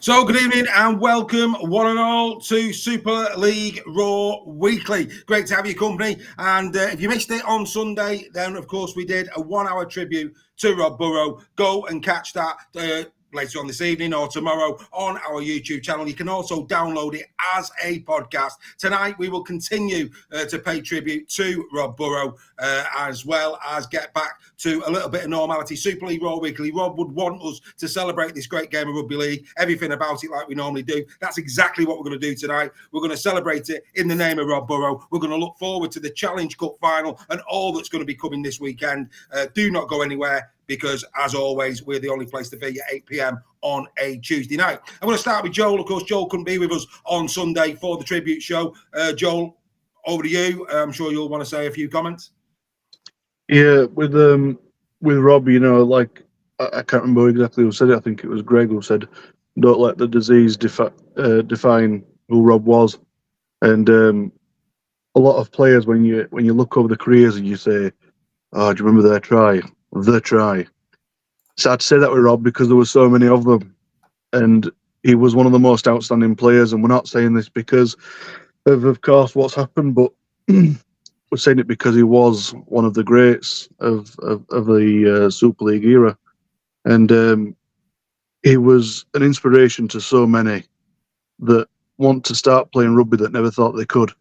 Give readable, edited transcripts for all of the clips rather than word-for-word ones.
So, good evening and welcome, one and all, to Super League Raw Weekly. Great to have your company. And if you missed it on Sunday, then of course we did a 1 hour tribute to Rob Burrow. Go and catch that later on this evening or tomorrow on our YouTube channel. You can also download it as a podcast. Tonight we will continue to pay tribute to Rob Burrow as well as get back to a little bit of normality. Super League Raw Weekly. Rob would want us to celebrate this great game of rugby league, everything about it like we normally do. That's exactly what we're going to do tonight. We're going to celebrate it in the name of Rob Burrow. We're going to look forward to the Challenge Cup final and all that's going to be coming this weekend. Do not go anywhere, because, as always, we're the only place to be at 8 p.m. on a Tuesday night. I'm going to start with Joel. Of course, Joel couldn't be with us on Sunday for the tribute show. Joel, over to you. I'm sure you'll want to say a few comments. Yeah, with Rob, you know, like, I can't remember exactly who said it. I think it was Greg who said, "Don't let the disease define who Rob was." And a lot of players, when you look over the careers and you say, "Oh, do you remember their try?" The try. So I'd say that with Rob because there were so many of them, and he was one of the most outstanding players. And we're not saying this because of course, what's happened, but we're saying it because he was one of the greats of the Super League era, and he was an inspiration to so many that want to start playing rugby that never thought they could.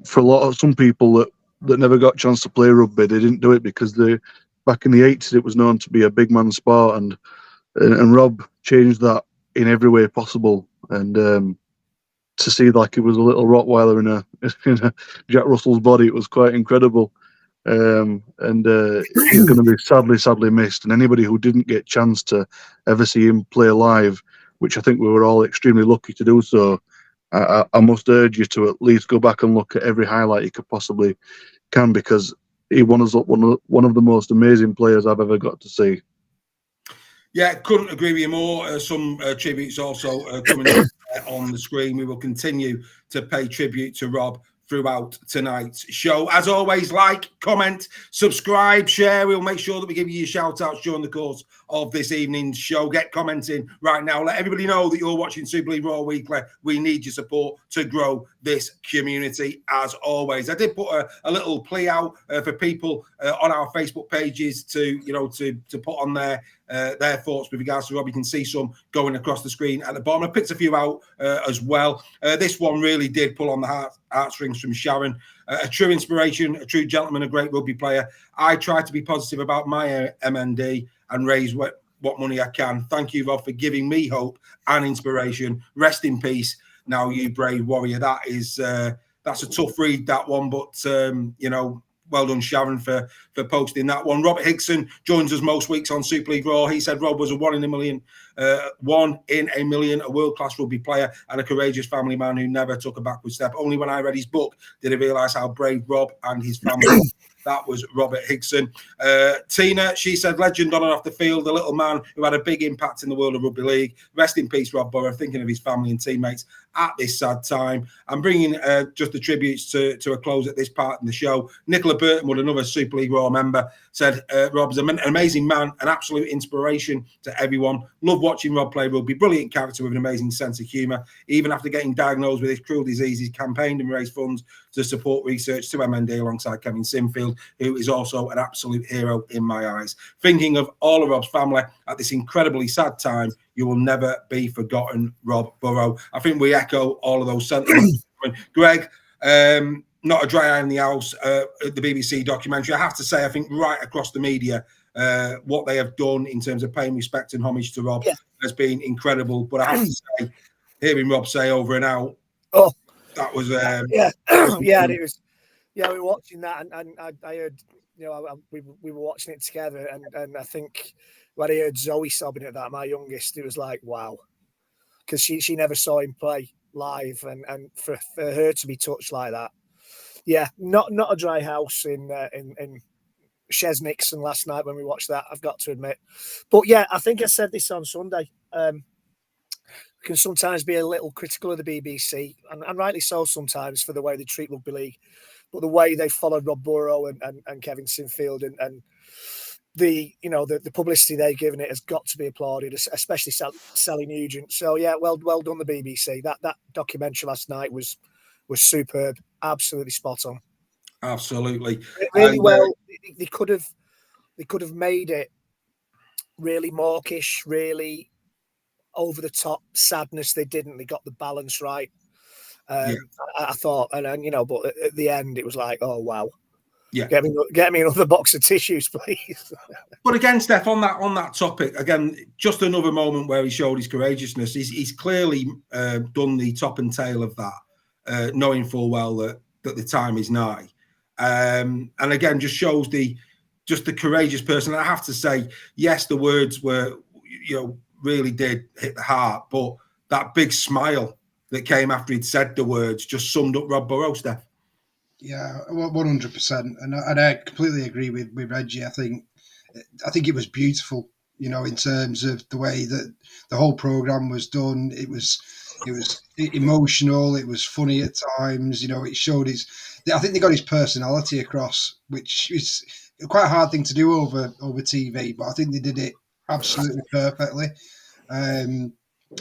For some people that never got a chance to play rugby, they didn't do it because back in the 80s it was known to be a big man sport, and Rob changed that in every way possible. And to see like he was a little Rottweiler in a Jack Russell's body, it was quite incredible. And he's going to be sadly missed. And anybody who didn't get a chance to ever see him play live, which I think we were all extremely lucky to do so, I must urge you to at least go back and look at every highlight you could possibly can, because he won us up one of the most amazing players I've ever got to see. Yeah, couldn't agree with you more. Some tributes also coming up on the screen. We will continue to pay tribute to Rob throughout tonight's show. As always, like, comment, subscribe, share. We'll make sure that we give you your shout outs during the course of this evening's show. Get commenting right now. Let everybody know that you're watching Super League Raw Weekly. We need your support to grow this community, as always. I did put a little plea out for people on our Facebook pages to put on their thoughts with regards to Rob. You can see some going across the screen at the bottom. I picked a few out as well. This one really did pull on the heartstrings from Sharon. A true inspiration, a true gentleman, a great rugby player. I try to be positive about my MND and raise what money I can. Thank you, Rob, for giving me hope and inspiration. Rest in peace. Now, you brave warrior. That's a tough read, that one, but well done, Sharon, for posting that one. Robert Higson joins us most weeks on Super League Raw. He said Rob was a one in a million, a world-class rugby player and a courageous family man who never took a backward step. Only when I read his book did I realise how brave Rob and his family were. That was Robert Higson. Tina, she said, legend on and off the field, a little man who had a big impact in the world of rugby league. Rest in peace, Rob Burrow, thinking of his family and teammates at this sad time. I'm bringing just the tributes to a close at this part in the show. Nicola Burtonwood, another Super League Raw member, said Rob's an amazing man, an absolute inspiration to everyone. Love watching Rob play rugby. Brilliant character with an amazing sense of humour. Even after getting diagnosed with his cruel disease, he campaigned and raised funds to support research to MND alongside Kevin Sinfield, who is also an absolute hero in my eyes. Thinking of all of Rob's family at this incredibly sad time, you will never be forgotten, Rob Burrow. I think we echo all of those sentiments. Greg, not a dry eye in the house, the BBC documentary. I have to say, I think right across the media, what they have done in terms of paying respect and homage to Rob has been incredible. But I have to say, hearing Rob say over and out, that was... it was... Yeah, we were watching that, and I heard, we were watching it together, and I think when I heard Zoe sobbing at that, my youngest, it was like, wow, because she never saw him play live, and for her to be touched like that, yeah, not a dry house in Shez Nixon last night when we watched that, I've got to admit. But yeah, I think I said this on Sunday. Can sometimes be a little critical of the BBC, and rightly so sometimes for the way they treat rugby league. But the way they followed Rob Burrow and Kevin Sinfield and the publicity they've given it has got to be applauded, especially Sally Nugent. So yeah, well done the BBC. That documentary last night was superb, absolutely spot on. Absolutely, really well. They could have made it really mawkish, really over the top sadness. They didn't. They got the balance right. I thought, and but at the end it was like, oh wow. Yeah, get me another box of tissues, please. But again, Steph, on that topic, again, just another moment where he showed his courageousnness. He's clearly done the top and tail of that, knowing full well that the time is nigh, and again, just shows the courageous person. And I have to say, yes, the words were, really did hit the heart, but that big smile that came after he'd said the words just summed up Rob Burrow, Steph. Yeah, 100%, and I completely agree with Reggie. I think it was beautiful, in terms of the way that the whole program was done. It was emotional. It was funny at times. It showed I think they got his personality across, which is quite a hard thing to do over TV. But I think they did it absolutely perfectly.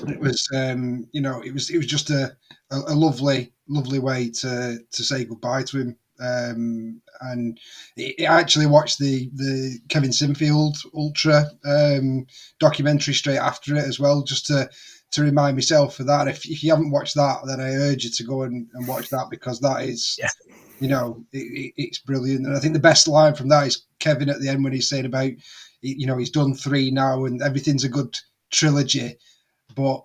It was, it was just a lovely way to say goodbye to him. And I actually watched the Kevin Sinfield Ultra documentary straight after it as well, just to remind myself of that. If you haven't watched that, then I urge you to go and watch that, because that is, it's brilliant. And I think the best line from that is Kevin at the end when he's saying about, he's done 3 now and everything's a good trilogy, but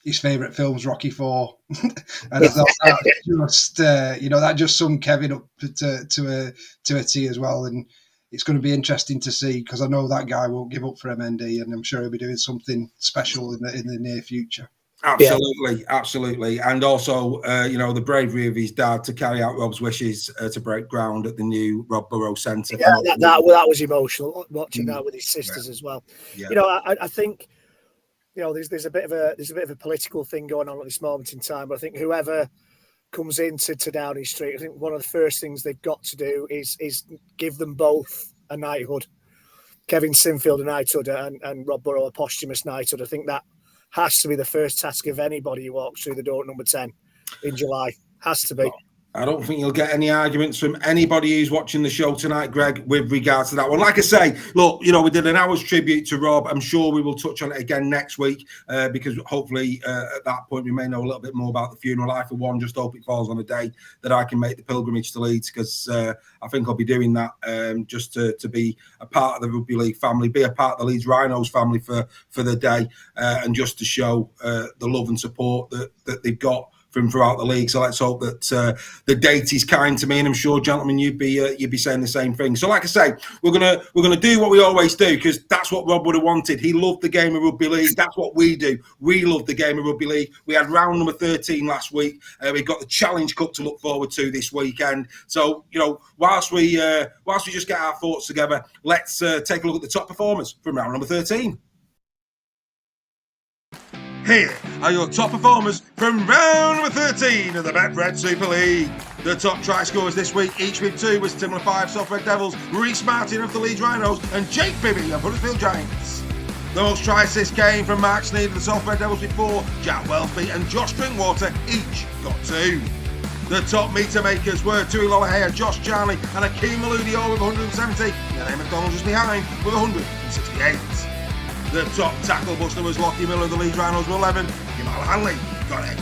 his favourite film's Rocky IV. And I thought that just summed Kevin up to a T as well. And it's going to be interesting to see, because I know that guy won't give up for MND, and I'm sure he'll be doing something special in the near future. Absolutely. And also, the bravery of his dad to carry out Rob's wishes to break ground at the new Rob Burrow Centre. Yeah, that was emotional, watching that with his sisters as well. Yeah. I think, there's a bit of a political thing going on at this moment in time, but I think whoever comes into Downing Street, I think one of the first things they've got to do is give them both a knighthood. Kevin Sinfield a knighthood and Rob Burrow a posthumous knighthood. I think that has to be the first task of anybody who walks through the door at number 10 in July. Has to be. I don't think you'll get any arguments from anybody who's watching the show tonight, Greg, with regards to that one. Like I say, look, we did an hour's tribute to Rob. I'm sure we will touch on it again next week, because hopefully at that point we may know a little bit more about the funeral. I, for one, just hope it falls on a day that I can make the pilgrimage to Leeds, because I think I'll be doing that just to be a part of the Rugby League family, be a part of the Leeds Rhinos family for the day, and just to show the love and support that they've got from throughout the league. So let's hope that the date is kind to me, and I'm sure, gentlemen, you'd be saying the same thing. So, like I say, we're gonna do what we always do, because that's what Rob would have wanted. He loved the game of rugby league. That's what we do. We love the game of rugby league. We had round number 13 last week. We've got the Challenge Cup to look forward to this weekend. So, whilst we just get our thoughts together, let's take a look at the top performers from round number 13. Here are your top performers from round number 13 of the Betfred Super League. The top try scorers this week, each with 2, was Timler 5 Salford Devils, Reece Martin of the Leeds Rhinos, and Jake Bibby of Huddersfield Giants. The most try assists came from Mark Sneed of the Salford Devils with 4, Jack Wellsby and Josh Drinkwater each got 2. The top meter makers were Tui Lolohea, Josh Charnley, and Akeem Maludi all with 170, and Aaron McDonald just behind with 168. The top tackle buster was Lockie Miller of the Leeds Rhinos with 11. Jamal Hanley got 8.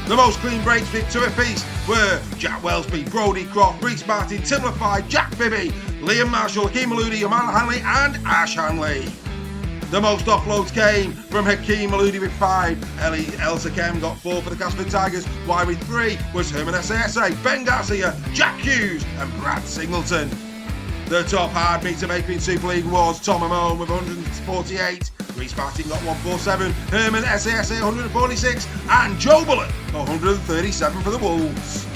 The most clean breaks with 2 apiece were Jack Wellsby, Brodie Croft, Reece Martin, Tim Lafai, Jack Bibby, Liam Marshall, Hakeem Maludi, Jamal Hanley and Ash Hanley. The most offloads came from Hakeem Maludi with 5. Elsa Kem got 4 for the Casper Tigers, while with 3 was Herman SASA, Ben Garcia, Jack Hughes and Brad Singleton. The top hard meter maker in Super League was Tom Amone with 148, Reece Martin got 147, Herman SASA 146 and Joe Bullock 137 for the Wolves.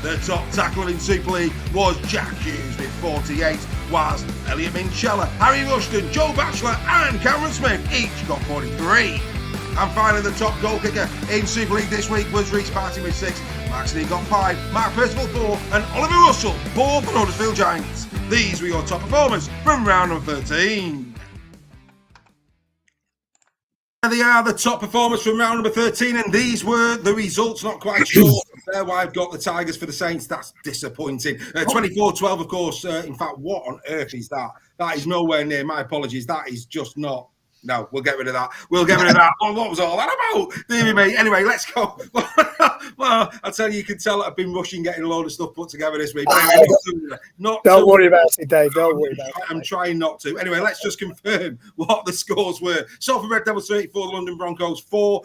The top tackler in Super League was Jack Hughes with 48, whilst Elliot Minchella, Harry Rushton, Joe Batchelor and Cameron Smith each got 43. And finally, the top goal kicker in Super League this week was Reece Martin with 6, Max Lee got 5, Mark Percival 4, and Oliver Russell 4 for Huddersfield Giants. These were your top performers from round number 13. They are the top performers from round number 13, and these were the results. Not quite sure there why I've got the Tigers for the Saints. That's disappointing. 24-12, of course. In fact, what on earth is that? That is nowhere near. My apologies. That is just not. No, we'll get rid of that. We'll get rid of that. Oh, what was all that about? Dear me. Anyway, let's go. Well, I tell you, you can tell I've been rushing getting a load of stuff put together this week. Don't worry about it, Dave. Don't worry about it. I'm trying not to. Anyway, let's just confirm what the scores were. Salford Red Devils 34, the London Broncos 4,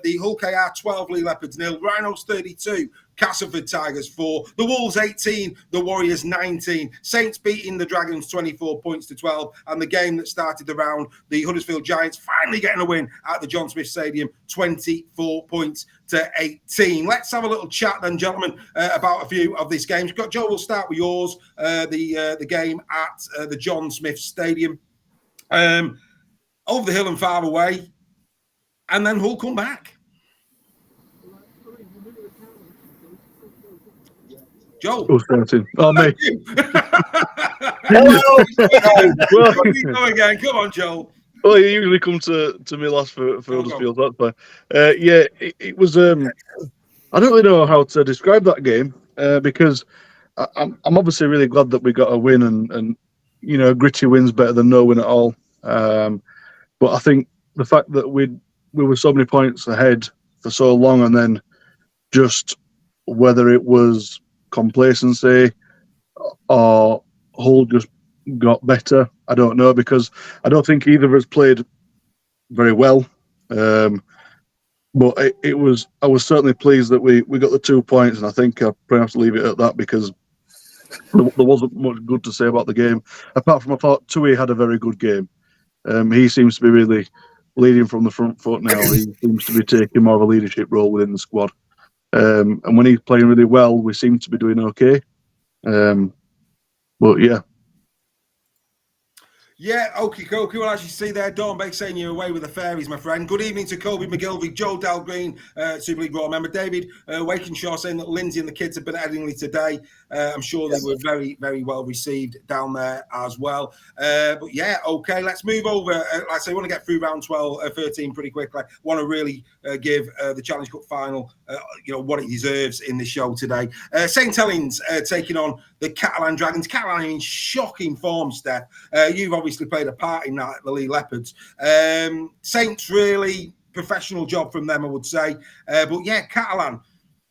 the Hull KR 12, Lee Leopards 0, Rhinos 32, Castleford Tigers 4, the Wolves 18, the Warriors 19, Saints beating the Dragons 24 points to 12, and the game that started the round, the Huddersfield Giants finally getting a win at the John Smith Stadium, 24 points to 18. Let's have a little chat then, gentlemen, about a few of these games. Joe, we'll start with yours, the game at the John Smith Stadium. Over the hill and far away, and then Hull come back. Joe. Who's starting? Oh, me. Go again. Come on, Joe. Well, you usually come to me last for Huddersfield. That's fine. It was. I don't really know how to describe that game because I'm obviously really glad that we got a win, and you know, gritty win's better than no win at all. But I think the fact that we were so many points ahead for so long, and then just whether it was complacency or Hull just got better, I don't know, because I don't think either of us played very well. But it was, I was certainly pleased that we got the 2 points, and I think I probably have to leave it at that because there wasn't much good to say about the game, apart from I thought Tui had a very good game. He seems to be really leading from the front foot now. He seems to be taking more of a leadership role within the squad. And when he's playing really well, we seem to be doing okay. But yeah. Yeah, okie dokie. Well, as you see there, Dawn Beck saying you're away with the fairies, my friend. Good evening to Colby McGilvey, Joe Dalgreen, Super League Raw member, David Wakenshaw saying that Lindsay and the kids have been at Headingley today. I'm sure they were very, very well received down there as well. But yeah, okay, let's move over. Like I say, we want to get through round 13 pretty quickly. Want to really give the Challenge Cup final, what it deserves in this show today. St Helens taking on the Catalan Dragons. Catalan in shocking form, Steph. You've obviously played a part in that, the Lee Leopards. Saints, really professional job from them, I would say. But yeah, Catalan,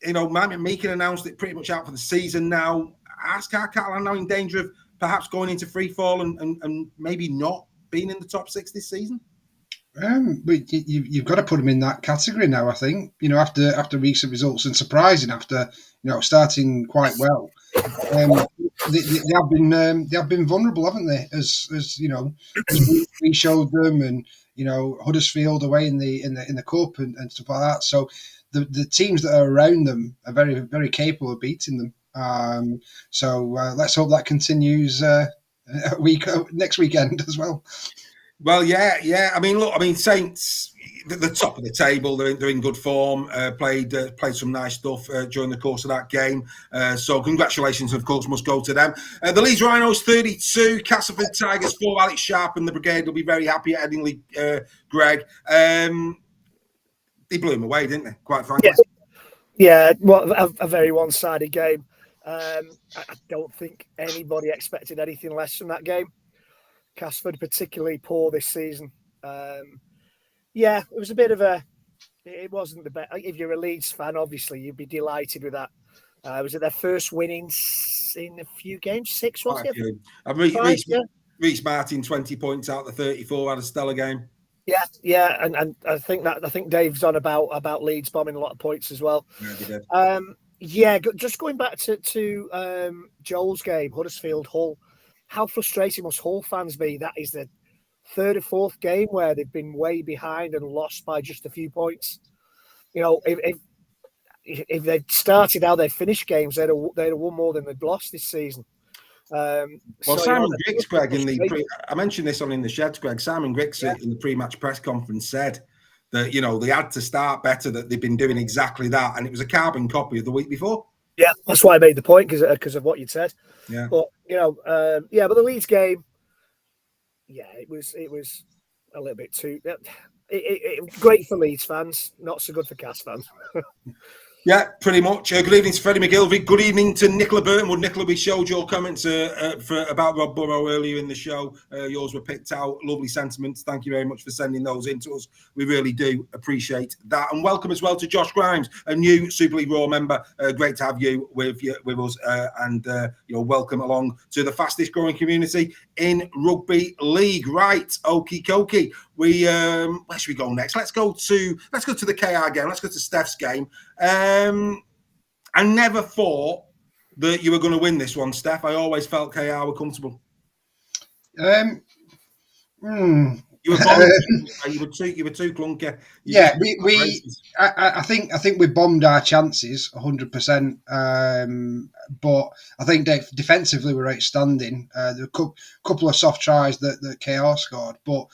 Meekin announced it pretty much out for the season now. Are Catalan now in danger of perhaps going into free fall and maybe not being in the top 6 this season? But you've got to put them in that category now, I think. After recent results and surprising after starting quite well. They have been vulnerable, haven't they? As we showed them, and Huddersfield away in the cup and stuff like that. So the teams that are around them are very, very capable of beating them. So let's hope that continues next weekend as well. Well, yeah. I mean, Saints, the top of the table, they're in good form. Played some nice stuff during the course of that game. So congratulations, of course, must go to them. The Leeds Rhinos 32, Castleford Tigers 4. Alex Sharp and the Brigade will be very happy at Headingley, Greg. They blew them away, didn't they? Quite frankly. Yeah, well, a very one-sided game. I don't think anybody expected anything less from that game. Castleford particularly poor this season. It was a bit of it wasn't the best. If you're a Leeds fan, obviously you'd be delighted with that. Was it their first win in a few games? 6, was it? Reece Martin 20 points out of the 34, had a stellar game. Yeah, and I think Dave's on about Leeds bombing a lot of points as well. Yeah, he did. Just going back to Joel's game, Huddersfield Hull. How frustrating must Hull fans be? That is the 3rd or 4th game where they've been way behind and lost by just a few points. If they'd started how they finished games, they'd have won more than they'd lost this season. Simon Griggs, Greg, I mentioned this in the Sheds, Greg. Simon Griggs in the pre-match press conference said that, you know, they had to start better, that they've been doing exactly that. And it was a carbon copy of the week before. Yeah, that's why I made the point, because of what you said. Yeah. But, you know, but the Leeds game, it was a little bit too... great for Leeds fans, not so good for Cas fans. Yeah, pretty much. Good evening to Freddie McGilvey. Good evening to Nicola Burtonwood. Nicola, we showed your comments about Rob Burrow earlier in the show. Yours were picked out. Lovely sentiments. Thank you very much for sending those in to us. We really do appreciate that. And welcome as well to Josh Grimes, a new Super League Raw member. Great to have you with us. And welcome along to the fastest growing community in Rugby League. Right, okie dokie. Where should we go next? Let's go to the KR game. Let's go to Steph's game. I never thought that you were going to win this one, Steph. I always felt KR were comfortable. You were too clunky. I think we bombed our chances 100%. But I think defensively we're outstanding. There were a couple of soft tries that KR scored, but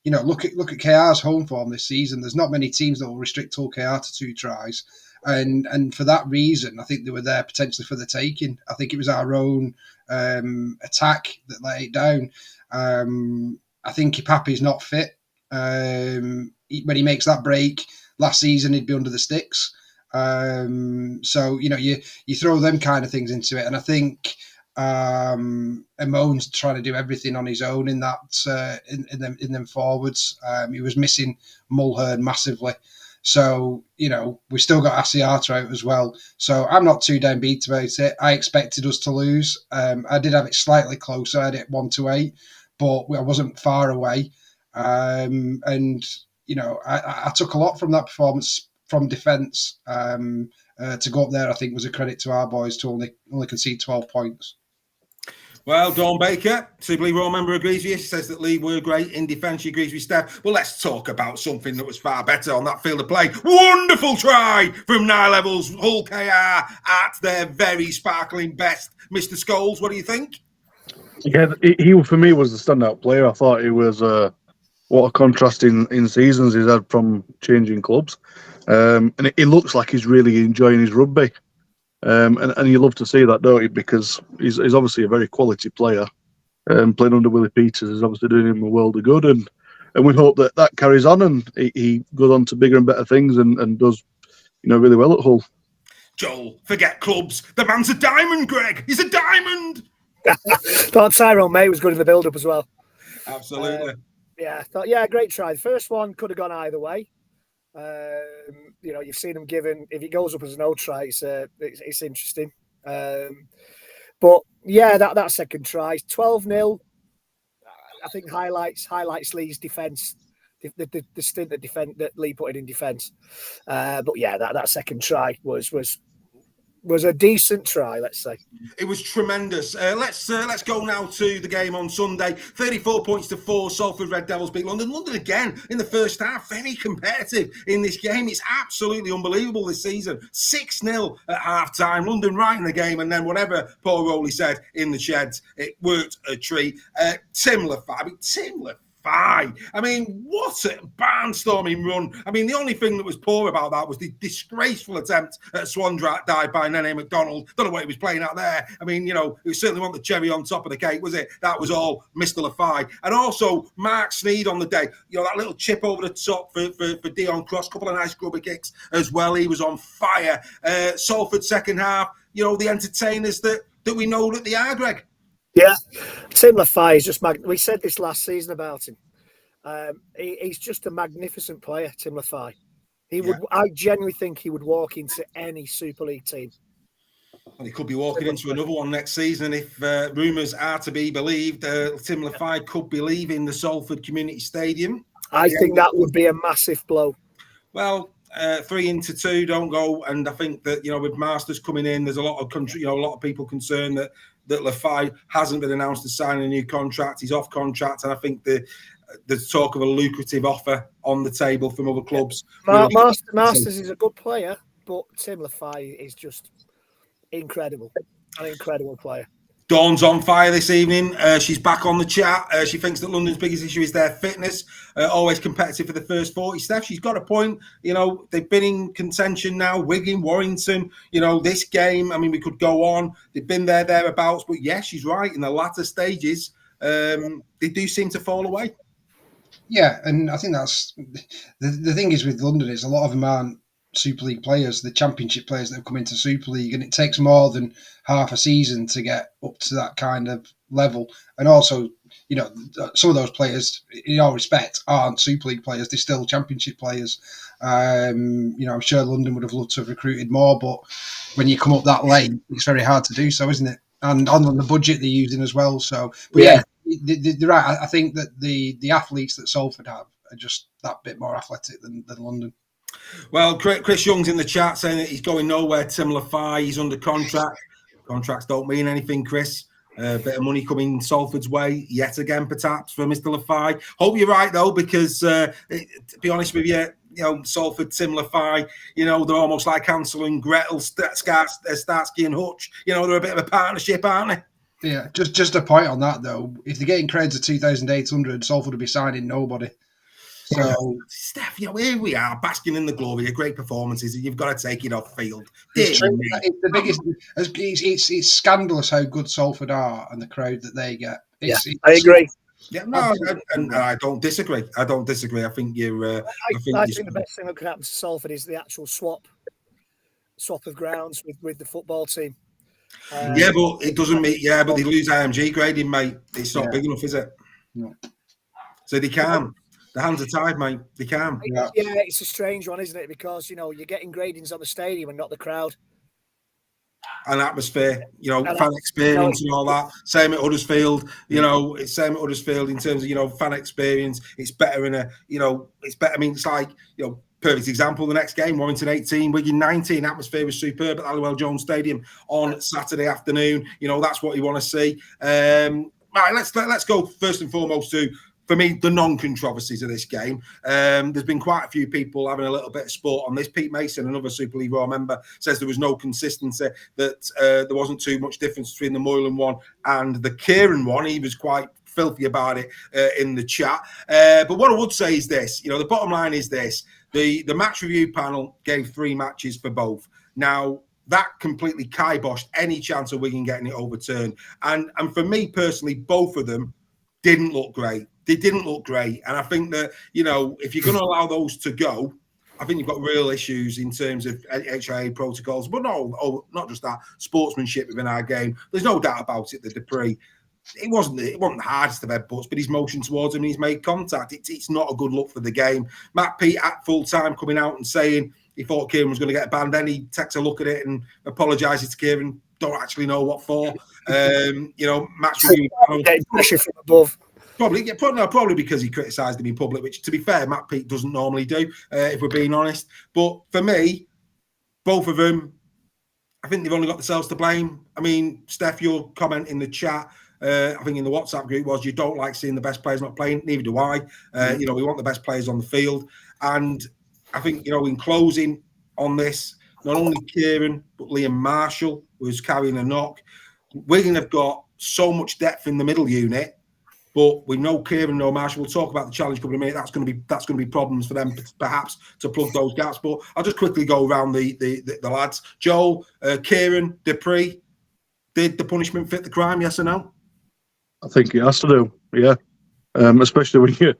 you know, look at KR's home form this season. There's not many teams that will restrict all KR to 2 tries. And for that reason, I think they were there potentially for the taking. I think it was our own attack that let it down. I think Ipapi's not fit. When he makes that break last season, he'd be under the sticks. So, you know, you throw them kind of things into it. And I think Amon's trying to do everything on his own in that in them forwards. He was missing Mulhern massively. So, you know, we still got Asiata out as well. So I'm not too downbeat about it. I expected us to lose. I did have it slightly closer. I had it 1-8, but I wasn't far away. And, you know, I took a lot from that performance from defence. To go up there, I think, was a credit to our boys to only concede 12 points. Well, Dawn Baker, Super League Raw member, agrees with you. She says that League were great in defence. She agrees with Steph. Well, let's talk about something that was far better on that field of play. Wonderful try from Nine Levels, Hull KR at their very sparkling best. Mr. Scholes, what do you think? Yeah, he for me was the standout player. I thought he was what a contrast in seasons he's had from changing clubs. And it looks like he's really enjoying his rugby. And you love to see that, don't you? Because he's obviously a very quality player. Playing under Willie Peters is obviously doing him a world of good, and we hope that carries on and he goes on to bigger and better things and does, you know, really well at Hull. Joel, forget clubs. The man's a diamond, Greg. He's a diamond. Thought Tyrone May was good in the build-up as well. Absolutely. Great try. The first one could have gone either way. You know, you've seen him given. If it goes up as an no try, it's interesting. But yeah, that second try, 12-0. I think highlights Lee's defence, the stint that Lee put in defence. But yeah, that second try was a decent try, let's say. It was tremendous. Let's go now to the game on Sunday. 34 points to 4. Salford Red Devils beat London. London again in the first half. Very competitive in this game. It's absolutely unbelievable this season. 6-0 at half-time. London right in the game. And then whatever Paul Rowley said in the sheds, it worked a treat. Tim Lafay. I mean, what a barnstorming run. I mean, the only thing that was poor about that was the disgraceful attempt at Swan dive by Nene McDonald. Don't know what he was playing out there. I mean, you know, it certainly wasn't the cherry on top of the cake, was it? That was all Mr. Lafay. And also Mark Sneed on the day. You know, that little chip over the top for Dion Cross. A couple of nice grubber kicks as well. He was on fire. Salford second half, you know, the entertainers that we know that they are, Greg. Yeah, Tim Lafay is just we said this last season about him. He's just a magnificent player, Tim Lafay. I genuinely think he would walk into any Super League team. And he could be walking into another one next season if rumours are to be believed. Tim Lafay could be leaving the Salford Community Stadium. I think that would be a massive blow. Well, 3 into 2 don't go, and I think that, you know, with Masters coming in, there's a lot of people concerned that Lafay hasn't been announced to sign a new contract. He's off contract, and I think there's talk of a lucrative offer on the table from other clubs. Masters is a good player, but Tim Lafay is just incredible. An incredible player. Dawn's on fire this evening. She's back on the chat. She thinks that London's biggest issue is their fitness. Always competitive for the first 40. Steph, she's got a point. You know, they've been in contention now. Wigan, Warrington, you know, this game. I mean, we could go on. They've been thereabouts. But yes, she's right. In the latter stages, they do seem to fall away. Yeah, and I think that's the thing is with London is a lot of them aren't Super League players, the Championship players that have come into Super League, and it takes more than half a season to get up to that kind of level. And also, you know, some of those players, in all respect, aren't Super League players; they're still Championship players. You know, I'm sure London would have loved to have recruited more, but when you come up that late, it's very hard to do so, isn't it? And on the budget they're using as well. So, but yeah, they're right. I think that the athletes that Salford have are just that bit more athletic than London. Well, Chris Young's in the chat saying that he's going nowhere. Tim Lafay, he's under contract. Contracts don't mean anything, Chris. Bit of money coming Salford's way yet again, perhaps, for Mr. Lafay. Hope you're right, though, because to be honest with you, you know, Salford, Tim Lafay, you know, they're almost like Hansel and Gretel, Starsky and Hutch. You know, they're a bit of a partnership, aren't they? Yeah, just a point on that, though. If they're getting creds of 2,800, Salford would be signing nobody. So, Steph, you know, here we are, basking in the glory of great performances, and you've got to take it off field. it's true. It's the biggest. It's scandalous how good Salford are and the crowd that they get. I agree. Yeah, no, and I don't disagree. I think you're. I think the best thing that could happen to Salford is the actual swap of grounds with the football team. Yeah, but it doesn't mean. Yeah, but they lose IMG grading, mate. It's not big enough, is it? No. So they can. The hands are tied, mate. They can. Yeah, it's a strange one, isn't it? Because, you know, you're getting gradings on the stadium and not the crowd. And atmosphere, you know, fan experience and all that. Same at Huddersfield, you know, it's same at Huddersfield in terms of, you know, fan experience. It's better in a, you know, it's better. I mean, it's like, you know, perfect example, the next game, Warrington 18, Wigan 19. Atmosphere was superb at Halliwell Jones Stadium on Saturday afternoon. You know, that's what you want to see. Right, let's go first and foremost to, for me, the non-controversies of this game. There's been quite a few people having a little bit of sport on this. Pete Mason, another Super League Raw member, says there was no consistency, that there wasn't too much difference between the Moylan one and the Kieran one. He was quite filthy about it in the chat. But what I would say is this, you know, the bottom line is this. The match review panel gave 3 matches for both. Now, that completely kiboshed any chance of Wigan getting it overturned. And for me personally, both of them didn't look great. They didn't look great. And I think that, you know, if you're going to allow those to go, I think you've got real issues in terms of HIA protocols. But no, not just that, sportsmanship within our game. There's no doubt about it that Dupree, it wasn't the hardest of headbutts, but he's motioned towards him and he's made contact. It's not a good look for the game. Matt Pete at full time coming out and saying he thought Kieran was going to get banned. Then he takes a look at it and apologises to Kieran. Don't actually know what for. You know, match review panel. Pressure from above. Probably because he criticised him in public, which, to be fair, Matt Pete doesn't normally do, if we're being honest. But for me, both of them, I think they've only got themselves to blame. I mean, Steph, your comment in the chat, I think in the WhatsApp group, was you don't like seeing the best players not playing. Neither do I. You know, we want the best players on the field. And I think, you know, in closing on this, not only Kieran, but Liam Marshall was carrying a knock. Wigan have got so much depth in the middle unit. But we know Kieran, no Marshall. We'll talk about the challenge couple of minutes. That's going to be problems for them, perhaps, to plug those gaps. But I'll just quickly go around the lads. Joel, Kieran, Dupree. Did the punishment fit the crime? Yes or no? I think it has to do. Yeah, especially when you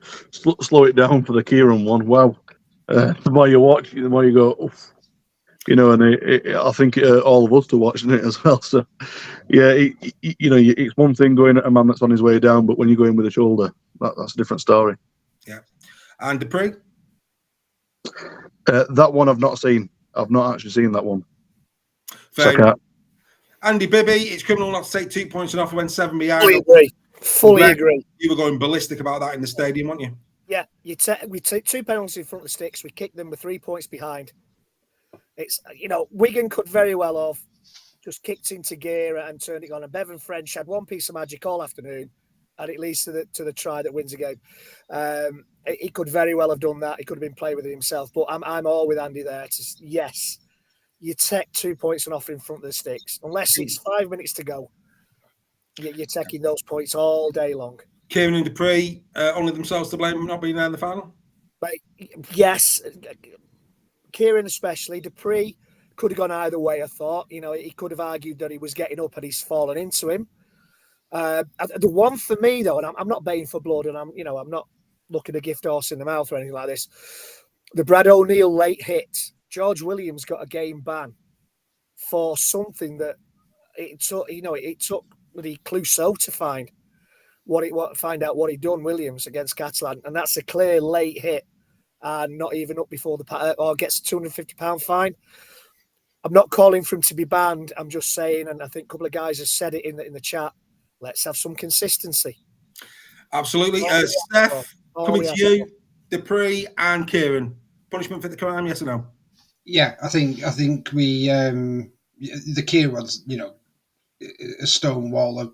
slow it down for the Kieran one. Wow, the more you watch, the more you go, oof. You know, and I think all of us are watching it as well. So, yeah, you know, it's one thing going at a man that's on his way down, but when you go in with a shoulder, that's a different story. Yeah. And Dupree? That one I've not seen. I've not actually seen that one. Fair enough. Andy Bibby, it's criminal not to take 2 points and off when 7 behind. Fully agree. You were going ballistic about that in the stadium, weren't you? Yeah, we take 2 penalties in front of the sticks. We kick them with 3 points behind. It's, you know, Wigan could very well have just kicked into gear and turned it on. And Bevan French had one piece of magic all afternoon, and it leads to the try that wins the game. He could very well have done that. He could have been playing with it himself. But I'm all with Andy there. Yes, you take 2 points and off in front of the sticks, unless it's 5 minutes to go. You're taking those points all day long. Kieran and Dupree, only themselves to blame for not being there in the final? But yes, Kieran especially. Dupree could have gone either way, I thought. He could have argued that he was getting up and he's fallen into him. The one for me, though, and I'm not baying for blood, and I'm not looking a gift horse in the mouth or anything like this. The Brad O'Neill late hit. George Williams got a game ban for something that it took the Clouseau to find out what he'd done, Williams, against Catalan, and that's a clear late hit and not even up before or gets a £250 fine. I'm not calling for him to be banned. I'm just saying, and I think a couple of guys have said it in the chat. Let's have some consistency. Absolutely, Steph, coming to you, Dupree and Kieran. Punishment for the crime, yes or no? Yeah, I think we the Kieran one's a stone wall of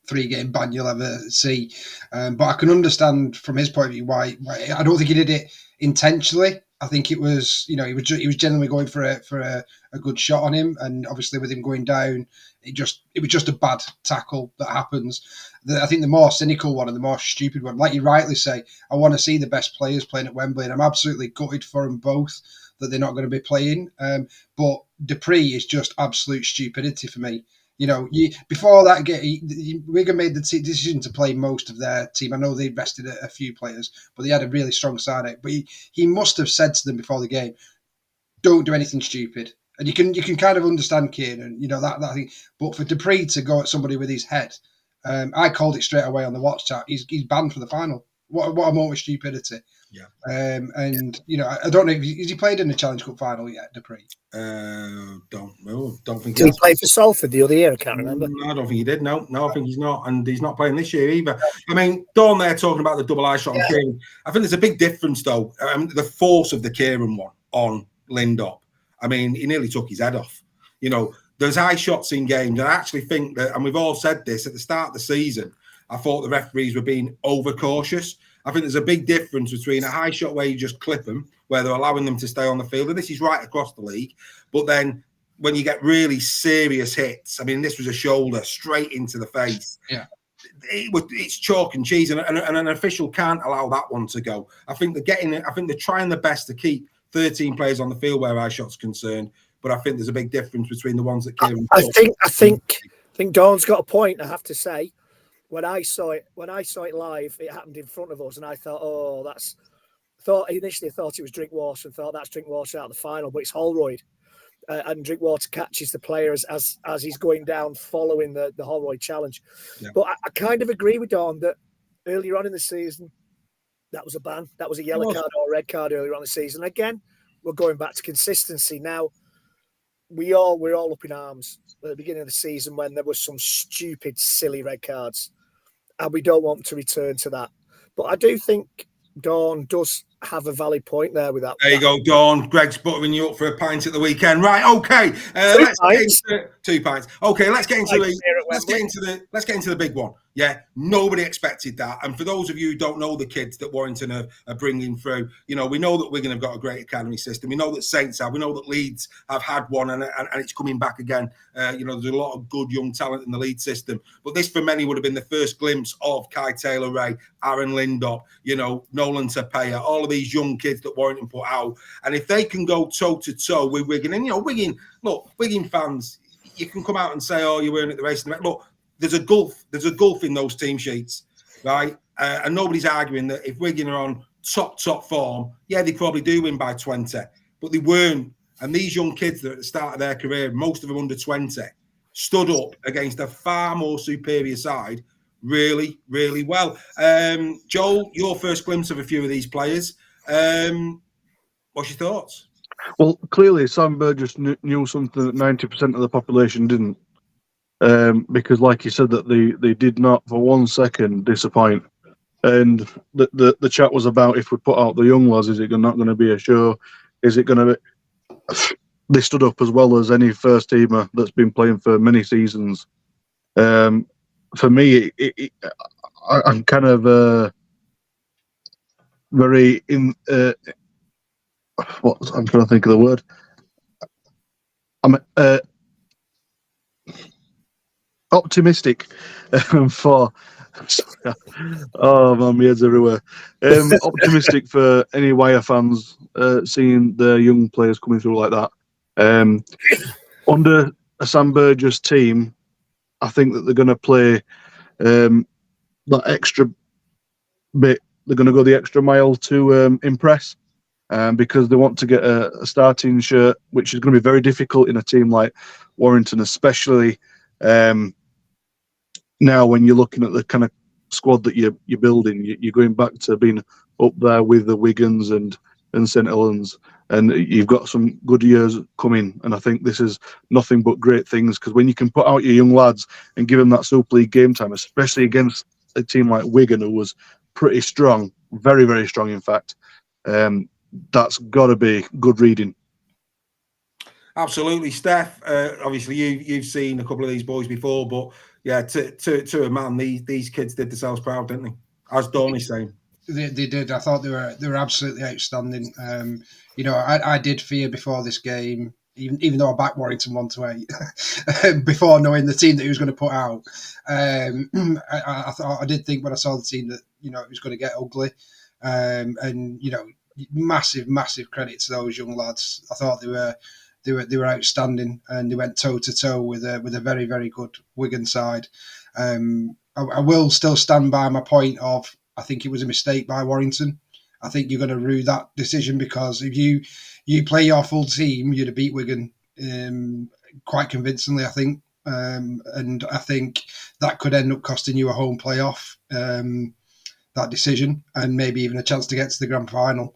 3-game ban you'll ever see. But I can understand from his point of view why I don't think he did it intentionally. I think it was, he was generally going for a good shot on him, and obviously with him going down, it was just a bad tackle that happens. I think the more cynical one and the more stupid one, like you rightly say, I want to see the best players playing at Wembley, and I'm absolutely gutted for them both that they're not going to be playing. But Dupree is just absolute stupidity for me. Before that game, Wigan made the decision to play most of their team. I know they rested a few players, but they had a really strong side out. But he must have said to them before the game, "Don't do anything stupid." And you can kind of understand Kieran, that thing. But for Dupree to go at somebody with his head, I called it straight away on the watch chat. He's banned for the final. What a moment of stupidity. Yeah. I don't know. Has he played in the Challenge Cup final yet, Dupree? Don't know. Don't think he played for Salford the other year. I can't remember. No, I don't think he did. No, I think he's not, and he's not playing this year either. I mean, Dawn there talking about the double eye shot on Kieran. I think there's a big difference though. The force of the Kieran one on Lindop. I mean, he nearly took his head off. There's eye shots in games, and I actually think that, and we've all said this at the start of the season, I thought the referees were being overcautious. I think there's a big difference between a high shot where you just clip them, where they're allowing them to stay on the field, and this is right across the league. But then when you get really serious hits, I mean, this was a shoulder straight into the face. Yeah, it's chalk and cheese, and an official can't allow that one to go. I think they're trying their best to keep 13 players on the field where eye shot's concerned, but I think there's a big difference between the ones that Kieran. I think Dawn's got a point. I have to say. When I saw it live, it happened in front of us, and I thought, initially I thought it was Drinkwater, and thought that's Drinkwater out of the final, but it's Holroyd, and Drinkwater catches the player as he's going down, following the Holroyd challenge. Yeah. But I kind of agree with Dawn that earlier on in the season, that was a ban, that was a yellow card or a red card earlier on in the season. Again, we're going back to consistency now. We're all up in arms at the beginning of the season when there was some stupid, silly red cards. And we don't want to return to that. But I do think Dawn does have a valid point there with that. There you go, Dawn. Greg's buttering you up for a pint at the weekend. Right, okay. Let's get into 2 pints. Okay, let's get into the big one. Yeah, nobody expected that. And for those of you who don't know the kids that Warrington are bringing through, we know that Wigan have got a great academy system. We know that Saints have. We know that Leeds have had one, and it's coming back again. There's a lot of good young talent in the Leeds system. But this, for many, would have been the first glimpse of Kai Taylor-Ray, Aaron Lindop, Nolan Tapia, all of these young kids that Warrington put out. And if they can go toe-to-toe with Wigan, and, Wigan fans, you can come out and say, oh, you weren't at the race. Look, there's a gulf in those team sheets, right? And nobody's arguing that if Wigan are on top form, yeah, they probably do win by 20, but they weren't. And these young kids that at the start of their career, most of them under 20, stood up against a far more superior side really, really well. Joel, your first glimpse of a few of these players. What's your thoughts? Well, clearly Sam Burgess knew something that 90% of the population didn't. Because, like you said, that they did not for 1 second disappoint, and the chat was about, if we put out the young lads, is it not going to be a show? Is it going to be? They stood up as well as any first teamer that's been playing for many seasons. For me, I'm kind of very in. What I'm trying to think of the word. optimistic for. Oh man, my head's everywhere. Optimistic for any Wire fans seeing their young players coming through like that. Under a Sam Burgess team, I think that they're going to play that extra bit. They're going to go the extra mile to impress, because they want to get a starting shirt, which is going to be very difficult in a team like Warrington, especially now when you're looking at the kind of squad that you're building. You're going back to being up there with the Wigans and St Helens, and you've got some good years coming. And I think this is nothing but great things, because when you can put out your young lads and give them that Super League game time, especially against a team like Wigan, who was pretty strong, very, very strong, in fact, that's got to be good reading. Absolutely, Steph. Obviously, you've seen a couple of these boys before, but yeah, to a man, these kids did themselves proud, didn't they? As Dorney's saying, they did. I thought they were absolutely outstanding. I did fear before this game, even though I backed Warrington 1-8 before knowing the team that he was going to put out. I did think when I saw the team that it was going to get ugly, and massive credit to those young lads. I thought they were outstanding, and they went toe to toe with a very, very good Wigan side. I will still stand by my point of I think it was a mistake by Warrington. I think you're going to rue that decision, because if you play your full team, you'd have beat Wigan quite convincingly, I think. And I think that could end up costing you a home playoff, that decision, and maybe even a chance to get to the grand final,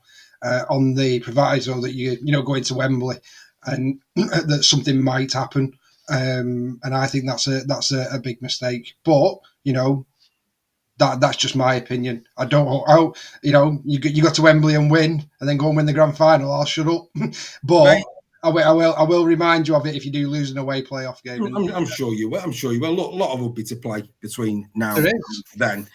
on the proviso that you going to Wembley and that something might happen. And I think that's a big mistake. But that's just my opinion. I don't. You go to Wembley and win, and then go and win the grand final. I'll shut up. But right. I will remind you of it if you do lose an away playoff game. I'm sure you will. I'm sure you will. Look, a lot of rugby to play between now and then.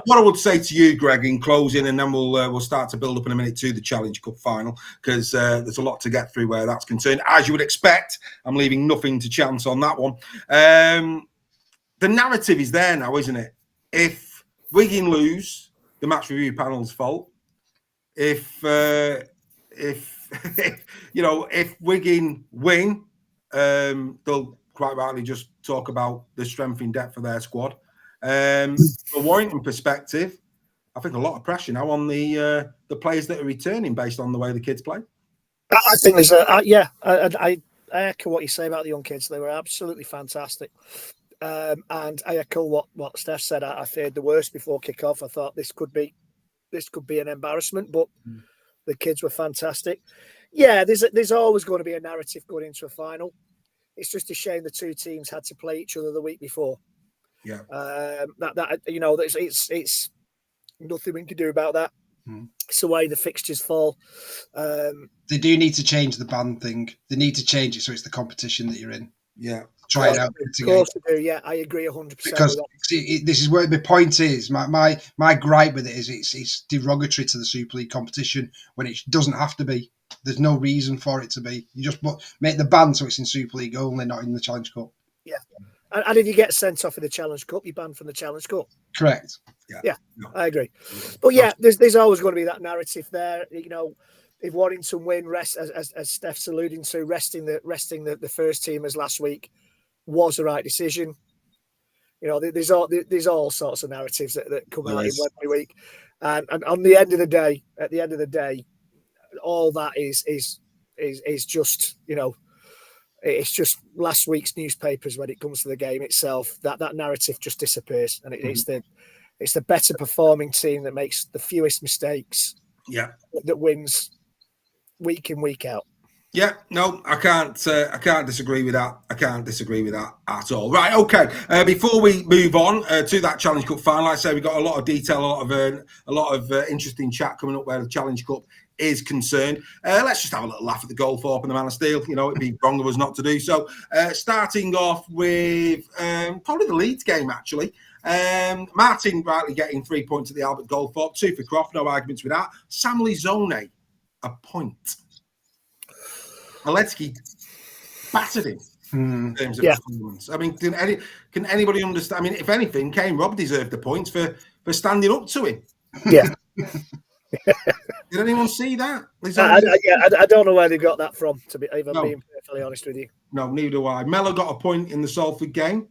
What I would say to you, Greg, in closing, and then we'll start to build up in a minute to the Challenge Cup final, because there's a lot to get through where that's concerned. As you would expect, I'm leaving nothing to chance on that one. The narrative is there now, isn't it? If Wigan lose, the match review panel's fault. If Wigan win, they'll quite rightly just talk about the strength in depth of their squad. From a Warrington perspective, I think a lot of pressure now on the players that are returning based on the way the kids play. I think there's I echo what you say about the young kids. They were absolutely fantastic. And I echo what Steph said. I feared the worst before kickoff. I thought this could be an embarrassment, but the kids were fantastic. Yeah, there's always going to be a narrative going into a final. It's just a shame the two teams had to play each other the week before. Yeah. It's nothing we can do about that. It's the way the fixtures fall. They do need to change the ban thing. They need to change it so it's the competition that you're in. Yeah. Try it out. Of course they do. Yeah, I agree 100%. Because this is where the point is. My gripe with it is it's derogatory to the Super League competition when it doesn't have to be. There's no reason for it to be. You just make the ban so it's in Super League only, not in the Challenge Cup. Yeah. And if you get sent off in the Challenge Cup, you're banned from the Challenge Cup. Correct. Yeah, I agree. But yeah, there's always going to be that narrative there. If Warrington win, rest as Steph's alluding to, resting the first teamers last week was the right decision. There's all sorts of narratives that come out in every week, and on the end of the day, all that is just it's just last week's newspapers when it comes to the game itself. That narrative just disappears, and it's the better performing team that makes the fewest mistakes. Yeah, that wins week in, week out. Yeah, no, I can't disagree with that. I can't disagree with that at all. Right, okay. Before we move on to that Challenge Cup final, like I say, we've got a lot of detail, a lot of interesting chat coming up where the Challenge Cup is concerned. Let's just have a little laugh at the Goldthorpe and the Man of Steel. It'd be wrong of us not to do so. Starting off with probably the Leeds game, actually. Martin rightly getting 3 points at the Albert Goldthorpe, 2 for Croft, no arguments with that. Sam Lizone, a point. Aletsky battered him. in terms of performance. I mean, can anybody understand? I mean, if anything, Kane Robb deserved the points for standing up to him. Yeah. Did anyone see that? I don't know where they got that from, to be even being perfectly honest with you. No, neither do I. Mellor got a point in the Salford game,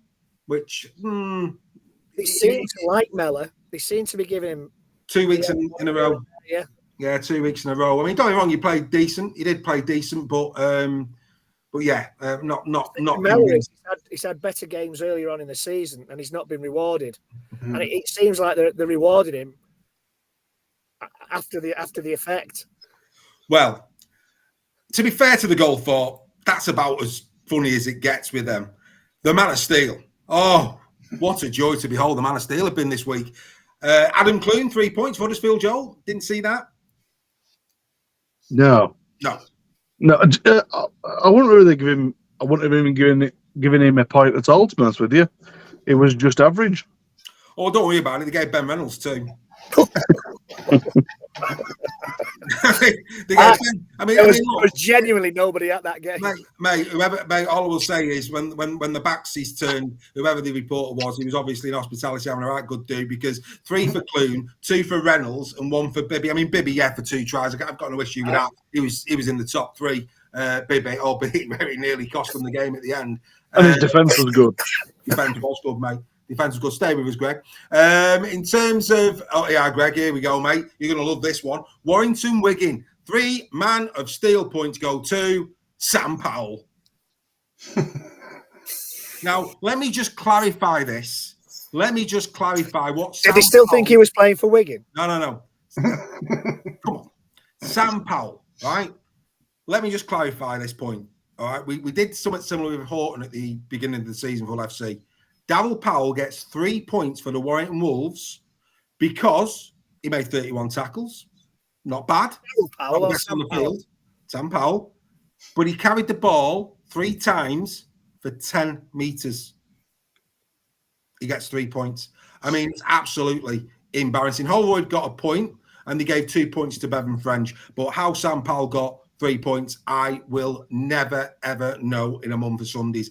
which they seem to like Mellor. They seem to be giving him 2 weeks in a row. Yeah, 2 weeks in a row. I mean, don't get me wrong, you played decent. You did play decent, but yeah, not. Mellor, he's had better games earlier on in the season, and he's not been rewarded. Mm-hmm. And it seems like they're rewarding him after the effect. Well, to be fair to the Goldthorpe, that's about as funny as it gets with them. The Man of Steel. Oh, what a joy to behold the Man of Steel have been this week. Adam Clune, 3 points for Huddersfield. Joel, didn't see that? No. I wouldn't really give him. I wouldn't have even given him a point at all. To be honest with you, it was just average. Oh, don't worry about it. They gave Ben Reynolds 2. There was genuinely nobody at that game. Mate, all I will say is when the backsies turned, whoever the reporter was, he was obviously in hospitality having a right good do, because 3 for Clune, 2 for Reynolds, and 1 for Bibby. I mean, Bibby, for 2 tries. I've got no issue with that. He was in the top 3. Bibby, albeit very nearly cost them the game at the end. And his defence was good. Defence was good, mate. Defence was good. Stay with us, Greg. In terms of... Oh, yeah, Greg, here we go, mate. You're going to love this one. Warrington Wigan. 3 Man of Steel points go to Sam Powell. Now, let me just clarify this. Let me just clarify what... Did he still think he was playing for Wigan? No. Come on. Sam Powell, right? Let me just clarify this point, all right? We did something similar with Horton at the beginning of the season for FC. Darryl Powell gets 3 points for the Warrington Wolves because he made 31 tackles. Not bad. Powell, best on the field. Sam Powell. But he carried the ball 3 times for 10 metres. He gets 3 points. I mean, it's absolutely embarrassing. Holroyd got a point, and they gave 2 points to Bevan French. But how Sam Powell got 3 points, I will never, ever know in a month of Sundays.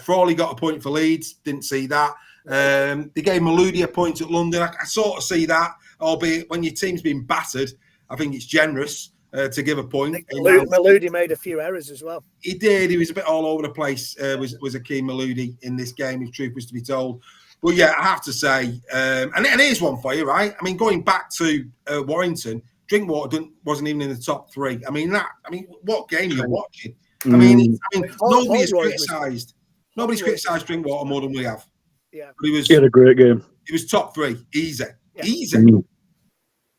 Frawley got a point for Leeds. Didn't see that. They gave Maludi a point at London. I sort of see that, albeit when your team's been battered, I think it's generous to give a point. Maludi made a few errors as well. He did. He was a bit all over the place. Was Akeem Maludi in this game, if truth was to be told. But yeah, I have to say, and here's one for you, right? I mean, going back to Warrington, Drinkwater wasn't even in the top 3. I mean, what game you're watching? I mean, nobody's criticised. Nobody's criticised Drinkwater more than we have. Yeah, but he had a great game. He was top 3, easy. Mm.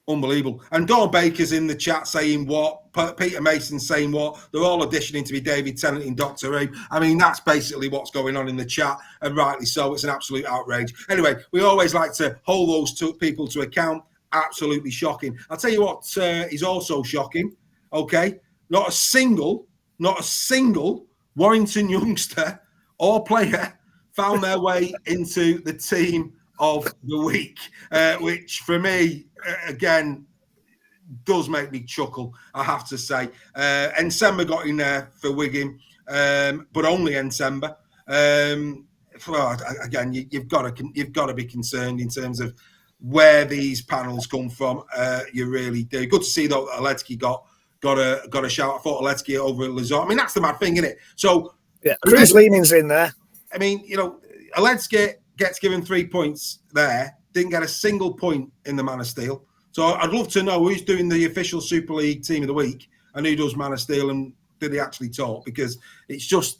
Unbelievable. And Dawn Baker's in the chat saying what, Peter Mason saying what, they're all auditioning to be David Tennant in Doctor Who. I mean, that's basically what's going on in the chat, and rightly so. It's an absolute outrage. Anyway, we always like to hold those people to account. Absolutely shocking. I'll tell you what is also shocking, okay? Not a single Warrington youngster or player found their way into the team of the week, which for me, again, does make me chuckle, I have to say. Ensemba got in there for Wigan, but only Ensemba. Again, you've got to be concerned in terms of where these panels come from. You really do. Good to see though that Aletsky got a shout. I thought Aletsky over Lazard. I mean, that's the mad thing, isn't it? So yeah, Chris Leaning's in there. I mean, Aletsky gets given 3 points there. Didn't get a single point in the Man of Steel. So I'd love to know who's doing the official Super League Team of the Week and who does Man of Steel, and did he actually talk? Because it's just...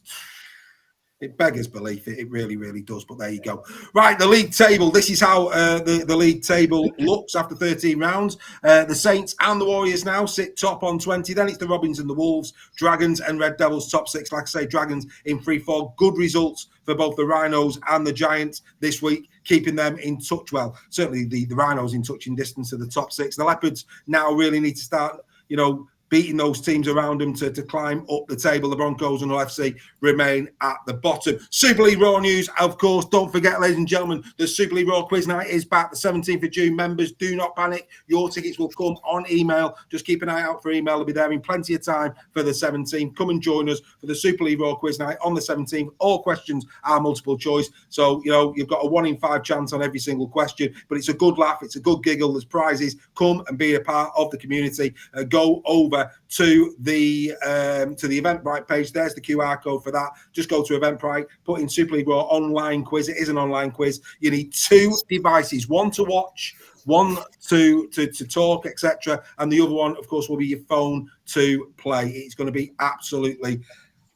It beggars belief. It really, really does. But there you go. Right, the league table. This is how the league table looks after 13 rounds. The Saints and the Warriors now sit top on 20. Then it's the Robins and the Wolves, Dragons and Red Devils top 6. Like I say, Dragons in 3-4. Good results for both the Rhinos and the Giants this week, keeping them in touch. Well, certainly the Rhinos in touching distance of the top 6. The Leopards now really need to start, beating those teams around them to climb up the table. The Broncos and Hull FC remain at the bottom. Super League Raw news, of course. Don't forget, ladies and gentlemen, the Super League Raw quiz night is back the 17th of June. Members, do not panic. Your tickets will come on email. Just keep an eye out for email. They'll be there in plenty of time for the 17th. Come and join us for the Super League Raw quiz night on the 17th. All questions are multiple choice. So, you've got a 1 in 5 chance on every single question, but it's a good laugh. It's a good giggle. There's prizes. Come and be a part of the community. Go over to the Eventbrite page. There's the QR code for that. Just go to Eventbrite, put in Super League Raw online quiz. It is an online quiz. You need 2 devices, one to watch, one to talk, etc. And the other one, of course, will be your phone to play. It's going to be absolutely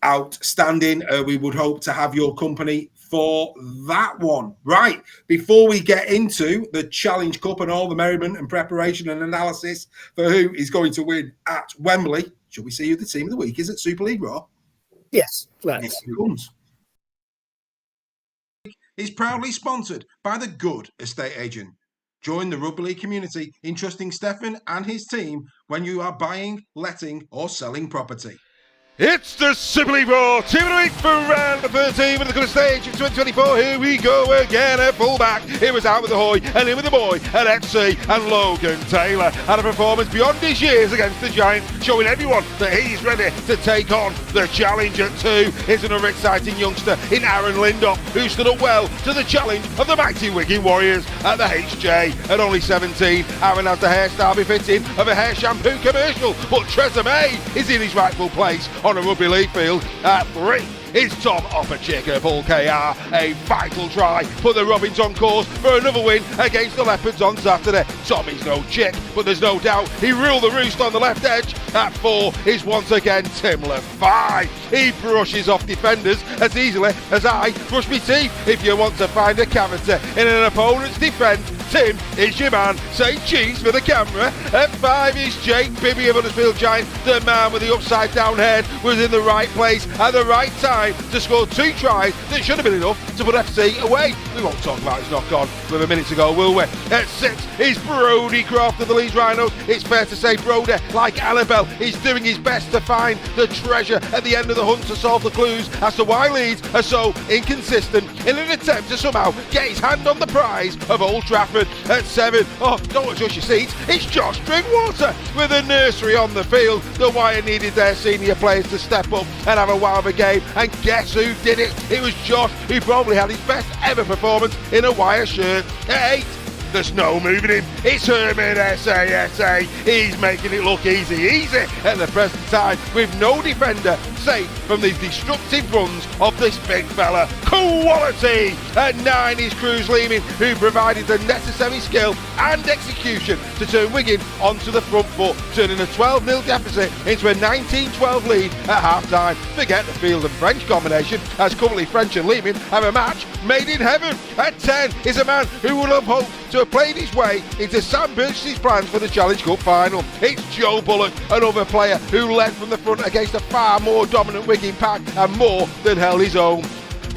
outstanding. We would hope to have your company for that one. Right, before we get into the Challenge Cup and all the merriment and preparation and analysis for who is going to win at Wembley, shall we see who the team of the week is at Super League Raw? Yes, let's. Here it comes. Is proudly sponsored by the Good Estate Agent. Join the Rugby League community in trusting Stefan and his team when you are buying, letting or selling property. It's the Super League Raw Team of the Week for round 13 with the Good Stage of 2024. Here we go again at fullback. It was out with the Hoy and in with the boy at FC, and Logan Taylor had a performance beyond his years against the Giant, showing everyone that he's ready to take on the challenge at 2. Here's another exciting youngster in Aaron Lindop, who stood up well to the challenge of the mighty Wigan Warriors at the HJ. At only 17, Aaron has the hairstyle befitting of a hair shampoo commercial, but Trezor May is in his rightful place on a rugby league field. At 3 is Tom Opperchick, Paul KR. A vital try put the Robins on course for another win against the Leopards on Saturday. Tommy's no chick, but there's no doubt he ruled the roost on the left edge. At 4 is once again Tim Lafai. He brushes off defenders as easily as I brush my teeth. If you want to find a cavity in an opponent's defence, Tim is your man. Say cheese for the camera. At 5 is Jake Bibby of Huddersfield Giant. The man with the upside down head was in the right place at the right time to score 2 tries that should have been enough to put FC away. We won't talk about his knock on with a minute to go, will we? At 6 is Brodie Croft of the Leeds Rhinos. It's fair to say Brodie, like Annabelle, is doing his best to find the treasure at the end of the hunt to solve the clues as to why Leeds are so inconsistent in an attempt to somehow get his hand on the prize of Old Trafford. At 7, don't adjust your seats, it's Josh Drinkwater with a nursery on the field. The Wire needed their senior players to step up and have a wow of a game, and guess who did it? It was Josh, who probably had his best ever performance in a Wire shirt. At 8, there's no moving him. It's Herman S.A. He's making it look easy at the present time, with no defender safe from the destructive runs of this big fella. Quality! At 9 is Cruz Leeming, who provided the necessary skill and execution to turn Wigan onto the front foot, turning a 12-0 deficit into a 19-12 lead at half-time. Forget the Field and French combination, as currently French and Leeming have a match made in heaven. At 10 is a man who would have hoped to have played his way into Sam Birch's plans for the Challenge Cup final. It's Joe Bullock, another player who led from the front against a far more dominant Wigan pack and more than held his own.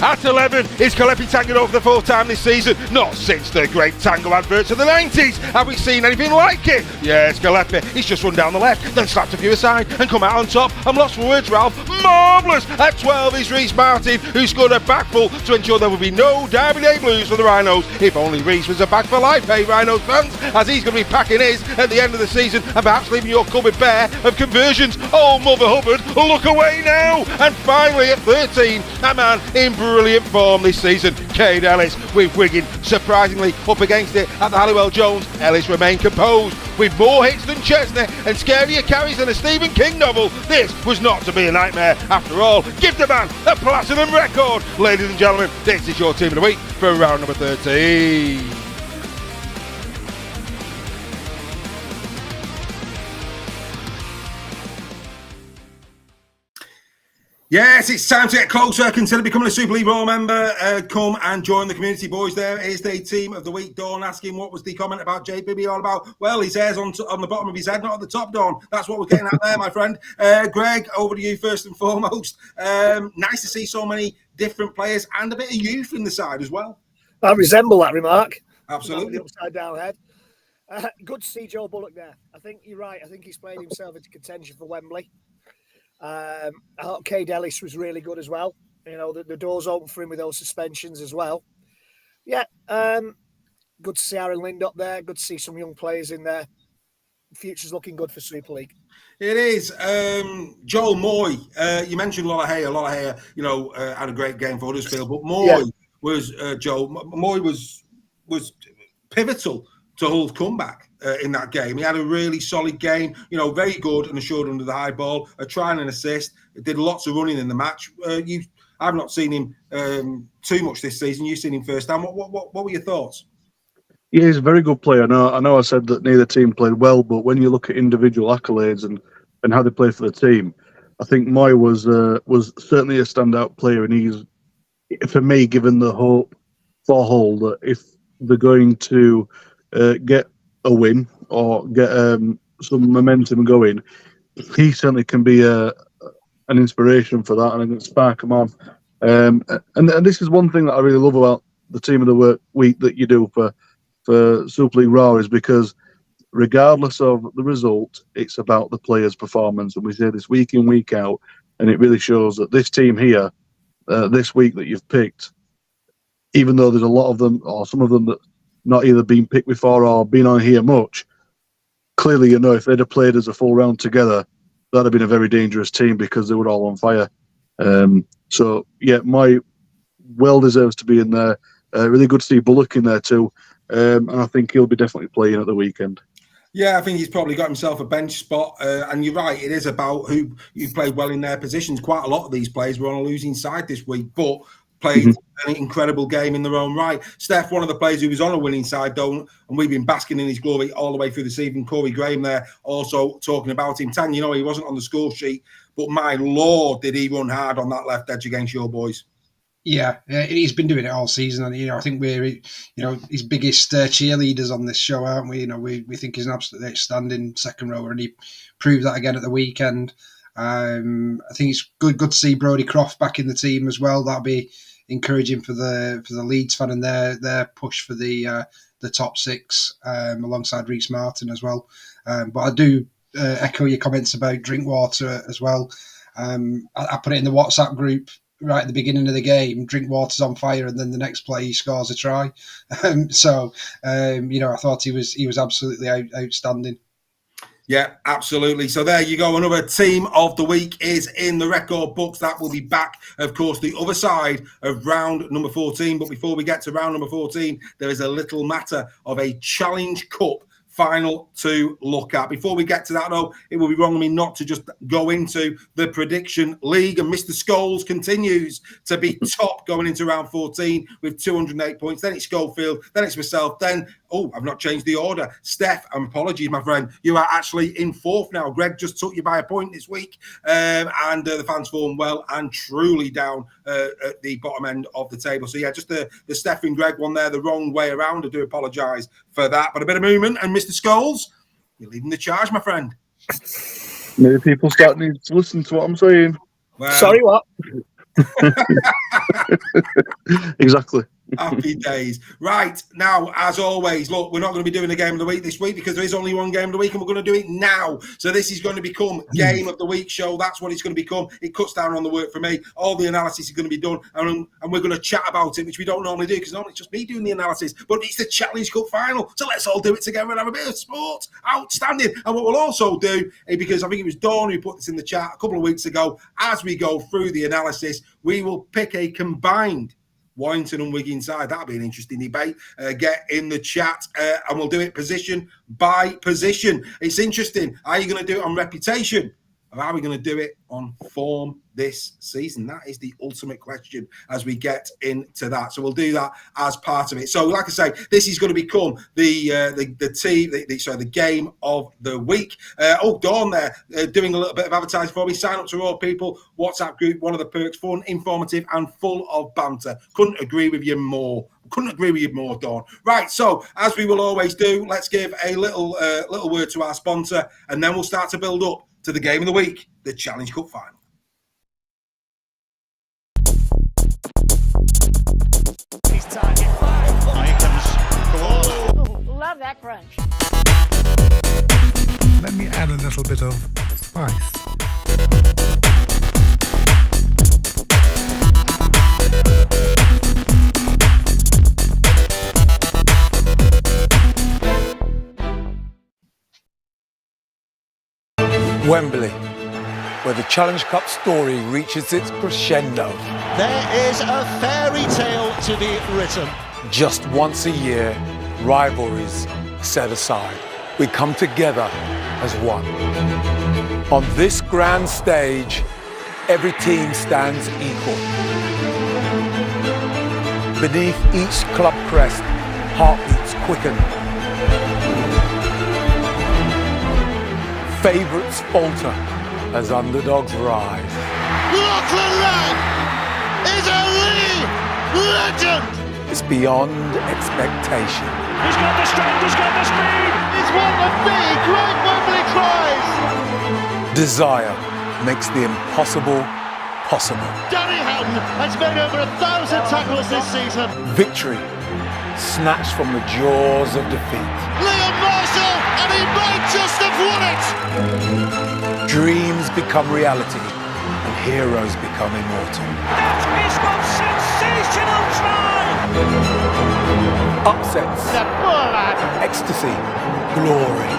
At 11 is Kalepi Tango for the 4th time this season. Not since the great Tango adverts of the 90s have we seen anything like it. Yes, Kalepi, he's just run down the left, then slapped a few aside and come out on top. I'm lost for words, Ralph. Marvellous! At 12 is Reece Martin, who scored a backful to ensure there would be no Derby Day blues for the Rhinos. If only Reece was a back for life, hey Rhinos fans, as he's going to be packing his at the end of the season and perhaps leaving your cupboard bare of conversions. Oh, Mother Hubbard, look away now! And finally at 13, a man in brilliant form this season, Cade Ellis, with Wigan surprisingly up against it at the Halliwell Jones. Ellis remained composed with more hits than Chesney and scarier carries than a Stephen King novel. This was not to be a nightmare after all. Give the man a platinum record. Ladies and gentlemen, this is your team of the week for round number 13. Yes, it's time to get closer. Consider becoming a Super League Raw member. Come and join the community, boys. There is the team of the week. Dawn asking what was the comment about Jay Bibby all about. Well, his hair's on the bottom of his head, not at the top, Dawn. That's what we're getting at there, my friend. Greg, over to you first and foremost. Nice to see so many different players and a bit of youth in the side as well. I resemble that remark. Absolutely. The upside down head. Good to see Joe Bullock there. I think you're right. I think he's played himself into contention for Wembley. I thought Cade Ellis was really good as well. You know, the doors open for him with those suspensions as well. Yeah, good to see Aaron Lind up there. Good to see some young players in there. Future's looking good for Super League. It is. Joel Moy, you mentioned Lollahay, you know, had a great game for Huddersfield, but Moy was, Moy was pivotal to Hull's comeback in that game. He had a really solid game, you know, very good and assured under the high ball, a try and an assist, did lots of running in the match. I've not seen him too much this season. You've seen him first time. What were your thoughts? Yeah, he's a very good player. I know I said that neither team played well, but when you look at individual accolades and how they play for the team, I think Moy was certainly a standout player, and he's, for me, given the hope for Hull that if they're going to get a win or get some momentum going, he certainly can be an inspiration for that, and can spark them on. And this is one thing that I really love about the team of the week that you do for Super League Raw, is because regardless of the result, it's about the players' performance, and we say this week in, week out, and it really shows that this team here, this week that you've picked, even though there's a lot of them, or some of them that not either been picked before or been on here much, clearly, you know, if they'd have played as a full round together, that'd have been a very dangerous team because they were all on fire. So, yeah, Moy well deserves to be in there. Really good to see Bullock in there too. And I think he'll be definitely playing at the weekend. Yeah, I think he's probably got himself a bench spot. And you're right, it is about who played well in their positions. Quite a lot of these players were on a losing side this week, but played an incredible game in their own right. Steph, one of the players who was on a winning side, though, and we've been basking in his glory all the way through the season. Corey Graham there also talking about him. Tan, you know, he wasn't on the score sheet, but my Lord, did he run hard on that left edge against your boys. Yeah, he's been doing it all season, and you know, I think we're, you know, his biggest cheerleaders on this show, aren't we? You know, we think he's an absolutely outstanding second rower, and he proved that again at the weekend. I think it's good to see Brodie Croft back in the team as well. That'll be encouraging for the Leeds fan and their push for the top six, alongside Reece Martin as well. But I do echo your comments about Drinkwater as well. I put it in the WhatsApp group right at the beginning of the game. Drinkwater's on fire, and then the next play he scores a try. So you know, I thought he was absolutely outstanding. Yeah, absolutely. So there you go. Another team of the week is in the record books. That will be back, of course, the other side of round number 14. But before we get to round number 14, there is a little matter of a Challenge Cup final to look at. Before we get to that, though, it will be wrong of me not to just go into the prediction league. And Mr. Scholes continues to be top going into round 14 with 208 points. Then it's Schofield, then it's myself, then, I've not changed the order. Steph, apologies, my friend, you are actually in fourth now. Greg just took you by a point this week. And the fans formed well and truly down at the bottom end of the table. So, yeah, just the Steph and Greg one there the wrong way around. I do apologise for that. But a bit of movement. And Mr. Scholes, you're leading the charge, my friend. Maybe people start needing to listen to what I'm saying. Well, Sorry, what? Exactly. Happy days. Right, now, as always, look, we're not going to be doing a game of the week this week because there is only one game of the week, and we're going to do it now. So this is going to become Game of the Week show. That's what it's going to become. It cuts down on the work for me. All the analysis is going to be done, and we're going to chat about it, which we don't normally do because normally it's just me doing the analysis. But it's the Challenge Cup final, so let's all do it together and have a bit of sport. Outstanding. And what we'll also do, because I think it was Dawn who put this in the chat a couple of weeks ago, as we go through the analysis, we will pick a combined Warrington and Wigan side. That'll be an interesting debate. Get in the chat and we'll do it position by position. It's interesting. Are you going to do it on reputation or are we going to do it on form this season? That is the ultimate question as we get into that. So we'll do that as part of it. So like I say, this is going to become the game of the week. Dawn there doing a little bit of advertising for me. Sign up to Raw People WhatsApp group. One of the perks, fun, informative and full of banter. Couldn't agree with you more. Dawn. Right, so as we will always do, let's give a little word to our sponsor and then we'll start to build up to the game of the week, the Challenge Cup final. Here comes. Love that crunch. Let me add a little bit of spice. Wembley, where the Challenge Cup story reaches its crescendo. There is a fairy tale to be written. Just once a year, rivalries set aside. We come together as one. On this grand stage, every team stands equal. Beneath each club crest, heartbeats quicken. Favourites falter as underdogs rise. Lachlan Lang is a Lee legend! It's beyond expectation. He's got the strength, he's got the speed! He's won the big Great Wembley prize! Desire makes the impossible possible. Danny Houghton has made over 1,000 tackles this season. Victory snatched from the jaws of defeat. Liam Marshall, and he might just have won it! Dreams become reality and heroes become immortal. That is one sensational try! Upsets, ecstasy, glory.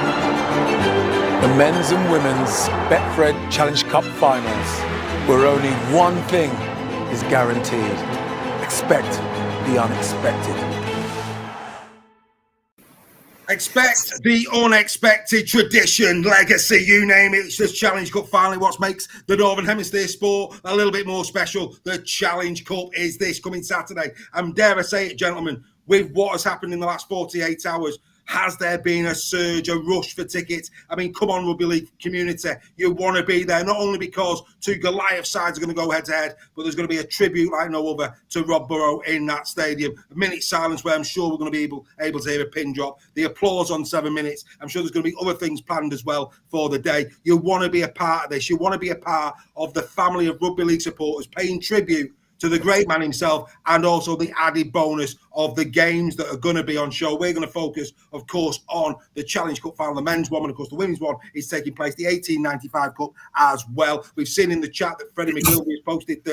The men's and women's Betfred Challenge Cup finals, where only one thing is guaranteed. Expect the unexpected. Expect the unexpected. Tradition, legacy, you name it. It's this Challenge Cup finally. What makes the Northern Hemisphere sport a little bit more special. The Challenge Cup is this coming Saturday. And dare I say it, gentlemen, with what has happened in the last 48 hours, has there been a surge, a rush for tickets? I mean, come on, Rugby League community. You want to be there, not only because two Goliath sides are going to go head-to-head, but there's going to be a tribute like no other to Rob Burrow in that stadium. A minute's silence where I'm sure we're going to be able to hear a pin drop. The applause on 7 minutes. I'm sure there's going to be other things planned as well for the day. You want to be a part of this. You want to be a part of the family of Rugby League supporters paying tribute to the great man himself, and also the added bonus of the games that are going to be on show. We're going to focus, of course, on the Challenge Cup final, the men's one, and of course the women's one is taking place, the 1895 Cup as well. We've seen in the chat that Freddie McGilvey has posted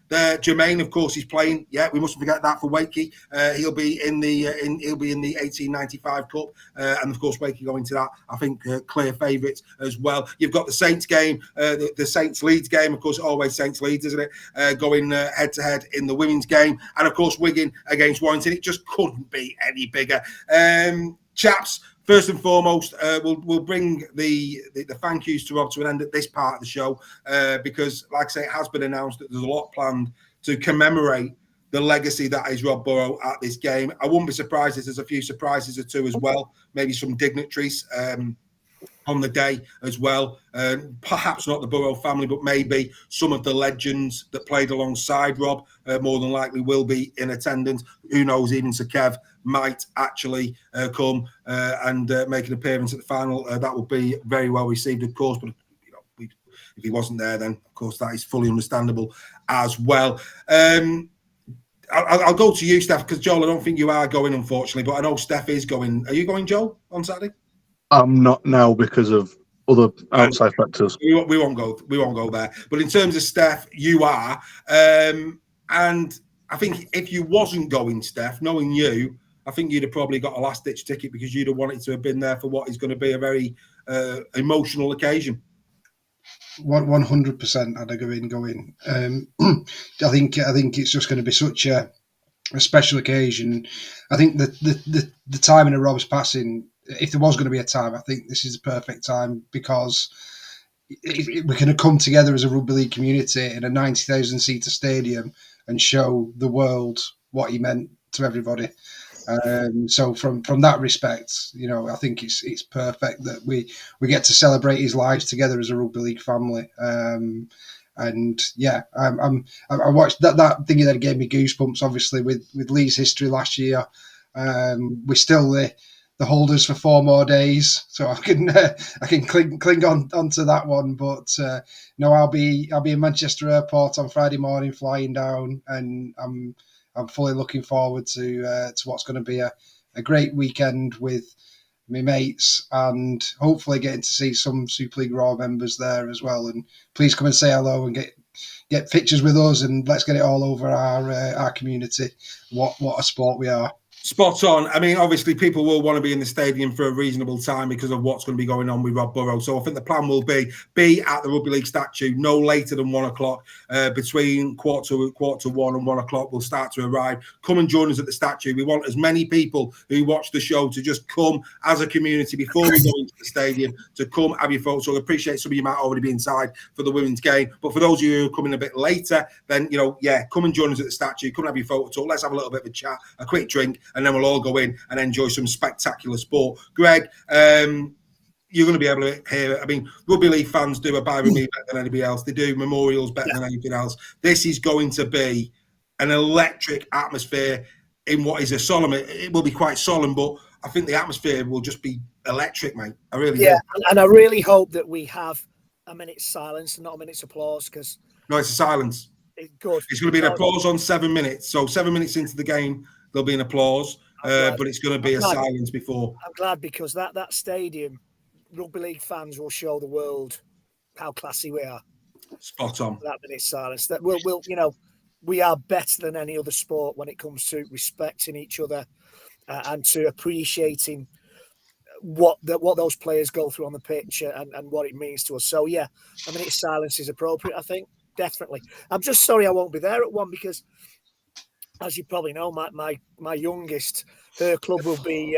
that Jermaine, of course, is playing. Yeah, we mustn't forget that for Wakey. He'll be in the 1895 Cup, and of course Wakey going to that. I think clear favourites as well. You've got the Saints game, the Saints Leeds game. Of course, always Saints Leeds, isn't it? Going head to head in the women's game, and of course Wigan against Warrington. It just couldn't be any bigger. Chaps, first and foremost, we'll bring the thank yous to Rob to an end at this part of the show, because, like I say, it has been announced that there's a lot planned to commemorate the legacy that is Rob Burrow at this game. I wouldn't be surprised if there's a few surprises or two as well, maybe some dignitaries on the day as well. Perhaps not the Burrow family, but maybe some of the legends that played alongside Rob more than likely will be in attendance. Who knows, even Sir Kev might actually come and make an appearance at the final. That would be very well received, of course, but if he wasn't there, then of course that is fully understandable as well. I'll go to you, Steph, because Joel, I don't think you are going, unfortunately, but I know Steph is going. Are you going, Joel, on Saturday? I'm not now because of other outside factors. We won't go there. But in terms of Steph, you are. And I think if you wasn't going, Steph, knowing you, I think you'd have probably got a last-ditch ticket because you'd have wanted to have been there for what is going to be a very emotional occasion. 100% I'd agree in going. I think it's just going to be such a special occasion. I think that the timing of Rob's passing, if there was going to be a time, I think this is the perfect time, because we're going to come together as a rugby league community in a 90,000 seater stadium and show the world what he meant to everybody. So from that respect, I think it's perfect that we get to celebrate his lives together as a rugby league family. And yeah, I watched that thing that gave me goosebumps. Obviously, with Lee's history last year, we're still the holders for 4 more days, so I can cling on to that one. But no, I'll be in Manchester Airport on Friday morning, flying down, and I'm fully looking forward to what's going to be a great weekend with my mates, and hopefully getting to see some Super League Raw members there as well. And please come and say hello and get pictures with us, and let's get it all over our community. What a sport we are. Spot on. I mean, obviously, people will want to be in the stadium for a reasonable time because of what's going to be going on with Rob Burrow. So I think the plan will be at the Rugby League statue no later than 1 o'clock. Between quarter to 1 and 1 o'clock, we'll start to arrive. Come and join us at the statue. We want as many people who watch the show to just come as a community before we go into the stadium to come have your photo. So I appreciate some of you might already be inside for the women's game. But for those of you who are coming a bit later, then, come and join us at the statue. Come and have your photo talk. Let's have a little bit of a chat, a quick drink, and then we'll all go in and enjoy some spectacular sport. Greg, you're going to be able to hear it. I mean, Rugby League fans do a bye with me better than anybody else. They do memorials better than anything else. This is going to be an electric atmosphere in what is a solemn. It will be quite solemn, but I think the atmosphere will just be electric, mate. I really do. And I really hope that we have a minute's silence and not a minute's applause, because no, it's a silence. It's good. It's going to be an applause on 7 minutes. So 7 minutes into the game, there'll be an applause. But it's going to be a silence before. I'm glad, because that stadium, Rugby League fans will show the world how classy we are. Spot on. That minute's silence. That we'll we are better than any other sport when it comes to respecting each other and to appreciating what those players go through on the pitch and what it means to us. So yeah, a minute's silence is appropriate, I think, definitely. I'm just sorry I won't be there at 1 because, as you probably know, my youngest, her club will be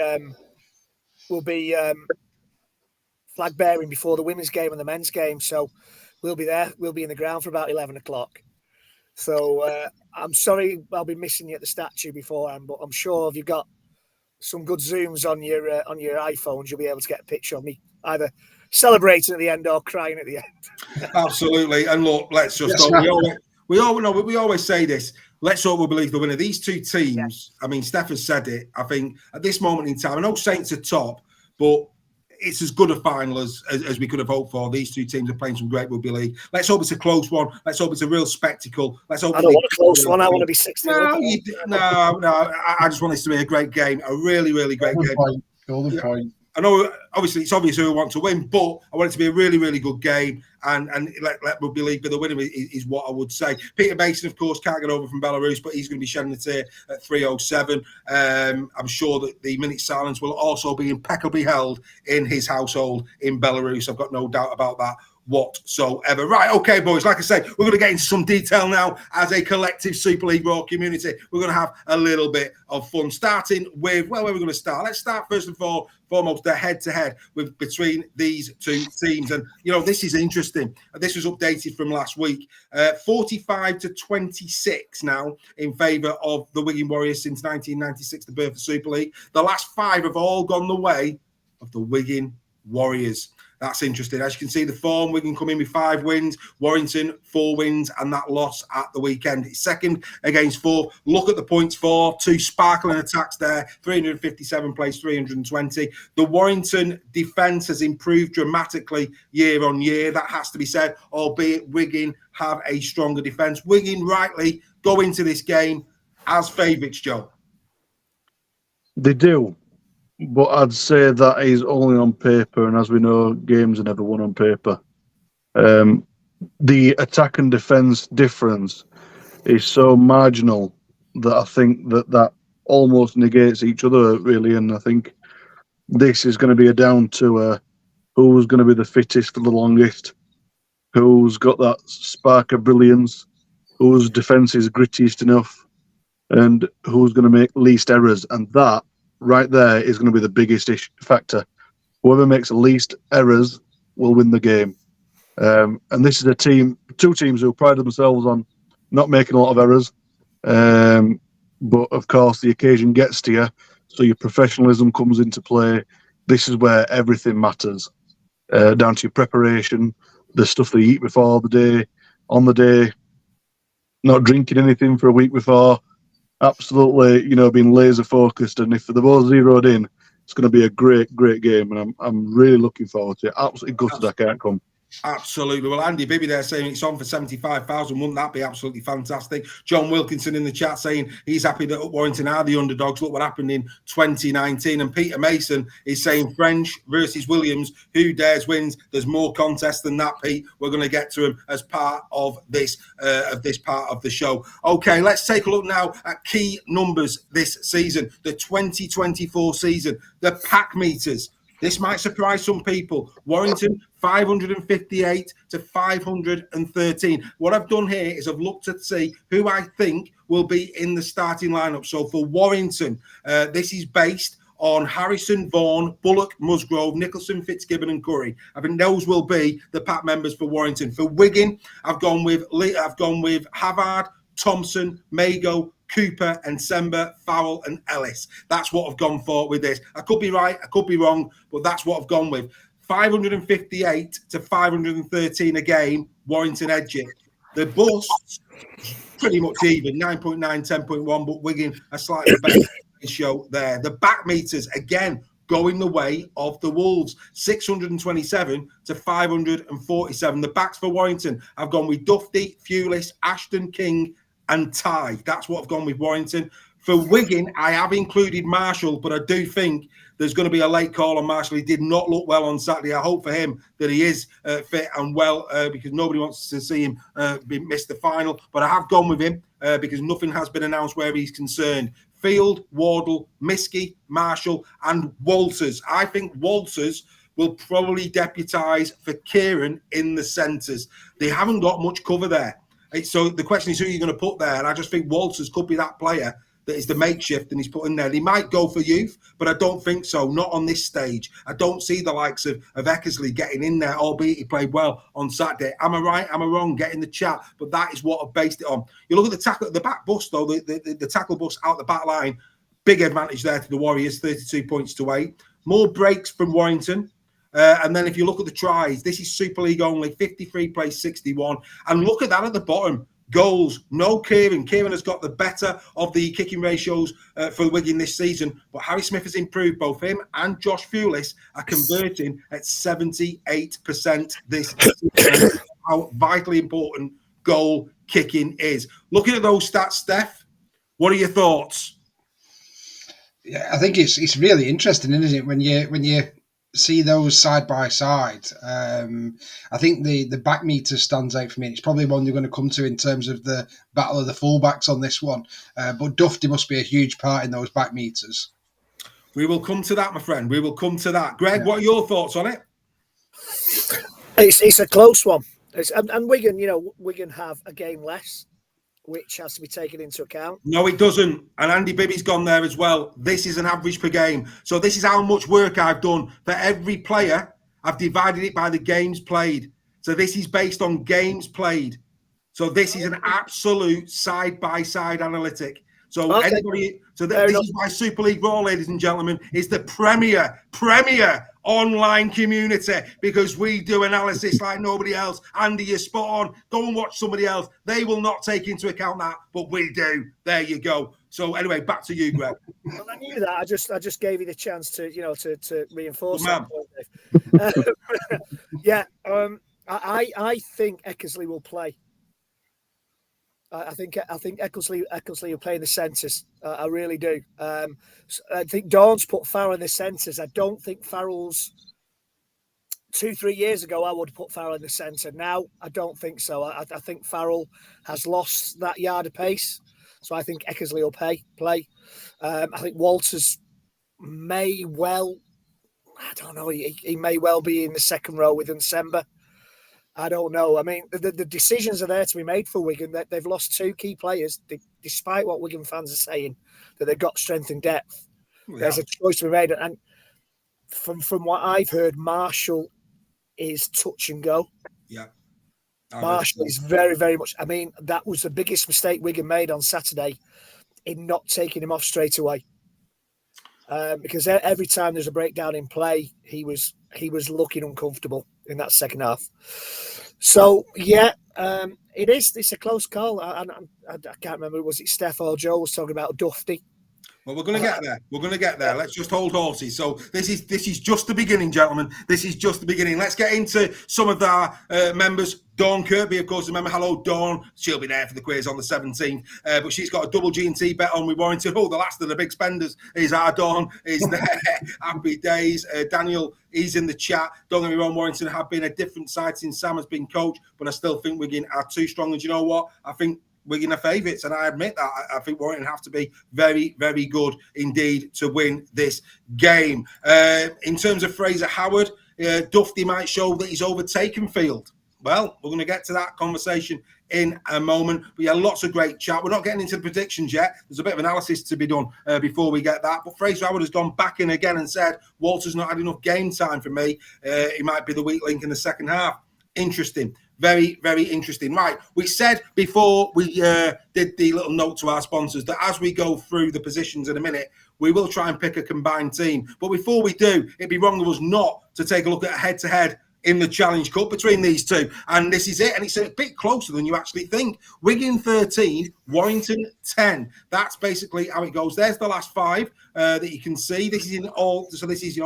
flag bearing before the women's game and the men's game. So we'll be there. We'll be in the ground for about 11 o'clock. So I'm sorry I'll be missing you at the statue beforehand, but I'm sure if you've got some good zooms on your iPhones, you'll be able to get a picture of me either celebrating at the end or crying at the end. Absolutely. And look, let's just go. We always say this. Let's hope we believe the winner. These two teams, I mean, Steph has said it, I think, at this moment in time, I know Saints are top, but it's as good a final as we could have hoped for. These two teams are playing some great rugby league. Let's hope it's a close one. Let's hope it's a real spectacle. Let's hope. I don't want a close one. I want to be 60. No. I just want this to be a great game, a really, really great game. Golden point. I know, obviously, it's obvious who I want to win, but I want it to be a really, really good game, and let Rugby League be the winner is what I would say. Peter Mason, of course, can't get over from Belarus, but he's going to be shedding a tear at 3:07. I'm sure that the minute silence will also be impeccably held in his household in Belarus. I've got no doubt about that whatsoever. Right, okay, boys, like I said, we're going to get into some detail now as a collective Super League Raw community. We're going to have a little bit of fun, starting with, where we're going to start. Let's start first and foremost the head-to-head between these two teams. And, this is interesting. This was updated from last week. 45-26 now in favour of the Wigan Warriors since 1996, the birth of the Super League. The last 5 have all gone the way of the Wigan Warriors. That's interesting. As you can see, the form, Wigan come in with 5 wins, Warrington 4 wins, and that loss at the weekend. It's second against 4. Look at the points for 2 sparkling attacks there. 357 plays 320. The Warrington defence has improved dramatically year on year. That has to be said, albeit Wigan have a stronger defence. Wigan rightly go into this game as favourites, Joe. They do. But I'd say that is only on paper, and as we know, games are never won on paper. The attack and defence difference is so marginal that I think that almost negates each other, really. And I think this is going to be down to who's going to be the fittest for the longest, who's got that spark of brilliance, whose defence is grittiest enough, and who's going to make least errors. And that right there is going to be the biggest factor. Whoever makes the least errors will win the game. And this is two teams who pride themselves on not making a lot of errors. But of course, the occasion gets to you, so your professionalism comes into play. This is where everything matters, down to your preparation, the stuff that you eat before the day, on the day, not drinking anything for a week before. Absolutely, being laser focused, and if they've all zeroed in, it's going to be a great, great game, and I'm really looking forward to it. Absolutely gutted I can't come. Absolutely. Well, Andy Bibby there saying it's on for 75,000. Wouldn't that be absolutely fantastic? John Wilkinson in the chat saying he's happy that Warrington are the underdogs. Look what happened in 2019. And Peter Mason is saying French versus Williams. Who dares wins? There's more contest than that, Pete. We're going to get to him as part of this part of the show. Okay, let's take a look now at key numbers this season, the 2024 season, the pack meters. This might surprise some people. Warrington, 558 to 513. What I've done here is I've looked to see who I think will be in the starting lineup. So for Warrington, this is based on Harrison, Vaughan, Bullock, Musgrove, Nicholson, Fitzgibbon and Curry. I think those will be the pack members for Warrington. For Wigan, I've gone with Havard, Thompson, Mago, Cooper and Sember, Farrell and Ellis. That's what I've gone for with this. I could be right, I could be wrong, but that's what I've gone with. 558 to 513 a game, Warrington edge it. The busts, pretty much even, 9.9, 10.1, but Wigan a slightly better show there. The back meters, again, going the way of the Wolves, 627 to 547. The backs for Warrington, I've gone with Dufty, Fulis, Ashton, King, and Ty. That's what I've gone with Warrington. For Wigan, I have included Marshall, but I do think there's going to be a late call on Marshall. He did not look well on Saturday. I hope for him that he is fit and well because nobody wants to see him miss the final. But I have gone with him because nothing has been announced where he's concerned. Field, Wardle, Miskey, Marshall, and Walters. I think Walters will probably deputise for Kieran in the centres. They haven't got much cover there. So the question is who you're going to put there. And I just think Walters could be that player that is the makeshift and he's put in there. He might go for youth, but I don't think so. Not on this stage. I don't see the likes of Eckersley getting in there, albeit he played well on Saturday. Am I right? Am I wrong? Get in the chat. But that is what I've based it on. You look at the tackle, the back bust, though, the tackle bust out the back line. Big advantage there to the Warriors, 32 points to 8. More breaks from Warrington. And then if you look at the tries, this is Super League only, 53 plays 61. And look at that at the bottom. Goals, no Kieran. Kieran has got the better of the kicking ratios for Wigan this season. But Harry Smith has improved. Both him and Josh Fulis are converting at 78% this season. How vitally important goal kicking is. Looking at those stats, Steph, what are your thoughts? Yeah, I think it's really interesting, isn't it, when you see those side by side. I think the back meter stands out for me. It's probably one you're going to come to in terms of the battle of the fullbacks on this one. But Dufty must be a huge part in those back meters. We will come to that, my friend. We will come to that. Greg, what are your thoughts on it? It's a close one. And Wigan, Wigan have a game less, which has to be taken into account. No, it doesn't. And Andy Bibby's gone there as well. This is an average per game. So this is how much work I've done. For every player, I've divided it by the games played. So this is based on games played. So this is an absolute side-by-side analytic. So anybody, this is why Super League Raw, ladies and gentlemen, is the premier online community, because we do analysis like nobody else. Andy, you're spot on. Go and watch somebody else. They will not take into account that, but we do. There you go. So anyway, back to you, Greg. Well, I knew that. I just gave you the chance to to reinforce that point, Dave. I think Eckersley will play. I think Eckersley will play in the centres. I really do. I think Dawn's put Farrell in the centres. I don't think Farrell's 2-3 years ago. I would put Farrell in the centre. Now I don't think so. I think Farrell has lost that yard of pace. So I think Eckersley will play. I think Walters may well. I don't know. He may well be in the second row with Nsemba. I don't know. I mean, the decisions are there to be made for Wigan. They've lost 2 key players, despite what Wigan fans are saying, that they've got strength and depth. Yeah. There's a choice to be made. And from what I've heard, Marshall is touch and go. Yeah. Marshall is very, very much. I mean, that was the biggest mistake Wigan made on Saturday in not taking him off straight away. Because every time there's a breakdown in play, he was looking uncomfortable in that second half. So it's a close call. I can't remember, was it Steph or Joe was talking about Dufty? Well, we're going to get there. We're going to get there. Let's just hold horses. So this is just the beginning, gentlemen. This is just the beginning. Let's get into some of our members. Dawn Kirby, of course, remember. Hello, Dawn. She'll be there for the quiz on the 17th. But she's got a double G&T bet on with Warrington. Oh, the last of the big spenders is our Dawn. Is there. Happy days. Daniel, he's in the chat. Don't get me wrong, Warrington have been a different side since Sam has been coach, but I still think Wigan are too strong. And you know what? I think Wigan are favourites, and I admit that. I think Warrington have to be very, very good indeed to win this game. In terms of Fraser Howard, Dufty might show that he's overtaken Field. Well, we're going to get to that conversation in a moment. But yeah, lots of great chat. We're not getting into the predictions yet. There's a bit of analysis to be done before we get that. But Fraser Howard has gone back in again and said, Walter's not had enough game time for me. He might be the weak link in the second half. Interesting. Very, very interesting. Right. We said before we did the little note to our sponsors that as we go through the positions in a minute, we will try and pick a combined team. But before we do, it'd be wrong of us not to take a look at a head-to-head in the Challenge Cup between these two. And this is it. And it's a bit closer than you actually think. Wigan 13, Warrington 10. That's basically how it goes. There's the last five that you can see. This is in all. So this is,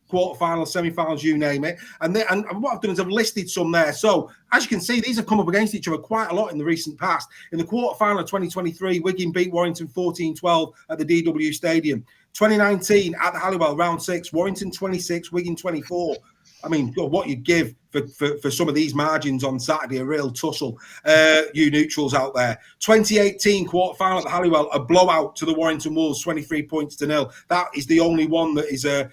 quarterfinals, semi-finals, you name it. And what I've done is I've listed some there. So as you can see, these have come up against each other quite a lot in the recent past. In the quarterfinal of 2023, Wigan beat Warrington 14-12 at the DW Stadium. 2019 at the Halliwell, round 6, Warrington 26, Wigan 24. I mean, what you'd give for some of these margins on Saturday, a real tussle. You neutrals out there. 2018 quarterfinal at the Halliwell, a blowout to the Warrington Wolves, 23 points to 0. That is the only one that is that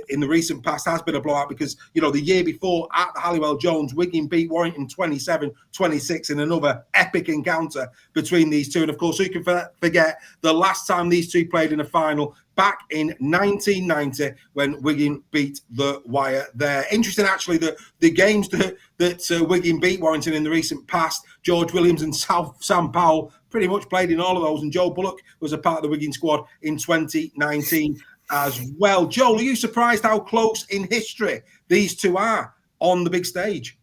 in the recent past has been a blowout because, the year before at the Halliwell Jones, Wigan beat Warrington 27-26 in another epic encounter between these two. And of course, who can forget the last time these two played in a final back in 1990 when Wigan beat the Wire there. Interesting, actually, that the games that Wigan beat Warrington in the recent past, George Williams and Sam Powell pretty much played in all of those, and Joe Bullock was a part of the Wigan squad in 2019 as well. Joel, are you surprised how close in history these two are on the big stage?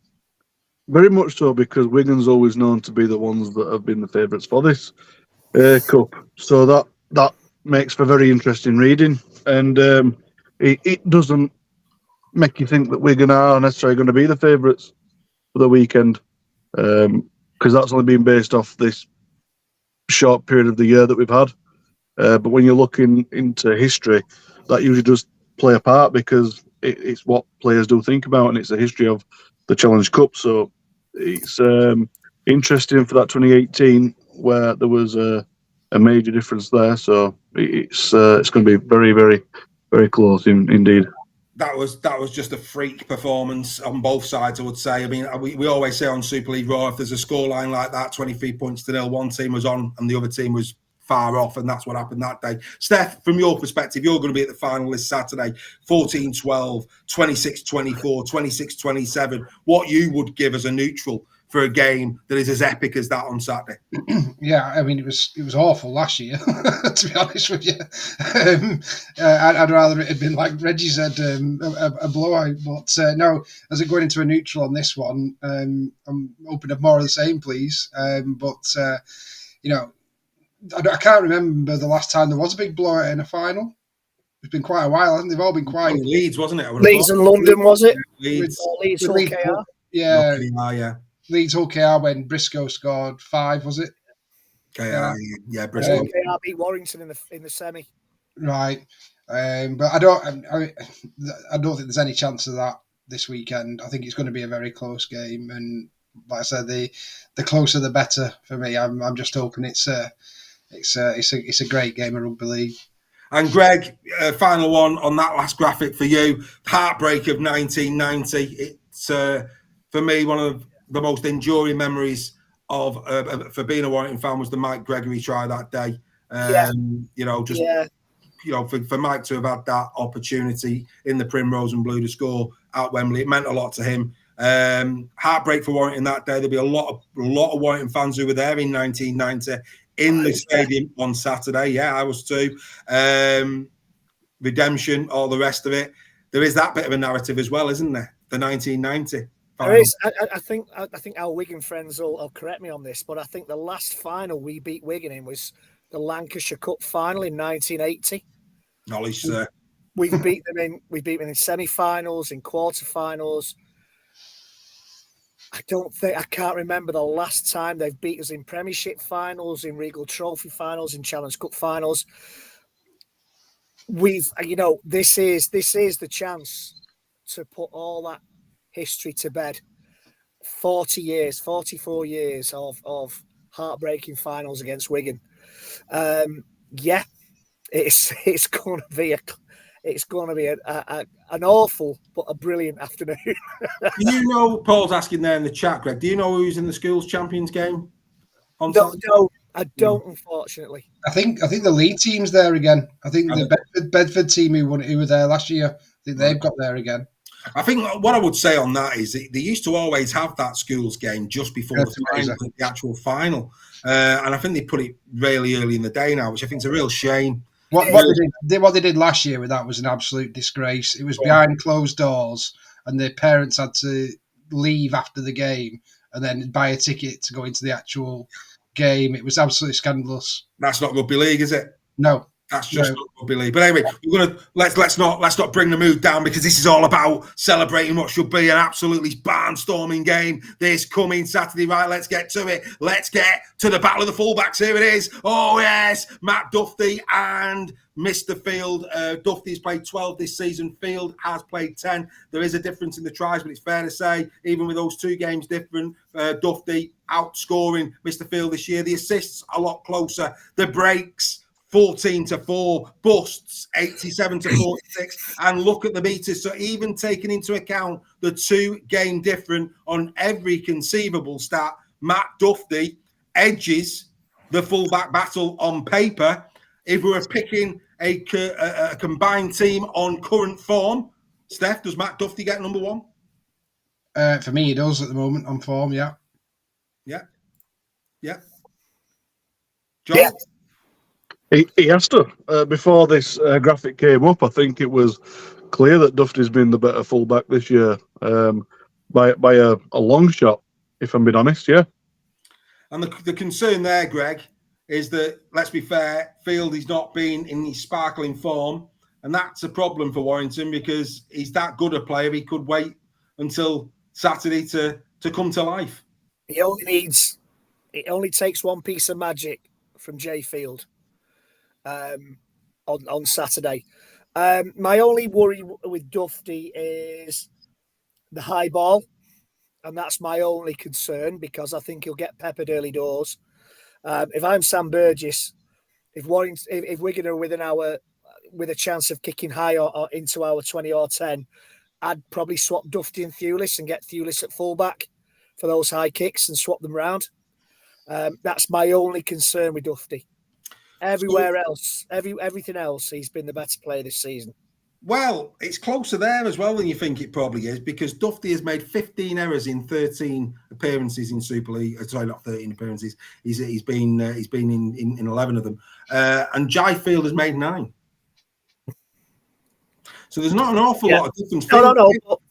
Very much so, because Wigan's always known to be the ones that have been the favourites for this cup. So that makes for very interesting reading, and it doesn't make you think that Wigan are necessarily going to be the favourites for the weekend, because that's only been based off this short period of the year that we've had. But when you're looking into history, that usually does play a part, because it's what players do think about, and it's the history of the Challenge Cup. So it's interesting for that 2018 where there was a major difference there. So it's going to be very, very, very close indeed. That was just a freak performance on both sides, I would say. I mean, we always say on Super League Raw, if there's a scoreline like that, 23 points to 0, one team was on and the other team was far off, and that's what happened that day. Steph, from your perspective, you're going to be at the final this Saturday, 14-12, 26-24, 26-27. What you would give as a neutral for a game that is as epic as that on Saturday? Yeah, I mean, it was awful last year, to be honest with you. I'd rather it had been, like Reggie said, a blowout. But no, as it going into a neutral on this one, I'm hoping of more of the same, please. But I can't remember the last time there was a big blowout in a final. It's been quite a while, hasn't it? They've all been quite... Leeds, wasn't it? Leeds and London, was it? Leeds. Leeds Hull KR. Yeah. Yeah. Leeds Hull KR when Briscoe scored 5, was it? KR, yeah, Briscoe. KR beat Warrington in the semi. Right. But I don't think there's any chance of that this weekend. I think it's going to be a very close game, and like I said, the closer the better for me. I'm just hoping it's a great game of rugby league. And Greg, final one on that last graphic for you. Heartbreak of 1990. It's for me one of the most enduring memories of for being a Warrington fan was the Mike Gregory try that day. For Mike to have had that opportunity in the Primrose and Blue to score at Wembley, it meant a lot to him. Heartbreak for Warrington that day. There'll be a lot of Warrington fans who were there in 1990 in the stadium on Saturday. Yeah, I was too. Redemption, all the rest of it. There is that bit of a narrative as well, isn't there? The 1990. There is. I think our Wigan friends will correct me on this, but I think the last final we beat Wigan in was the Lancashire Cup final in 1980. Knowledge, sir. We've beat them in semi-finals, in quarter-finals. I can't remember the last time they've beat us in Premiership finals, in Regal Trophy finals, in Challenge Cup finals. This is the chance to put all that history to bed. 44 years of heartbreaking finals against Wigan. It's going to be an awful but a brilliant afternoon. Do you know, Paul's asking there in the chat, Greg, do you know who's in the schools champions game? No, I don't, unfortunately. I think the lead team's there again. I think the Bedford team who were there last year, I think they've got there again. I think what I would say on that is they used to always have that schools game just before the actual final. And I think they put it really early in the day now, which I think is a real shame. What they did last year with that was an absolute disgrace. It was behind closed doors, and the parents had to leave after the game and then buy a ticket to go into the actual game. It was absolutely scandalous. That's not rugby league, is it? No. That's just not rugby league. But anyway, we're gonna let's not bring the mood down, because this is all about celebrating what should be an absolutely barnstorming game this coming Saturday. Right, let's get to it. Let's get to the battle of the fullbacks. Here it is. Oh yes, Matt Duffy and Mr. Field. Duffy's played 12 this season. Field has played 10. There is a difference in the tries, but it's fair to say, even with those two games different, Duffy outscoring Mr. Field this year. The assists a lot closer. The breaks 14-4, busts 87-46, and look at the meters. So even taking into account the 2 game different on every conceivable stat, Matt Duffy edges the fullback battle on paper. If we were picking a combined team on current form, Steph, does Matt Duffy get number 1? For me, he does at the moment on form. Yeah. John. Yeah. He has to. Before this graphic came up, I think it was clear that Duffy's been the better fullback this year, by a long shot, if I'm being honest, yeah. And the concern there, Greg, is that, let's be fair, Field has not been in his sparkling form, and that's a problem for Warrington, because he's that good a player, he could wait until Saturday to come to life. It only takes one piece of magic from Jay Field. On Saturday. My only worry with Duffy is the high ball, and that's my only concern, because I think he'll get peppered early doors. If I'm Sam Burgess, if Wigan are with a chance of kicking high or into our 20 or 10, I'd probably swap Duffy and Thewlis and get Thewlis at fullback for those high kicks and swap them round. That's my only concern with Duffy. Everywhere else, everything else, he's been the better player this season. Well, it's closer there as well than you think it probably is, because Duffy has made 15 errors in 13 appearances in Super League. Sorry, not 13 appearances. He's been in 11 of them, and Jai Field has made 9. So there's not an awful lot of difference.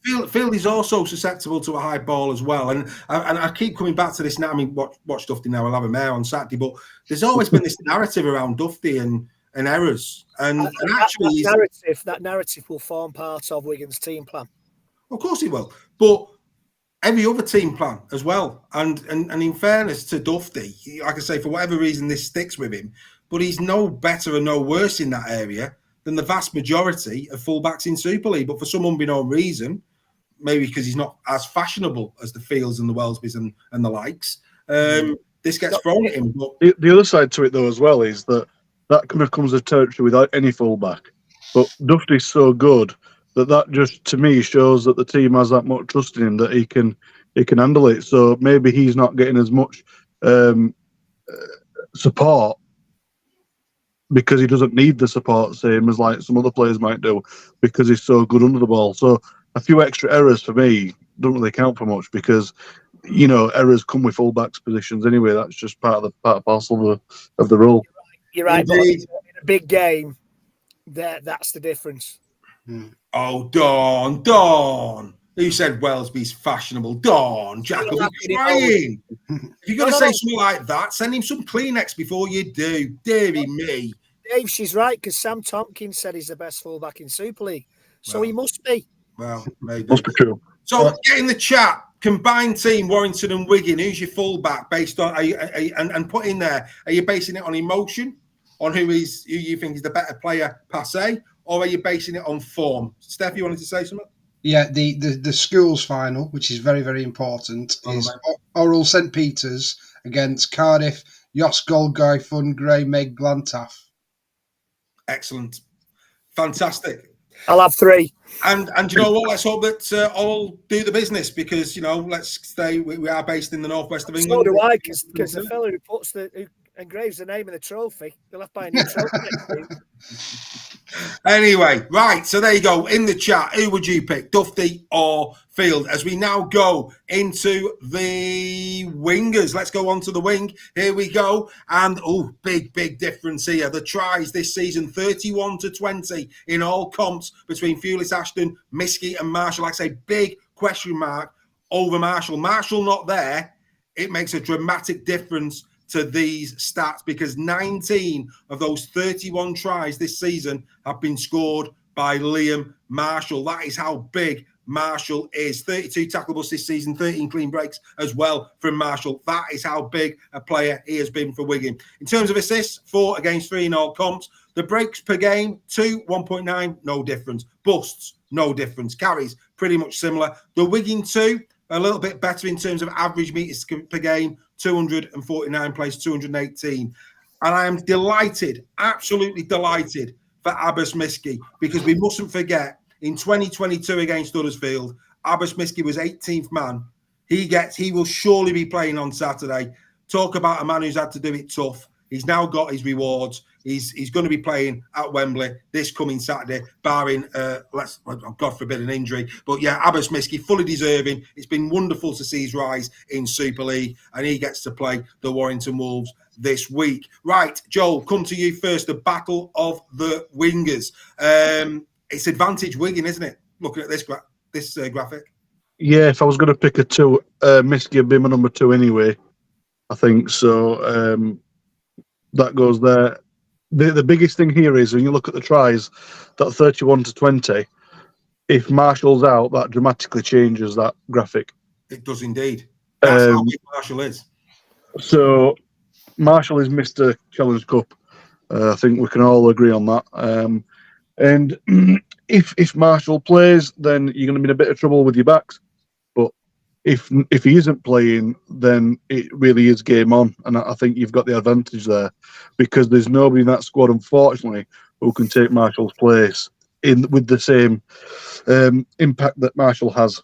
Field is also susceptible to a high ball as well. And I keep coming back to this now. I mean, watch Duffy now. We'll have him there on Saturday. But there's always been this narrative around Duffy and errors. And actually, that narrative will form part of Wigan's team plan. Of course it will. But every other team plan as well. And in fairness to Duffy, like I say, for whatever reason, this sticks with him. But he's no better and no worse in that area than the vast majority of fullbacks in Super League. But for some unbeknown reason, maybe because he's not as fashionable as the Fields and the Wellesbys and the likes, this gets thrown at him. But the other side to it, though, as well, is that kind of comes a territory without any fullback. But Duffy's so good that just, to me, shows that the team has that much trust in him that he can handle it. So maybe he's not getting as much support, because he doesn't need the support, same as like some other players might do, because he's so good under the ball. So a few extra errors for me don't really count for much, because errors come with fullbacks positions anyway. That's just part and parcel of the role. You're right. But in a big game, that's the difference. Oh, Dawn, Who said Wellesby's fashionable? Dawn, Jack will be crying. If you're going to say something like that, send him some Kleenex before you do. Deary me. Dave, she's right, because Sam Tompkins said he's the best fullback in Super League. So he must be. Well, maybe. Must be true. So get in the chat. Combined team, Warrington and Wigan. Who's your fullback based on? And put in there. Are you basing it on emotion, on who you think is the better player per se, or are you basing it on form? Steph, you wanted to say something? Yeah, the schools final, which is very, very important, is Oral St Peter's against Cardiff, Jos Golgai, Fun Grey, Meg Glantaf. Excellent. Fantastic. I'll have 3. And you know what? Let's hope that all do the business, because, you know, let's stay. We are based in the northwest of England. So do I, because the fellow who engraves the name of the trophy, they'll have to buy a new trophy next week. Anyway, right, so there you go. In the chat, who would you pick, Dufty or Field? As we now go into the wingers. Let's go on to the wing. Here we go. And, big difference here. The tries this season, 31-20 in all comps between Fewlis, Ashton, Miskey and Marshall. Like I say, big question mark over Marshall. Marshall not there. It makes a dramatic difference to these stats, because 19 of those 31 tries this season have been scored by Liam Marshall. That is how big Marshall is. 32 tackleables this season, 13 clean breaks as well from Marshall. That is how big a player he has been for Wigan. In terms of assists, 4 against 3 in all comps. The breaks per game, 2, 1.9, no difference. Busts, no difference. Carries, pretty much similar. The Wigan 2, a little bit better in terms of average meters per game, 249 plays, 218. And I am delighted, absolutely delighted for Abbas Miskey, because we mustn't forget, in 2022 against Huddersfield, Abbas Miskey was 18th man. He will surely be playing on Saturday. Talk about a man who's had to do it tough. He's now got his rewards. He's going to be playing at Wembley this coming Saturday, barring, God forbid, an injury. But yeah, Abbas Miskey, fully deserving. It's been wonderful to see his rise in Super League, and he gets to play the Warrington Wolves this week. Right, Joel, come to you first. The battle of the wingers. It's advantage Wigan, isn't it? Looking at this graphic. Yeah, if I was going to pick a 2, Miskey would be my number 2 anyway. I think so. That goes there. The biggest thing here is, when you look at the tries, that 31-20, if Marshall's out, that dramatically changes that graphic. It does indeed. That's how big Marshall is. So Marshall is Mr. Challenge Cup. I think we can all agree on that. And if Marshall plays, then you're going to be in a bit of trouble with your backs. But if he isn't playing, then it really is game on. And I think you've got the advantage there, because there's nobody in that squad, unfortunately, who can take Marshall's place with the same impact that Marshall has.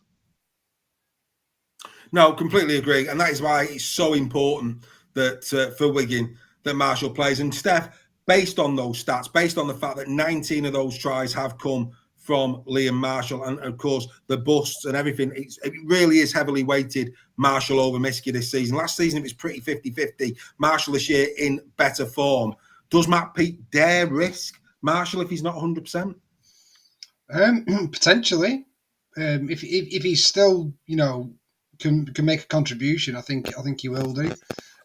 No, completely agree. And that is why it's so important that for Wigan that Marshall plays. And Steph, based on those stats, based on the fact that 19 of those tries have come from Liam Marshall, and of course the busts and everything, it really is heavily weighted Marshall over Miskey this season. Last season it was pretty 50-50. Marshall this year in better form. Does Matt Peake dare risk Marshall if he's not 100%? Potentially. If he's still, can make a contribution, I think he will do.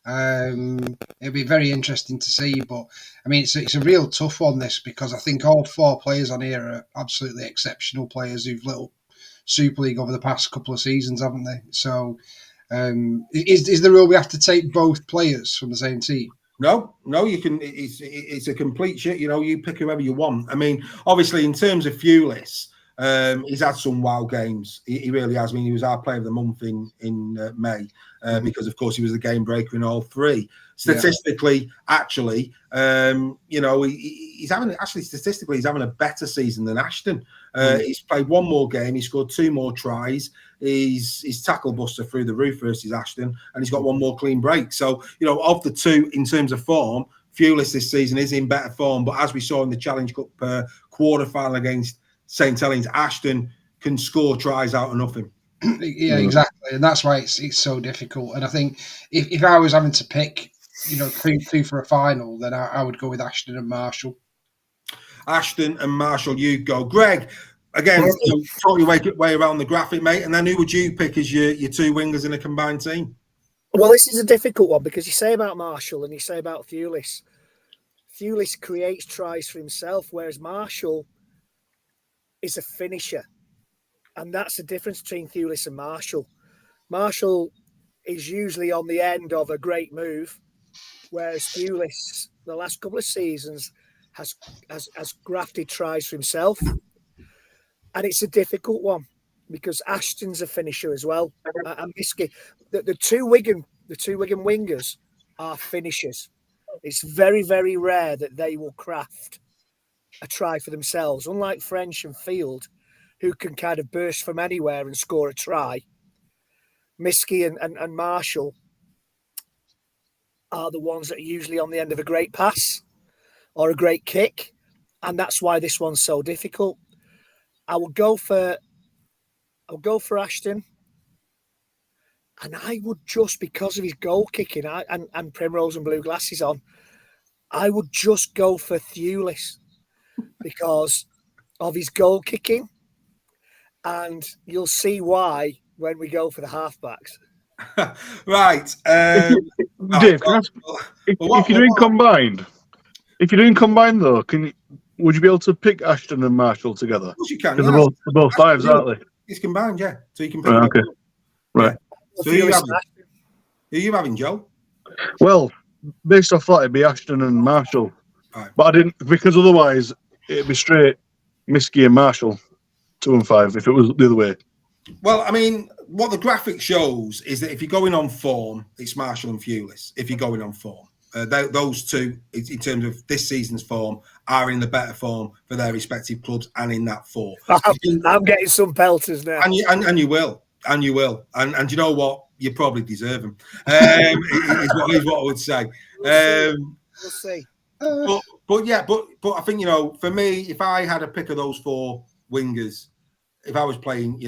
It'll be very interesting to see, but I mean, it's a real tough one, this, because I think all 4 players on here are absolutely exceptional players who've lit up Super League over the past couple of seasons, haven't they? So, is the rule we have to take both players from the same team? No, you can. It's a complete shit. You pick whoever you want. I mean, obviously, in terms of Fewlis, he's had some wow games. He really has. I mean, he was our player of the month in May because, of course, he was the game breaker in all 3. Statistically, actually, he's having he's having a better season than Ashton. He's played 1 more game. He scored 2 more tries. His tackle buster through the roof versus Ashton, and he's got 1 more clean break. So, of the 2 in terms of form, Fewlis this season is in better form. But as we saw in the Challenge Cup quarter-final against St Helens, Ashton can score tries out of nothing. Yeah, exactly, and that's why it's so difficult. And I think if I was having to pick, 2 for a final, then I would go with Ashton and Marshall. Ashton and Marshall, you go. Greg, Again, sort your way around the graphic, mate. And then who would you pick as your two wingers in a combined team? Well, this is a difficult one because you say about Marshall and you say about Thewlis. Thewlis creates tries for himself, whereas Marshall is a finisher. And that's the difference between Thewlis and Marshall. Marshall is usually on the end of a great move, whereas Thewlis, the last couple of seasons, has grafted tries for himself. And it's a difficult one because Ashton's a finisher as well. And Miski, the two Wigan wingers are finishers. It's very, very rare that they will craft a try for themselves. Unlike French and Field, who can kind of burst from anywhere and score a try, Miski and Marshall are the ones that are usually on the end of a great pass or a great kick. And that's why this one's so difficult. I'll go for Ashton. And I would just, because of his goal kicking and Primrose and blue glasses on, I would just go for Thewlis because of his goal kicking. And you'll see why when we go for the halfbacks. Right. Dave, if you're doing combined though, would you be able to pick Ashton and Marshall together? Of course you can. Because they're both fives, aren't they? It's combined, yeah. So you can pick okay. Right. Yeah. So who are you having, Joe? Well, based off that, it'd be Ashton and Marshall. Right. But I didn't, because otherwise it'd be straight Miski and Marshall, 2 and 5, if it was the other way. Well, I mean, what the graphic shows is that if you're going on form, it's Marshall and Thewlis. If you're going on form, those two, in terms of this season's form, are in the better form for their respective clubs and in that form. I'm getting some pelters now, and you will, and you know what? You probably deserve them. Is what I would say. We'll see. But I think, for me, if I had a pick of those 4 wingers, if I was playing,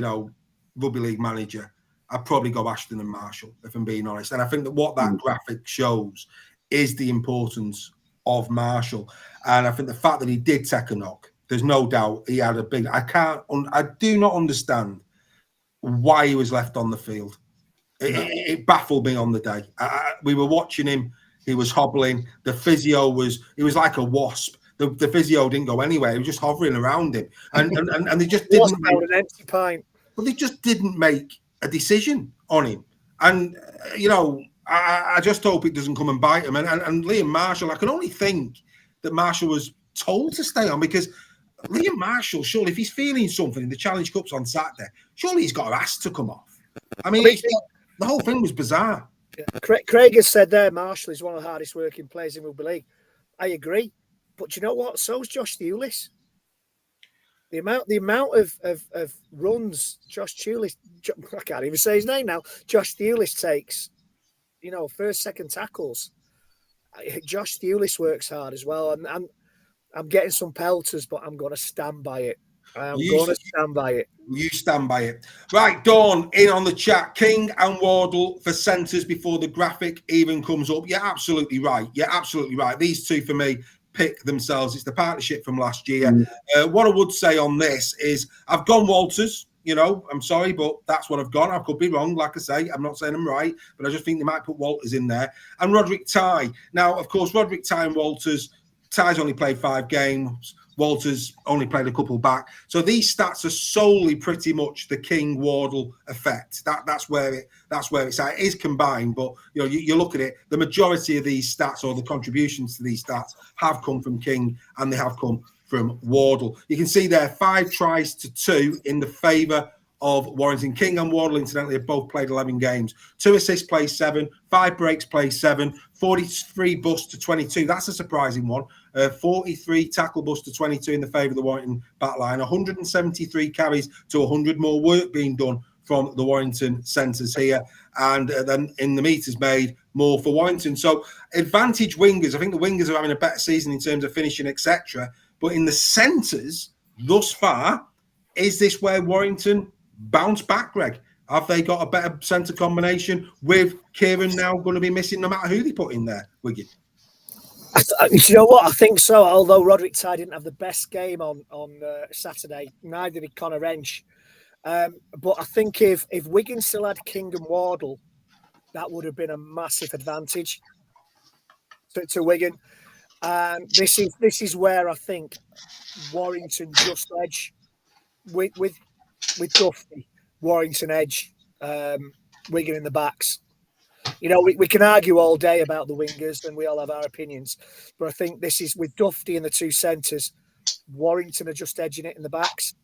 rugby league manager, I'd probably go Ashton and Marshall, if I'm being honest. And I think that what that graphic shows is the importance of Marshall. And I think the fact that he did take a knock, there's no doubt he had a big. I do not understand why he was left on the field. It baffled me on the day. We were watching him. He was hobbling. The physio he was like a wasp. The physio didn't go anywhere. He was just hovering around him. And they just didn't make an empty pint. But they just didn't make a decision on him. And, I just hope it doesn't come and bite him. And Liam Marshall, I can only think that Marshall was told to stay on because Liam Marshall, surely, if he's feeling something in the Challenge Cups on Saturday, surely he's got to ask to come off. I mean, the whole thing was bizarre. Craig has said there, Marshall is one of the hardest working players in rugby league. I agree. But you know what? So's Josh Thewlis. The amount of runs Josh Thewlis, I can't even say his name now, Josh Thewlis takes, first, second tackles. Josh Thewlis works hard as well. And I'm getting some pelters, but I'm going to stand by it. You stand by it. You stand by it. Right, Dawn, in on the chat. King and Wardle for centres before the graphic even comes up. You're absolutely right. These two, for me, pick themselves. It's the partnership from last year. What I would say on this is I've gone Walters. I'm sorry, but that's what I've gone. I could be wrong. Like I say, I'm not saying I'm right, but I just think they might put Walters in there. And Roderick Ty. Now, of course, Roderick Ty and Walters, Ty's only played 5 games. Walters only played a couple back. So these stats are solely pretty much the King Wardle effect. That's where it's at. It is combined, but you look at it, the majority of these stats or the contributions to these stats have come from King and they have come from Wardle. You can see there 5 tries to 2 in the favour of Warrington. King and Wardle, incidentally, have both played 11 games. 2 assists, play 7. 5 breaks, play 7. 43 busts to 22. That's a surprising one. 43 tackle busts to 22 in the favour of the Warrington backline. 173 carries to 100. More work being done from the Warrington centres here. And then in the meters made, more for Warrington. So advantage wingers. I think the wingers are having a better season in terms of finishing, etc. But in the centres, thus far, is this where Warrington bounce back, Greg? Have they got a better centre combination with Kieran now going to be missing no matter who they put in there, Wigan? You know what? I think so. Although Roderick Ty didn't have the best game on Saturday, neither did Connor Wrench. But I think if Wigan still had King and Wardle, that would have been a massive advantage to Wigan. And this is where I think Warrington just edge with Duffy, Warrington edge, Wigan in the backs. You know, we can argue all day about the wingers and we all have our opinions, but I think this is with Duffy in the two centres, Warrington are just edging it in the backs.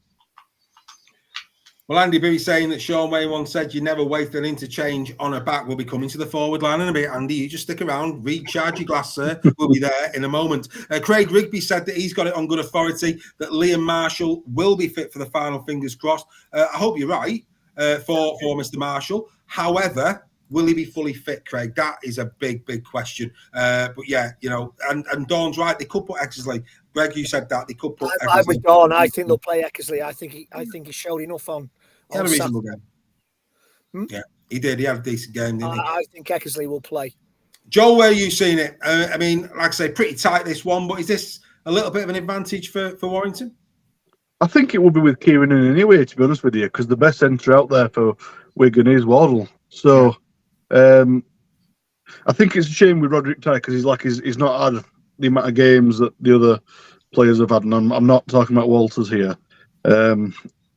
Well, Andy Booey saying that Sean Wayne once said you never waste an interchange on a back. We'll be coming to the forward line in a bit. Andy, you just stick around, recharge your glass, sir. We'll be there in a moment. Craig Rigby said that he's got it on good authority that Liam Marshall will be fit for the final, fingers crossed. I hope you're right for Mr. Marshall. However, will he be fully fit, Craig? That is a big question. But yeah, you know, and Dawn's right. They could put Eckersley. Greg, you said that they could put. I'm with Dawn. I think they'll play Eckersley. I think he showed enough on. He had a reasonable game. Yeah, he did. He had a decent game, didn't he? I think Eckersley will play. Joel, where are you seeing it? I mean, like I say, pretty tight this one, but is this a little bit of an advantage for Warrington? I think it will be with Kieran in anyway, to be honest with you, because the best centre out there for Wigan is Wardle. So I think it's a shame with Roderick Ty because he's not had the amount of games that the other players have had, and I'm not talking about Walters here.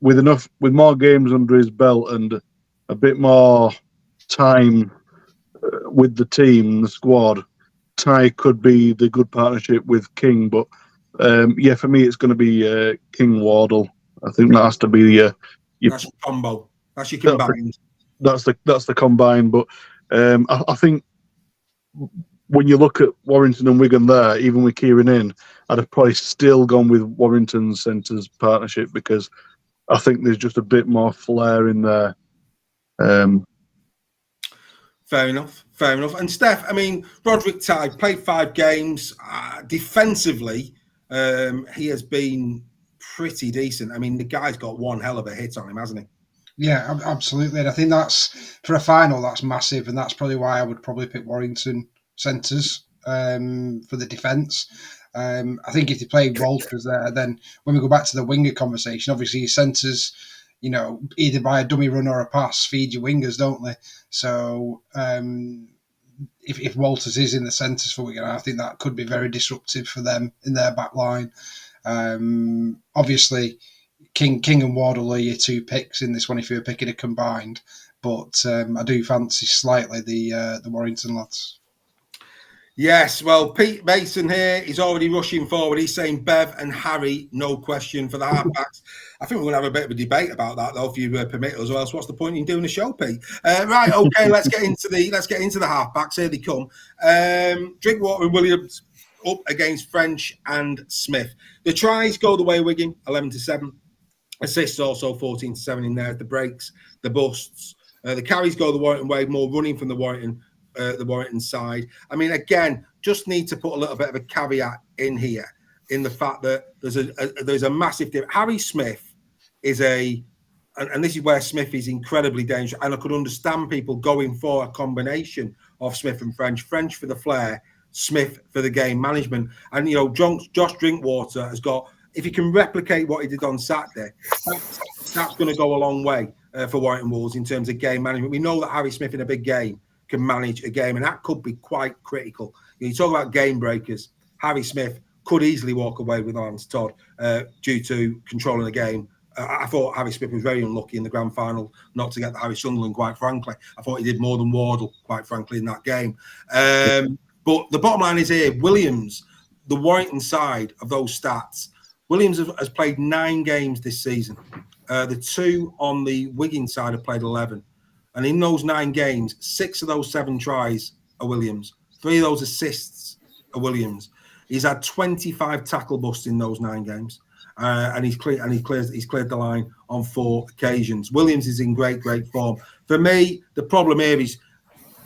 With more games under his belt and a bit more time with the team, the squad, Ty could be the good partnership with King. But yeah, for me, it's going to be King Wardle. I think that has to be your that's your combo. That's your combined. That's the combined. But I think when you look at Warrington and Wigan there, even with Kieran in, I'd have probably still gone with Warrington's centres partnership because I think there's just a bit more flair in there. Fair enough. And Steph, I mean, Roderick Ty played 5 games. Defensively, he has been pretty decent. I mean, the guy's got one hell of a hit on him, hasn't he? Yeah, absolutely. And I think that's, for a final, that's massive. And that's probably why I would probably pick Warrington centres for the defence. I think if they play Walters there, then when we go back to the winger conversation, obviously centres, you know, either by a dummy run or a pass, feed your wingers, don't they? So if Walters is in the centres for Wigan, I think that could be very disruptive for them in their back line. Obviously, King and Wardle are your 2 picks in this one if you're picking a combined, but I do fancy slightly the Warrington lads. Yes, well, Pete Mason here, he's already rushing forward. He's saying Bev and Harry, no question for the halfbacks. I think we're going to have a bit of a debate about that, though, if you permit us. Or else, what's the point in doing a show, Pete? Right, okay, let's get into the halfbacks. Here they come. Drinkwater and Williams up against French and Smith. The tries go the way of Wigan, 11-7. Assists also 14-7 in there. The breaks, the busts, the carries go the Warrington way. More running from the Warrington side. I mean, again, just need to put a little bit of a caveat in here, in the fact that there's a massive difference. Harry Smith is and this is where Smith is incredibly dangerous. And I could understand people going for a combination of Smith and French for the flair, Smith for the game management. And you know, Josh Drinkwater has got. If he can replicate what he did on Saturday, that's going to go a long way for Warrington Wolves in terms of game management. We know that Harry Smith in a big game can manage a game, and that could be quite critical. You talk about game breakers. Harry Smith could easily walk away with Lance Todd due to controlling the game. I thought Harry Smith was very unlucky in the grand final not to get the Harry Sunderland, quite frankly. I thought he did more than Wardle, quite frankly, in that game. But the bottom line is here, Williams, the Warrington side of those stats, Williams has played 9 games this season. The 2 on the Wigan side have played 11. And in those 9 games, 6 of those 7 tries are Williams. 3 of those assists are Williams. He's had 25 tackle busts in those 9 games. And he's cleared the line on 4 occasions. Williams is in great form. For me, the problem here is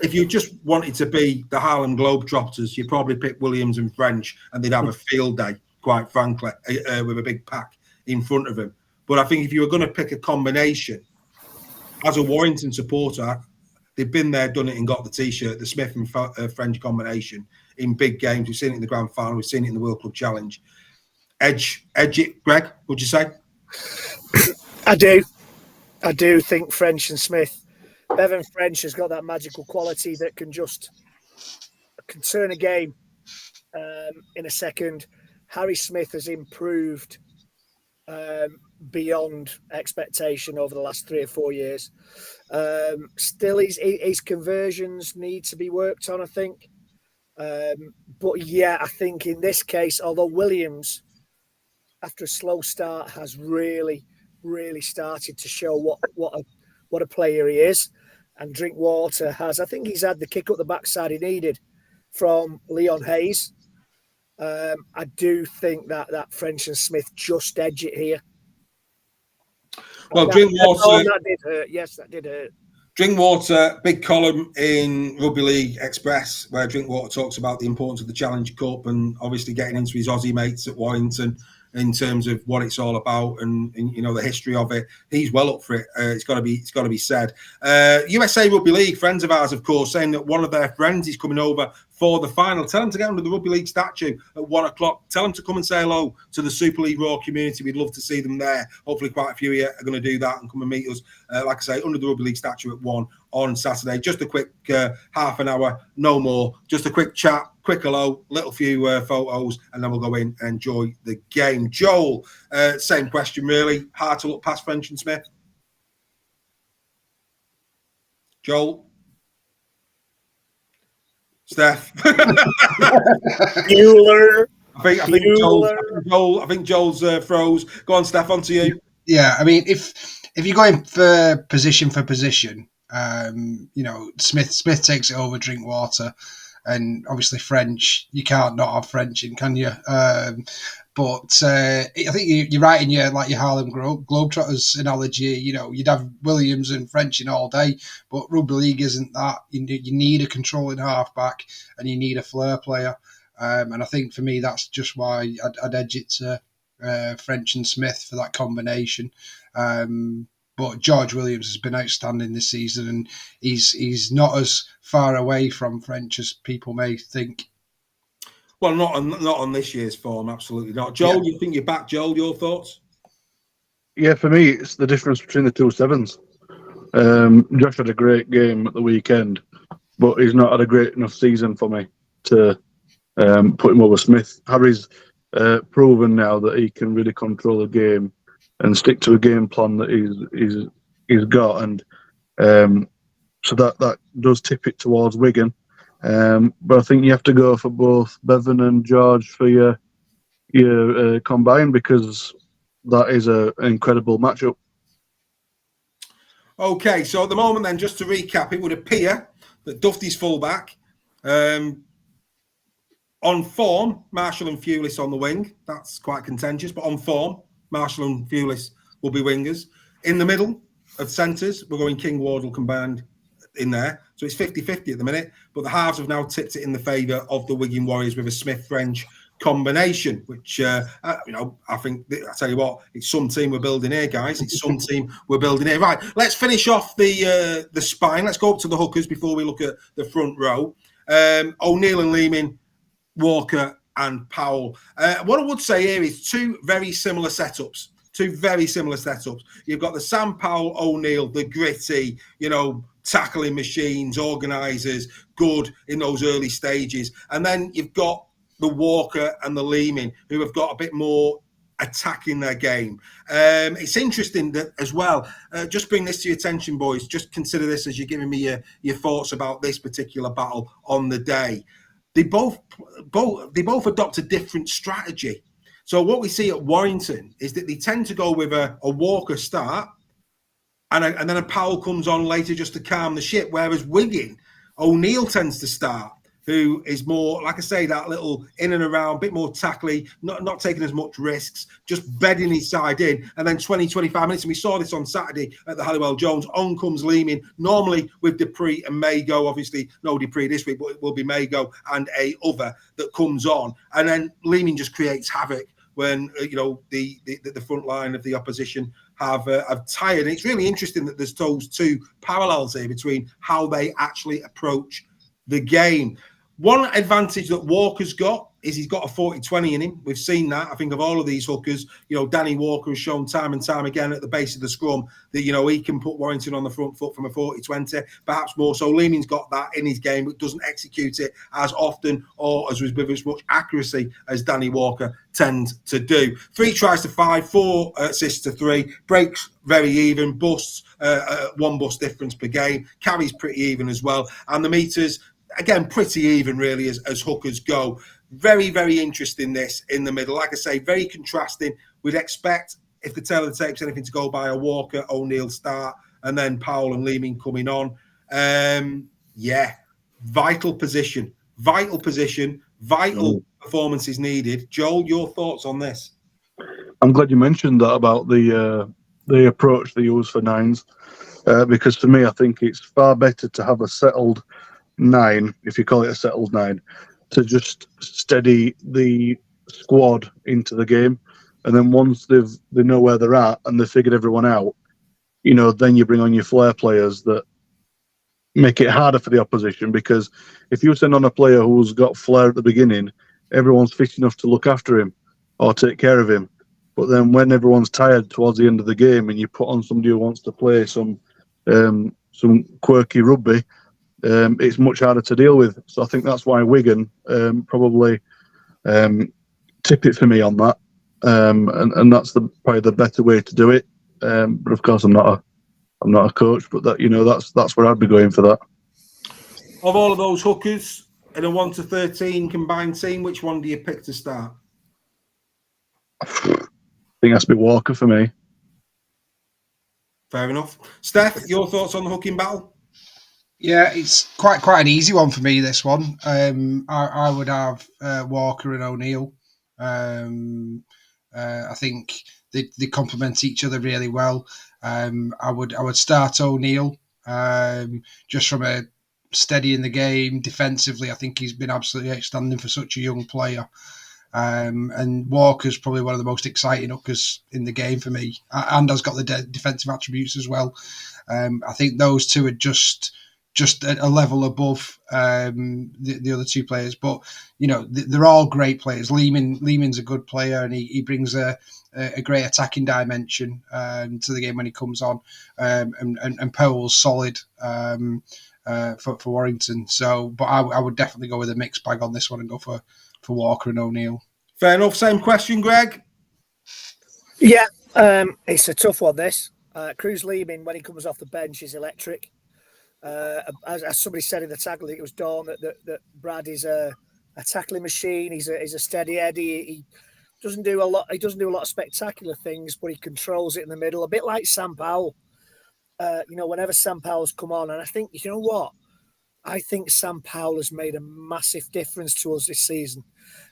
if you just wanted to be the Harlem Globetrotters, you'd probably pick Williams and French and they'd have a field day, quite frankly, with a big pack in front of him. But I think if you were going to pick a combination, as a Warrington supporter, they've been there, done it and got the T-shirt. The Smith and French combination in big games. We've seen it in the grand final. We've seen it in the World Club Challenge. Edge it, Greg, would you say? I do think French and Smith. Bevan French has got that magical quality that can turn a game in a second. Harry Smith has improved beyond expectation over the last 3 or 4 years. Still, his conversions need to be worked on, I think. But yeah, I think in this case, although Williams, after a slow start, has really started to show what a player he is, and Drinkwater has. I think he's had the kick up the backside he needed from Leon Hayes. I do think that French and Smith just edge it here. Well, Drinkwater. That did hurt. Yes, that did hurt. Drinkwater, big column in Rugby League Express, where Drinkwater talks about the importance of the Challenge Cup and obviously getting into his Aussie mates at Warrington in terms of what it's all about and the history of it. He's well up for it. It's got to be said. USA Rugby League, friends of ours, of course, saying that one of their friends is coming over for the final. Tell them to get under the Rugby League statue at 1:00. Tell them to come and say hello to the Super League Raw community. We'd love to see them there. Hopefully quite a few of you are going to do that and come and meet us, like I say, under the Rugby League statue at 1 on Saturday. Just a quick half an hour, no more. Just a quick chat, quick hello, little few photos, and then we'll go in and enjoy the game. Joel, same question really. Hard to look past French and Smith? Joel? Steph? Bueller. I think Joel's froze. Go on, Steph, on to you. Yeah, I mean, if you're going for position, Smith takes it over Drinkwater, and obviously French. You can't not have French in, can you? But I think you're right in your Harlem Globetrotters analogy. You'd have Williams and French in all day, but rugby league isn't that. You need a controlling halfback and you need a flair player. And I think for me, that's just why I'd edge it to French and Smith for that combination. But George Williams has been outstanding this season, and he's not as far away from French as people may think. Well, not on this year's form, absolutely not. Joel, You think you're back, Joel? Your thoughts? Yeah, for me, it's the difference between the two sevens. Josh had a great game at the weekend, but he's not had a great enough season for me to put him over Smith. Harry's proven now that he can really control the game and stick to a game plan that he's got, and so that does tip it towards Wigan. But I think you have to go for both Bevan and George for your combine, because that is an incredible matchup. Okay, so at the moment then, just to recap, it would appear that Duffy's fullback. On form, Marshall and Fulis on the wing. That's quite contentious, but on form, Marshall and Fulis will be wingers. In the middle of centres, we're going King Wardle combined in there. So it's 50-50 at the minute, but the halves have now tipped it in the favour of the Wigan Warriors with a Smith-French combination, which, I think, I tell you what, it's some team we're building here, guys. It's some team we're building here. Right, let's finish off the spine. Let's go up to the hookers before we look at the front row. O'Neill and Leeming, Walker and Powell. What I would say here is two very similar setups. You've got the Sam Powell, O'Neill, the gritty, tackling machines, organisers, good in those early stages. And then you've got the Walker and the Leeming, who have got a bit more attack in their game. It's interesting that as well, just bring this to your attention, boys. Just consider this as you're giving me your thoughts about this particular battle on the day. They both adopt a different strategy. So what we see at Warrington is that they tend to go with a Walker start, and then a Powell comes on later just to calm the ship. Whereas Wigan, O'Neill tends to start, who is more, like I say, that little in and around, bit more tackly, not taking as much risks, just bedding his side in. And then 20, 25 minutes, and we saw this on Saturday at the Halliwell Jones, on comes Leeming, normally with Dupree and Mago. Obviously, no Dupree this week, but it will be Mago and a other that comes on. And then Leeming just creates havoc when, the front line of the opposition have tired. And it's really interesting that there's those two parallels here between how they actually approach the game. One advantage that Walker's got is he's got a 40-20 in him. We've seen that. I think of all of these hookers, Danny Walker has shown time and time again at the base of the scrum that, he can put Warrington on the front foot from a 40-20, perhaps more so. Leeming's got that in his game, but doesn't execute it as often or with as much accuracy as Danny Walker tends to do. 3 tries to 5, 4 assists to 3, breaks very even, busts, 1 bust difference per game, carries pretty even as well. And the meters, again, pretty even really as hookers go. Very, very interesting this in the middle. Like I say, very contrasting. We'd expect, if the tail of the tape's anything to go by, a Walker, O'Neill start, and then Powell and Leeming coming on. Vital position, vital performances needed. Joel, your thoughts on this? I'm glad you mentioned that about the approach they use for nines, because for me, I think it's far better to have a settled 9, if you call it a settled 9, to just steady the squad into the game, and then once they know where they're at and they've figured everyone out, then you bring on your flair players that make it harder for the opposition. Because if you send on a player who's got flair at the beginning, everyone's fit enough to look after him or take care of him. But then when everyone's tired towards the end of the game and you put on somebody who wants to play some quirky rugby, it's much harder to deal with. So I think that's why Wigan probably tip it for me on that, and that's probably the better way to do it. But of course, I'm not a coach, but that's where I'd be going for that. Of all of those hookers in a 1 to 13 combined team, which one do you pick to start? I think that's a bit Walker for me. Fair enough. Steph, your thoughts on the hooking battle? Yeah, it's quite an easy one for me, this one. I would have Walker and O'Neill. I think they complement each other really well. I would start O'Neill just from a steady in the game defensively. I think he's been absolutely outstanding for such a young player. And Walker's probably one of the most exciting hookers in the game for me, and has got the defensive attributes as well. I think those two are just a level above the other 2 players, but they're all great players. Leeming's a good player, and he brings a great attacking dimension to the game when he comes on, and Powell's solid for Warrington. So, but I would definitely go with a mixed bag on this one and go for Walker and O'Neill. Fair enough. Same question, Greg. Yeah, it's a tough one. This Cruz Leeming, when he comes off the bench, is electric. As somebody said in the tackle, I think it was Dawn, that Brad is a tackling machine. He's a steady Eddie. He doesn't do a lot. He doesn't do a lot of spectacular things, but he controls it in the middle, a bit like Sam Powell. Whenever Sam Powell's come on, and I think what. I think Sam Powell has made a massive difference to us this season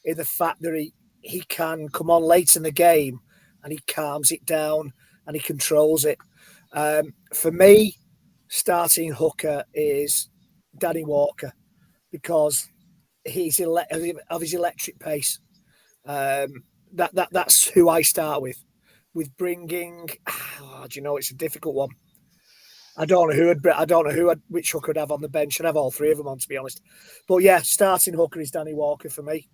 in the fact that he can come on late in the game and he calms it down and he controls it. For me, starting hooker is Danny Walker because he's of his electric pace. That's who I start with bringing. It's a difficult one. I don't know which hooker I'd have on the bench. I'd have all 3 of them on, to be honest. But yeah, starting hooker is Danny Walker for me.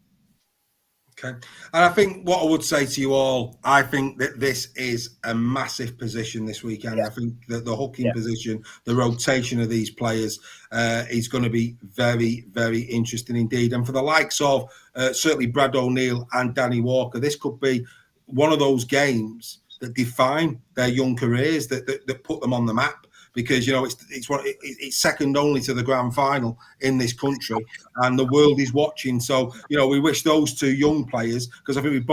Okay. And I think what I would say to you all, I think that this is a massive position this weekend. Yeah. I think that the hooking position, the rotation of these players is going to be very, very interesting indeed. And for the likes of certainly Brad O'Neill and Danny Walker, this could be one of those games that define their young careers, that put them on the map. Because it's second only to the grand final in this country, and the world is watching. So we wish those 2 young players, because I think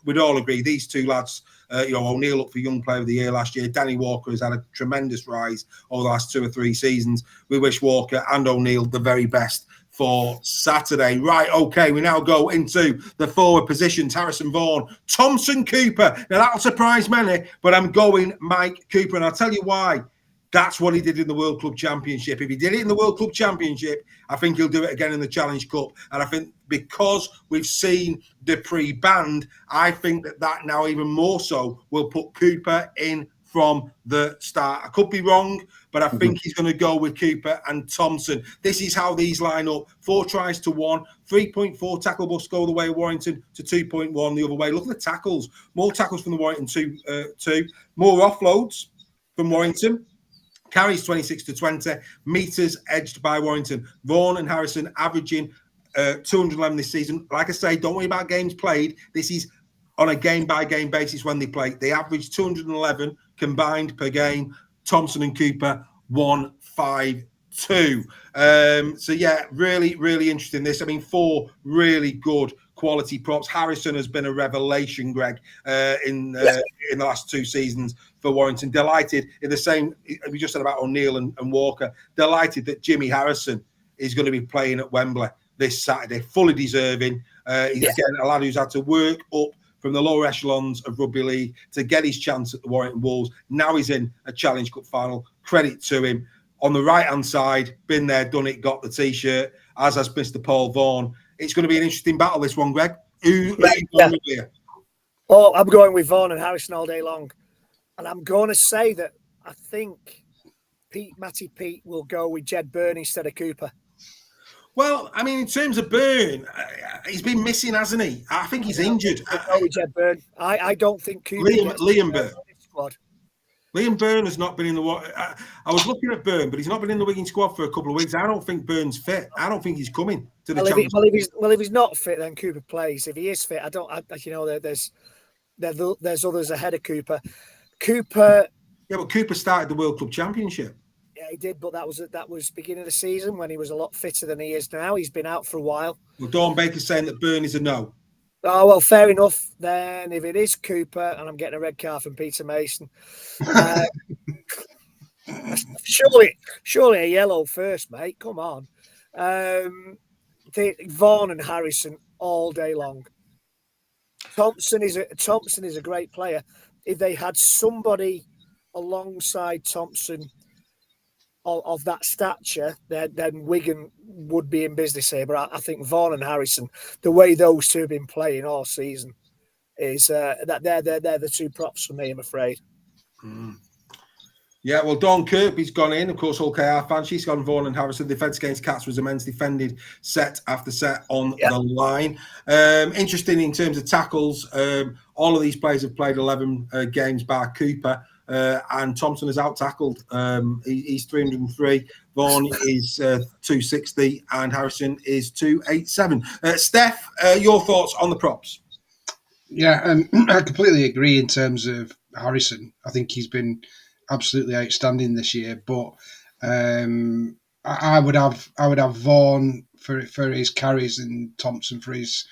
we'd all agree these 2 lads. O'Neill up for Young Player of the Year last year. Danny Walker has had a tremendous rise over the last 2 or 3 seasons. We wish Walker and O'Neill the very best for Saturday. Right, okay, we now go into the forward positions. Harrison Vaughan, Thompson Cooper. Now that'll surprise many, but I'm going Mike Cooper, and I'll tell you why. That's what he did in the World Club Championship. If he did it in the World Club Championship, I think he'll do it again in the Challenge Cup. And I think because we've seen the pre-band, I think that now even more so will put Cooper in from the start. I could be wrong, but I think he's going to go with Cooper and Thompson. This is how these line up. 4 tries to 1, 3.4 tackle bust go the way of Warrington to 2.1 the other way. Look at the tackles. More tackles from the Warrington 2. More offloads from Warrington. Carries 26 to 20. Meters edged by Warrington. Vaughan and Harrison averaging 211 this season. Like I say, don't worry about games played. This is on a game-by-game basis when they play. They average 211 combined per game. Thompson and Cooper, 152. So, yeah, really, really interesting this. I mean, 4 really good quality props. Harrison has been a revelation, Greg, in the last 2 seasons for Warrington. Delighted in the same, we just said about O'Neill and Walker, delighted that Jimmy Harrison is going to be playing at Wembley this Saturday, fully deserving. He's again a lad who's had to work up from the lower echelons of rugby league to get his chance at the Warrington Wolves. Now he's in a Challenge Cup final. Credit to him. On the right-hand side, been there, done it, got the T-shirt, as has Mr. Paul Vaughan. It's going to be an interesting battle, this one, Greg. Who are you going with here? Oh, I'm going with Vaughan and Harrison all day long. And I'm going to say that I think Matty Pete will go with Jed Byrne instead of Cooper. Well, I mean, in terms of Byrne, he's been missing, hasn't he? I think he's injured. I'll go with Jed Byrne. I don't think Cooper Liam Byrne. Squad. Liam Byrne has not been in the... I was looking at Byrne, but he's not been in the Wigan squad for a couple of weeks. I don't think Byrne's fit. I don't think he's coming to the Champions League. If he's not fit, then Cooper plays. If he is fit, there's others ahead of Cooper. Yeah, but Cooper started the World Club Championship. Yeah, he did, but that was beginning of the season when he was a lot fitter than he is now. He's been out for a while. Well, Dawn Baker's saying that Byrne is a no. Oh, well, fair enough. Then if it is Cooper, and I'm getting a red card from Peter Mason, surely a yellow first, mate. Come on. Vaughan and Harrison all day long. Thompson is a great player. If they had somebody alongside Thompson of that stature, then Wigan would be in business here. But I think Vaughan and Harrison, the way those two have been playing all season, is that they're the 2 props for me, I'm afraid. Yeah, well, Dawn Kirby's gone in. Of course, Hull KR fan. She's gone Vaughan and Harrison. Defence against Cats was immense. Defended set after set on the line. Interesting in terms of tackles. All of these players have played 11 games bar Cooper. And Thompson is out-tackled. He's 303. Vaughan is 260. And Harrison is 287. Steph, your thoughts on the props? Yeah, I completely agree in terms of Harrison. I think he's been absolutely outstanding this year. But I would have Vaughan for his carries and Thompson for his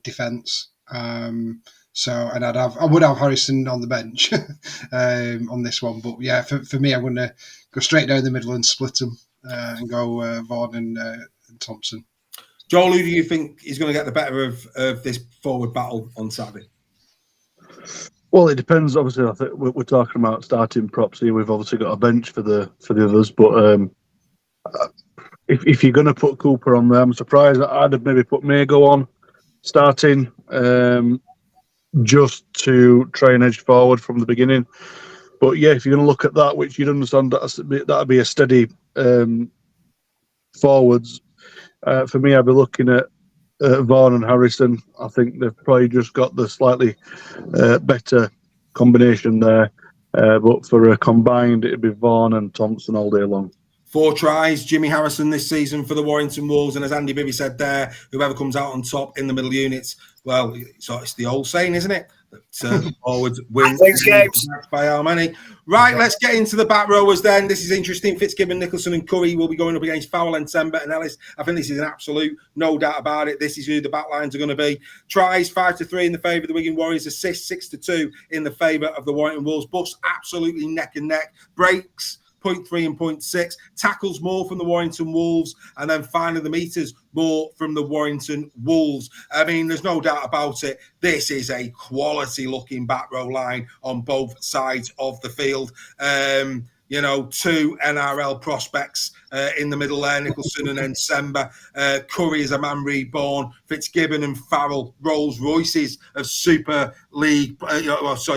defence. And I would have Harrison on the bench on this one. But yeah, for me, I'm going to go straight down the middle and split them and go Vaughan and Thompson. Joel, who do you think is going to get the better of this forward battle on Saturday? Well, it depends. Obviously, I think we're talking about starting props here. We've obviously got a bench for the others, but if you're going to put Cooper on there, I'm surprised that I'd have maybe put Mago on starting. Just to try and edge forward from the beginning. But yeah, if you're going to look at that, which you'd understand that'd be a steady forwards. For me, I'd be looking at Vaughan and Harrison. I think they've probably just got the slightly better combination there. But for a combined, it'd be Vaughan and Thompson all day long. 4 tries, Jimmy Harrison this season for the Warrington Wolves. And as Andy Bibby said there, whoever comes out on top in the middle units, well, it's the old saying, isn't it? That forwards win games by how many. Right, let's get into the back rowers then. This is interesting. Fitzgibbon, Nicholson and Curry will be going up against Fowler and Sembert and Ellis. I think this is an absolute, no doubt about it. This is who the back lines are going to be. Tries 5-3 in the favour of the Wigan Warriors. Assists 6-2 in the favour of the Warrington Wolves. Busts absolutely neck and neck. Breaks 0.3 and 0.6, tackles more from the Warrington Wolves, and then finally the meters more from the Warrington Wolves. I mean, there's no doubt about it. This is a quality looking back row line on both sides of the field. You know, 2 NRL prospects in the middle there, Nicholson and Ensemba. Curry is a man reborn. Fitzgibbon and Farrell, Rolls Royces of Super League,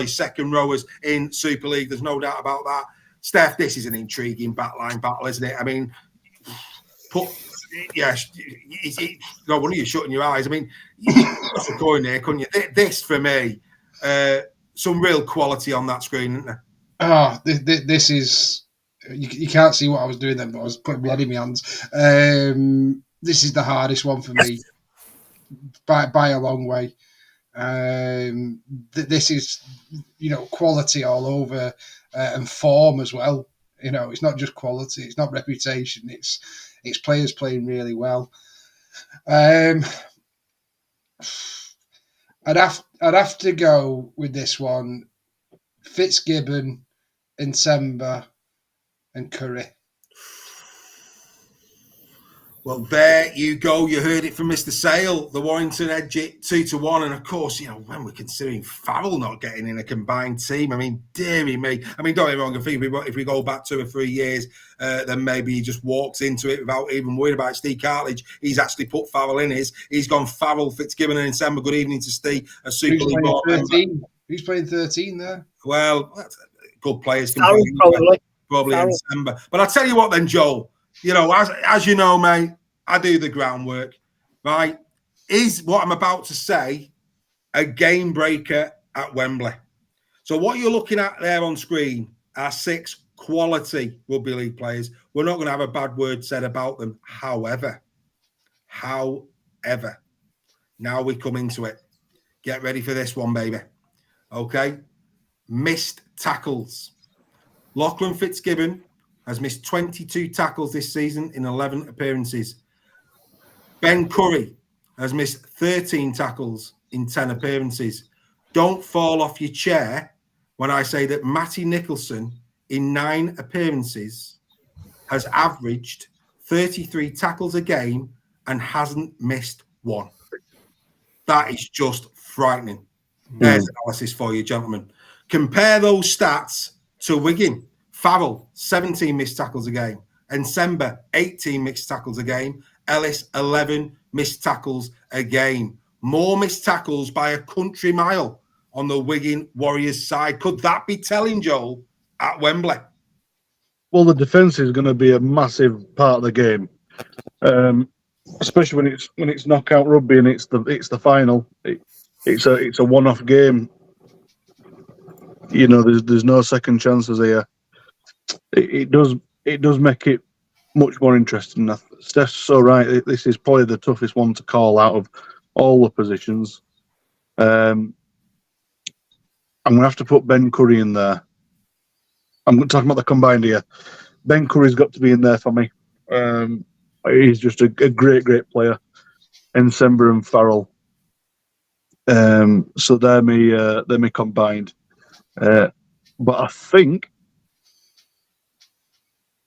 second rowers in Super League. There's no doubt about that. Steph, this is an intriguing backline battle, isn't it? I mean, no wonder you're shutting your eyes. I mean, you could go in there, couldn't you? This, for me, some real quality on that screen, isn't there? Oh, this is... You can't see what I was doing then, but I was putting my head in my hands. This is the hardest one for me by a long way. This is, quality all over and form as well. It's not just quality, it's not reputation, it's players playing really well. I'd have to go with this one. Fitzgibbon, Ensemba, and Curry. Well, there you go. You heard it from Mr. Sale. The Warrington edge it 2-1. And of course, when we're considering Farrell not getting in a combined team, I mean, dearie me. I mean, don't get me wrong. If we go back 2 or 3 years, then maybe he just walks into it without even worrying about it. Steve Cartledge, he's actually put Farrell in his. He's gone Farrell, Fitzgibbon, and Ensemba. Good evening to Steve, a Super League member. Who's playing 13 there? Well, good players. Probably Ensemba. But I'll tell you what then, Joel. As you know, mate, I do the groundwork, right? Is what I'm about to say a game breaker at Wembley? So what you're looking at there on screen are 6 quality rugby league players. We're not going to have a bad word said about them. However, now we come into it. Get ready for this one, baby. Okay? Missed tackles. Lachlan Fitzgibbon has missed 22 tackles this season in 11 appearances. Ben Curry has missed 13 tackles in 10 appearances. Don't fall off your chair when I say that Matty Nicholson, in 9 appearances, has averaged 33 tackles a game and hasn't missed one. That is just frightening. There's analysis for you, gentlemen. Compare those stats to Wigan. Farrell, 17 missed tackles a game. Ensemba, 18 missed tackles a game. Ellis, 11 missed tackles a game. More missed tackles by a country mile on the Wigan Warriors side. Could that be telling, Joel, at Wembley? Well, the defence is going to be a massive part of the game, especially when it's knockout rugby and it's the final. It's a one-off game. There's no second chances here. It does make it much more interesting. Steph's so right. This is probably the toughest one to call out of all the positions. I'm going to have to put Ben Curry in there. I'm talking about the combined here. Ben Curry's got to be in there for me. He's just a great player. Ensemba and Farrell. So they're me combined. But I think,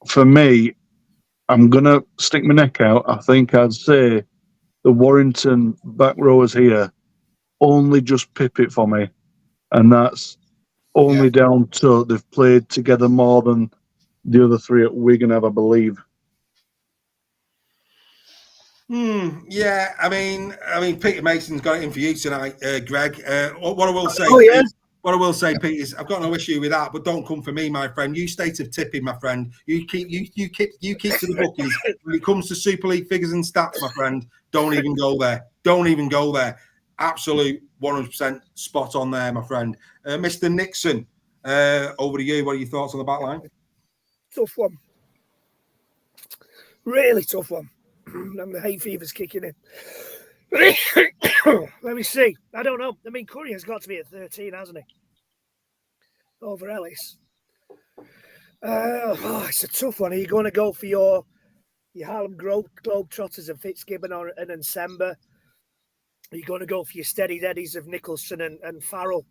for me, I'm going to stick my neck out. I think I'd say the Warrington back rowers here only just pip it for me. And that's only down to they've played together more than the other 3 at Wigan have, I believe. Yeah, I mean, Peter Mason's got it in for you tonight, Greg. What I will say, what I will say, Pete, is I've got no issue with that, but don't come for me, my friend. You state of tipping, my friend. You keep to the bookies. When it comes to Super League figures and stats, my friend, don't even go there. Don't even go there. Absolute 100% spot on there, my friend. Mr. Nixon, over to you. What are your thoughts on the back line? Tough one. Really tough one. And the hay fever's kicking in. Let me see. I don't know. I mean, Curry has got to be at 13, hasn't he? Over Ellis. It's a tough one. Are you going to go for your Harlem Globetrotters of Fitzgibbon and Ensemba? Are you going to go for your steady eddies of Nicholson and Farrell?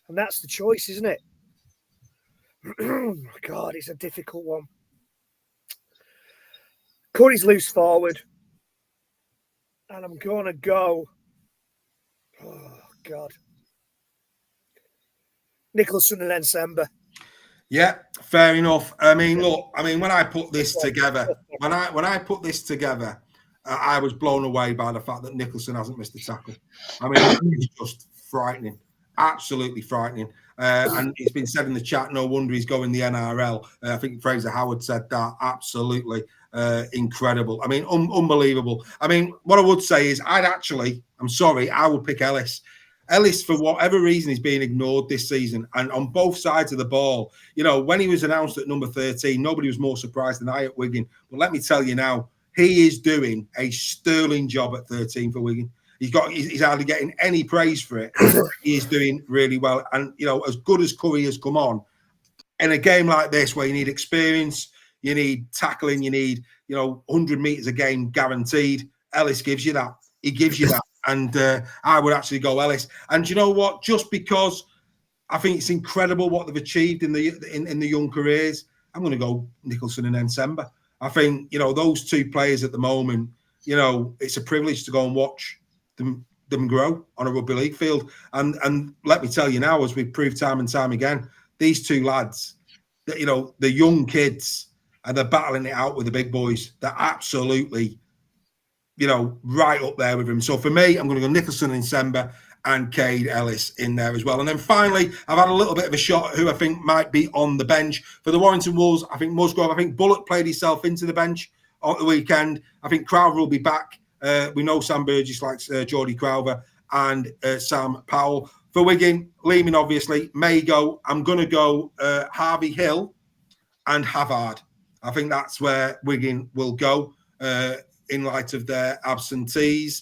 And that's the choice, isn't it? God, it's a difficult one. Curry's loose forward. And I'm going to go... Oh, God. Nicholson and Ensemba. Yeah, fair enough. I mean, look, when I put this together, I was blown away by the fact that Nicholson hasn't missed a tackle. I mean, it's just frightening, absolutely frightening. And it's been said in the chat, no wonder he's going the NRL. I think Fraser Howard said that. Absolutely incredible. I mean, unbelievable. I mean, what I would say is I would pick Ellis. Ellis, for whatever reason, is being ignored this season, and on both sides of the ball. You know, when he was announced at number 13, nobody was more surprised than I at Wigan. But let me tell you now, he is doing a sterling job at 13 for Wigan. He's hardly getting any praise for it. He is doing really well, and you know, as good as Curry has come on in a game like this, where you need experience, you need tackling, you need 100 meters a game guaranteed. Ellis gives you that. He gives you that. And I would actually go Ellis. And you know what? Just because I think it's incredible what they've achieved in the young careers, I'm going to go Nicholson and Ensemba. I think those two players at the moment. It's a privilege to go and watch them grow on a rugby league field. And let me tell you now, as we've proved time and time again, these two lads, the young kids, and they're battling it out with the big boys. They're absolutely right up there with him. So for me, I'm going to go Nicholson and Semba and Cade Ellis in there as well. And then finally, I've had a little bit of a shot at who I think might be on the bench. For the Warrington Wolves, I think Musgrove, I think Bullock played himself into the bench on the weekend. I think Crowther will be back. We know Sam Burgess likes Geordie Crowther and Sam Powell. For Wigan, Lehman obviously, may go. I'm going to go Harvey Hill and Havard. I think that's where Wigan will go. In light of their absentees.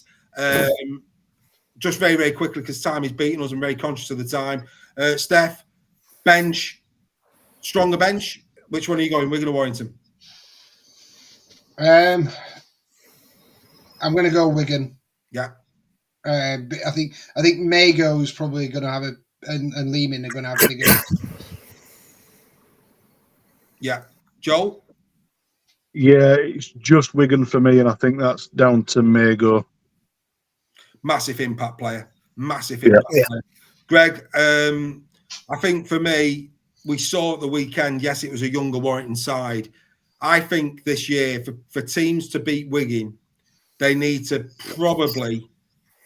Just very, very quickly, because time is beating us, I'm very conscious of the time. Steph, bench, stronger bench. Which one are you going, Wigan or Warrington? I'm going to go Wigan. Yeah. But I think Mago's probably going to have and Lehman are going to have a bigger. Yeah. Joel? Yeah, it's just Wigan for me, and I think that's down to Mago. Massive impact player. Massive impact player. Greg, I think for me, we saw at the weekend, yes, it was a younger Warrington side. I think this year, for teams to beat Wigan, they need to probably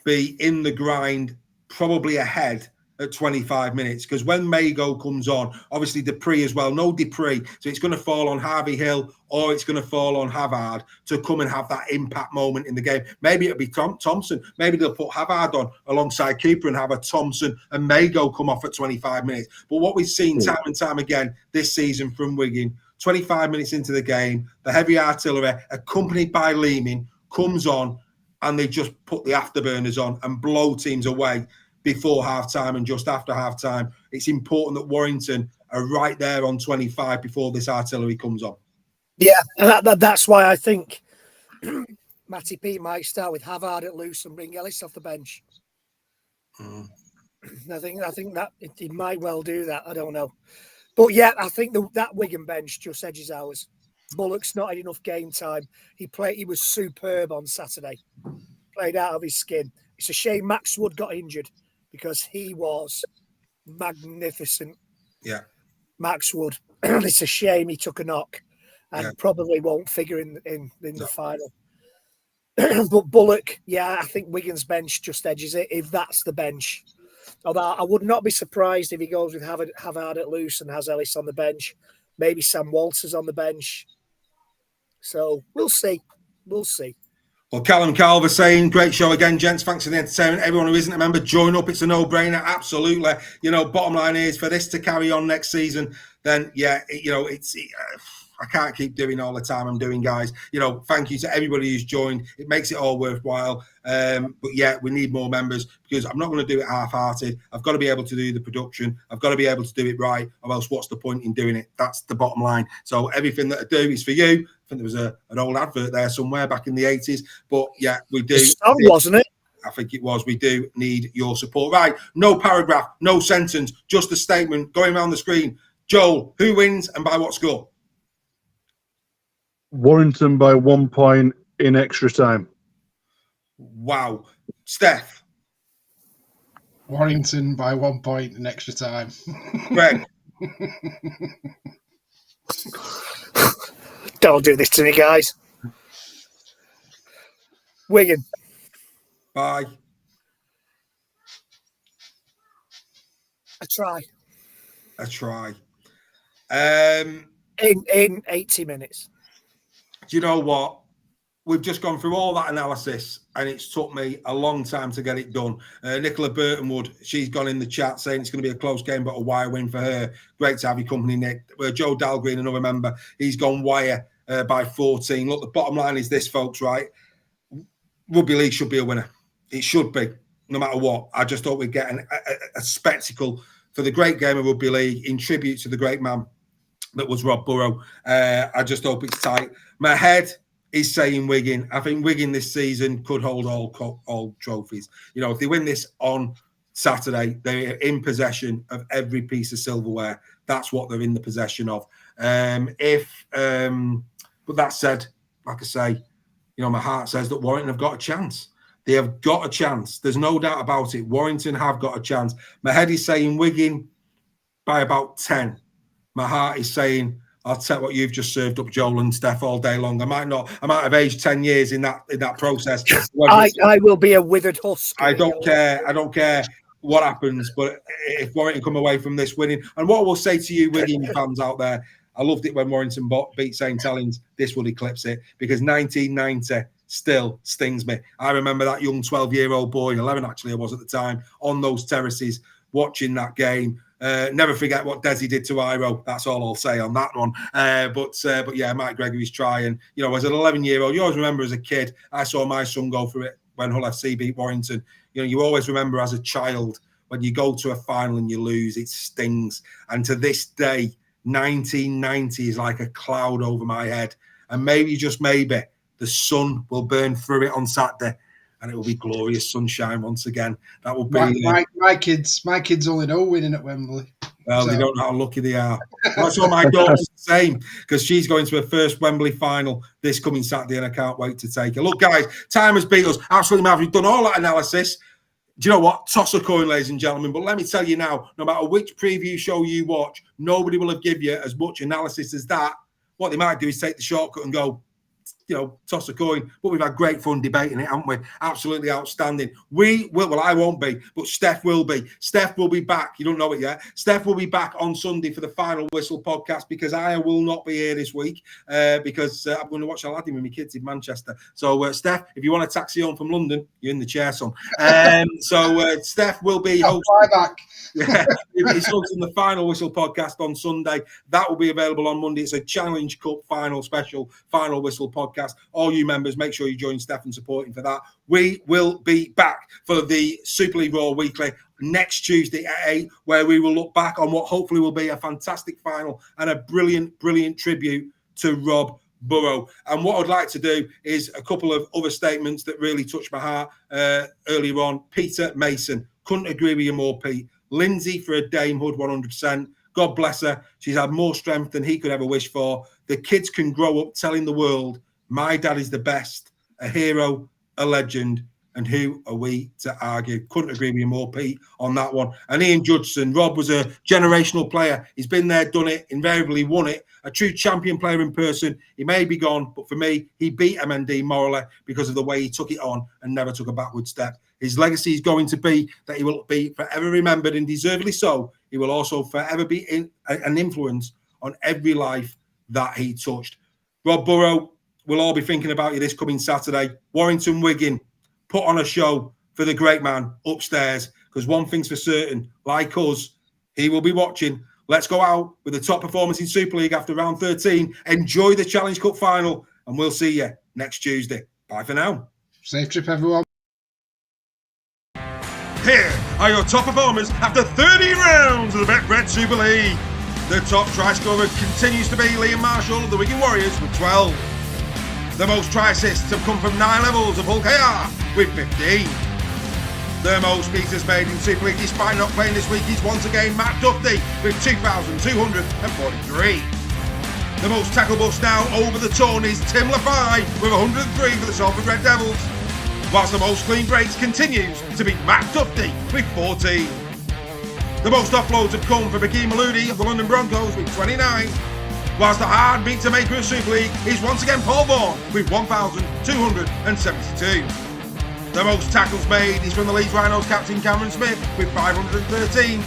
be in the grind, probably ahead at 25 minutes, because when Mago comes on, obviously Dupree as well, no Dupree, so it's going to fall on Harvey Hill or it's going to fall on Havard to come and have that impact moment in the game. Maybe it'll be Thompson, maybe they'll put Havard on alongside Cooper and have a Thompson and Mago come off at 25 minutes. But what we've seen time and time again this season from Wigan, 25 minutes into the game, the heavy artillery accompanied by Lehman comes on and they just put the afterburners on and blow teams away before half-time and just after half-time. It's important that Warrington are right there on 25 before this artillery comes on. Yeah, and that's why I think Matty Pete might start with Havard at loose and bring Ellis off the bench. I think that he might well do that. I don't know. But yeah, I think that Wigan bench just edges ours. Bullock's not had enough game time. He was superb on Saturday. Played out of his skin. It's a shame Max Wood got injured, because he was magnificent. Yeah. Max Wood. It's a shame he took a knock and probably won't figure in the final. But Bullock, I think Wigan's bench just edges it, if that's the bench. Although I would not be surprised if he goes with Havard at loose and has Ellis on the bench. Maybe Sam Walters on the bench. So we'll see. We'll see. Well, Callum Calver saying, great show again, gents. Thanks for the entertainment. Everyone who isn't a member, join up. It's a no-brainer. Absolutely. Bottom line is, for this to carry on next season, then, I can't keep doing all the time I'm doing, guys. Thank you to everybody who's joined. It makes it all worthwhile. But we need more members, because I'm not going to do it half-hearted. I've got to be able to do the production. I've got to be able to do it right, or else what's the point in doing it? That's the bottom line. So everything that I do is for you. I think there was an old advert there somewhere back in the 80s. But we do. Wasn't it? I think it was. We do need your support. Right. No paragraph, no sentence, just a statement going around the screen. Joel, who wins and by what score? Warrington by 1 point in extra time. Wow. Steph? Warrington by 1 point in extra time. Greg? Don't do this to me, guys. Wigan. Bye. A try. In 80 minutes. Do you know what? We've just gone through all that analysis, and it's took me a long time to get it done. Nicola Burtonwood, she's gone in the chat saying it's going to be a close game, but a wire win for her. Great to have your company, Nick. Joe Dalgreen, another member, he's gone wire by 14. Look, the bottom line is this, folks, right? Rugby League should be a winner. It should be, no matter what. I just thought we'd get a spectacle for the great game of Rugby League in tribute to the great man that was Rob Burrow. I just hope it's tight. My head is saying Wigan. I think Wigan this season could hold all trophies. You know, if they win this on Saturday, they're in possession of every piece of silverware. That's what they're in the possession of. But that said, like I say, you know, my heart says that Warrington have got a chance. They have got a chance. There's no doubt about it. Warrington have got a chance. My head is saying Wigan by about 10. My heart is saying, I'll tell what you've just served up, Joel and Steph, all day long. I might have aged 10 years in that process. I will be a withered husk. I don't care what happens, but if Warrington come away from this winning, and what I will say to you, Wigan fans out there, I loved it when Warrington beat St Helens. This will eclipse it, because 1990 still stings me. I remember that young 12-year-old boy, 11 actually I was at the time, on those terraces watching that game. Never forget what Desi did to Iro. That's all I'll say on that one. But yeah, Mike Gregory's trying. You know, as an 11-year-old, you always remember as a kid, I saw my son go through it when Hull FC beat Warrington. You know, you always remember as a child when you go to a final and you lose, it stings. And to this day, 1990 is like a cloud over my head. And maybe, just maybe, the sun will burn through it on Saturday, and it will be glorious sunshine once again. That will be my kids only know winning at Wembley. Well, they don't know how lucky they are. That's what my daughter's the same, because she's going to her first Wembley final this coming Saturday, and I can't wait to take her. Look, guys, time has beat us. Absolutely mad. We've done all that analysis. Do you know what? Toss a coin, ladies and gentlemen. But let me tell you now, no matter which preview show you watch, nobody will have given you as much analysis as that. What they might do is take the shortcut and go, you know, toss a coin. But we've had great fun debating it, haven't we? Absolutely outstanding. We will, well, I won't be, but Steph will be. Steph will be back. You don't know it yet. Steph will be back on Sunday for the Final Whistle podcast, because I will not be here this week because I'm going to watch Aladdin with my kids in Manchester. So, Steph, if you want a taxi home from London, you're in the chair, son. Steph will be hosting. Back. Yeah, he's hosting the Final Whistle podcast on Sunday. That will be available on Monday. It's a Challenge Cup final special, Final Whistle podcast. All you members, make sure you join Steph and support him for that. We will be back for the Super League Raw Weekly next Tuesday at 8, where we will look back on what hopefully will be a fantastic final and a brilliant, brilliant tribute to Rob Burrow. And what I'd like to do is a couple of other statements that really touched my heart earlier on. Peter Mason, couldn't agree with you more, Pete. Lindsay for a damehood, 100%. God bless her. She's had more strength than he could ever wish for. The kids can grow up telling the world, my dad is the best, a hero, a legend, and who are we to argue? Couldn't agree with you more, Pete, on that one. And Ian Judson, Rob was a generational player. He's been there, done it, invariably won it. A true champion player in person. He may be gone, but for me, he beat MND morally because of the way he took it on and never took a backward step. His legacy is going to be that he will be forever remembered, and deservedly so. He will also forever be an influence on every life that he touched. Rob Burrow, we'll all be thinking about you this coming Saturday. Warrington, Wigan, put on a show for the great man upstairs, because one thing's for certain, like us, he will be watching. Let's go out with the top performance in Super League after round 13. Enjoy the Challenge Cup final, and we'll see you next Tuesday. Bye for now. Safe trip, everyone. Here are your top performers after 30 rounds of the Betfred Super League. The top try scorer continues to be Liam Marshall of the Wigan Warriors with 12. The most try assists have come from 9 levels of Hull KR with 15. The most meters made in Super League despite not playing this week is once again Matt Duffy with 2,243. The most tackle busts now over the ton is Tim Lafay with 103 for the Salford Red Devils, whilst the most clean breaks continues to be Matt Duffy with 14. The most offloads have come for Bakeem Maludi of the London Broncos with 29, whilst the hard beat to maker of Super League is once again Paul Vaughan with 1,272. The most tackles made is from the Leeds Rhinos captain Cameron Smith with 513.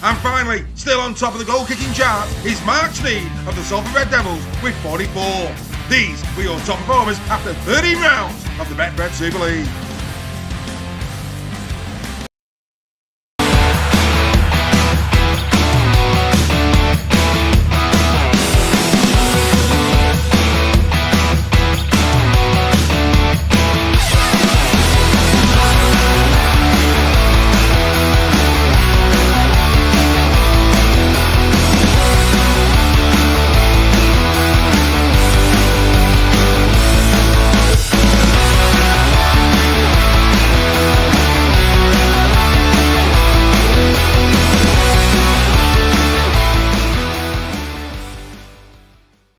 And finally, still on top of the goal-kicking chart is Mark Sneed of the Salford Red Devils with 44. These were your top performers after 13 rounds of the Betfred Super League.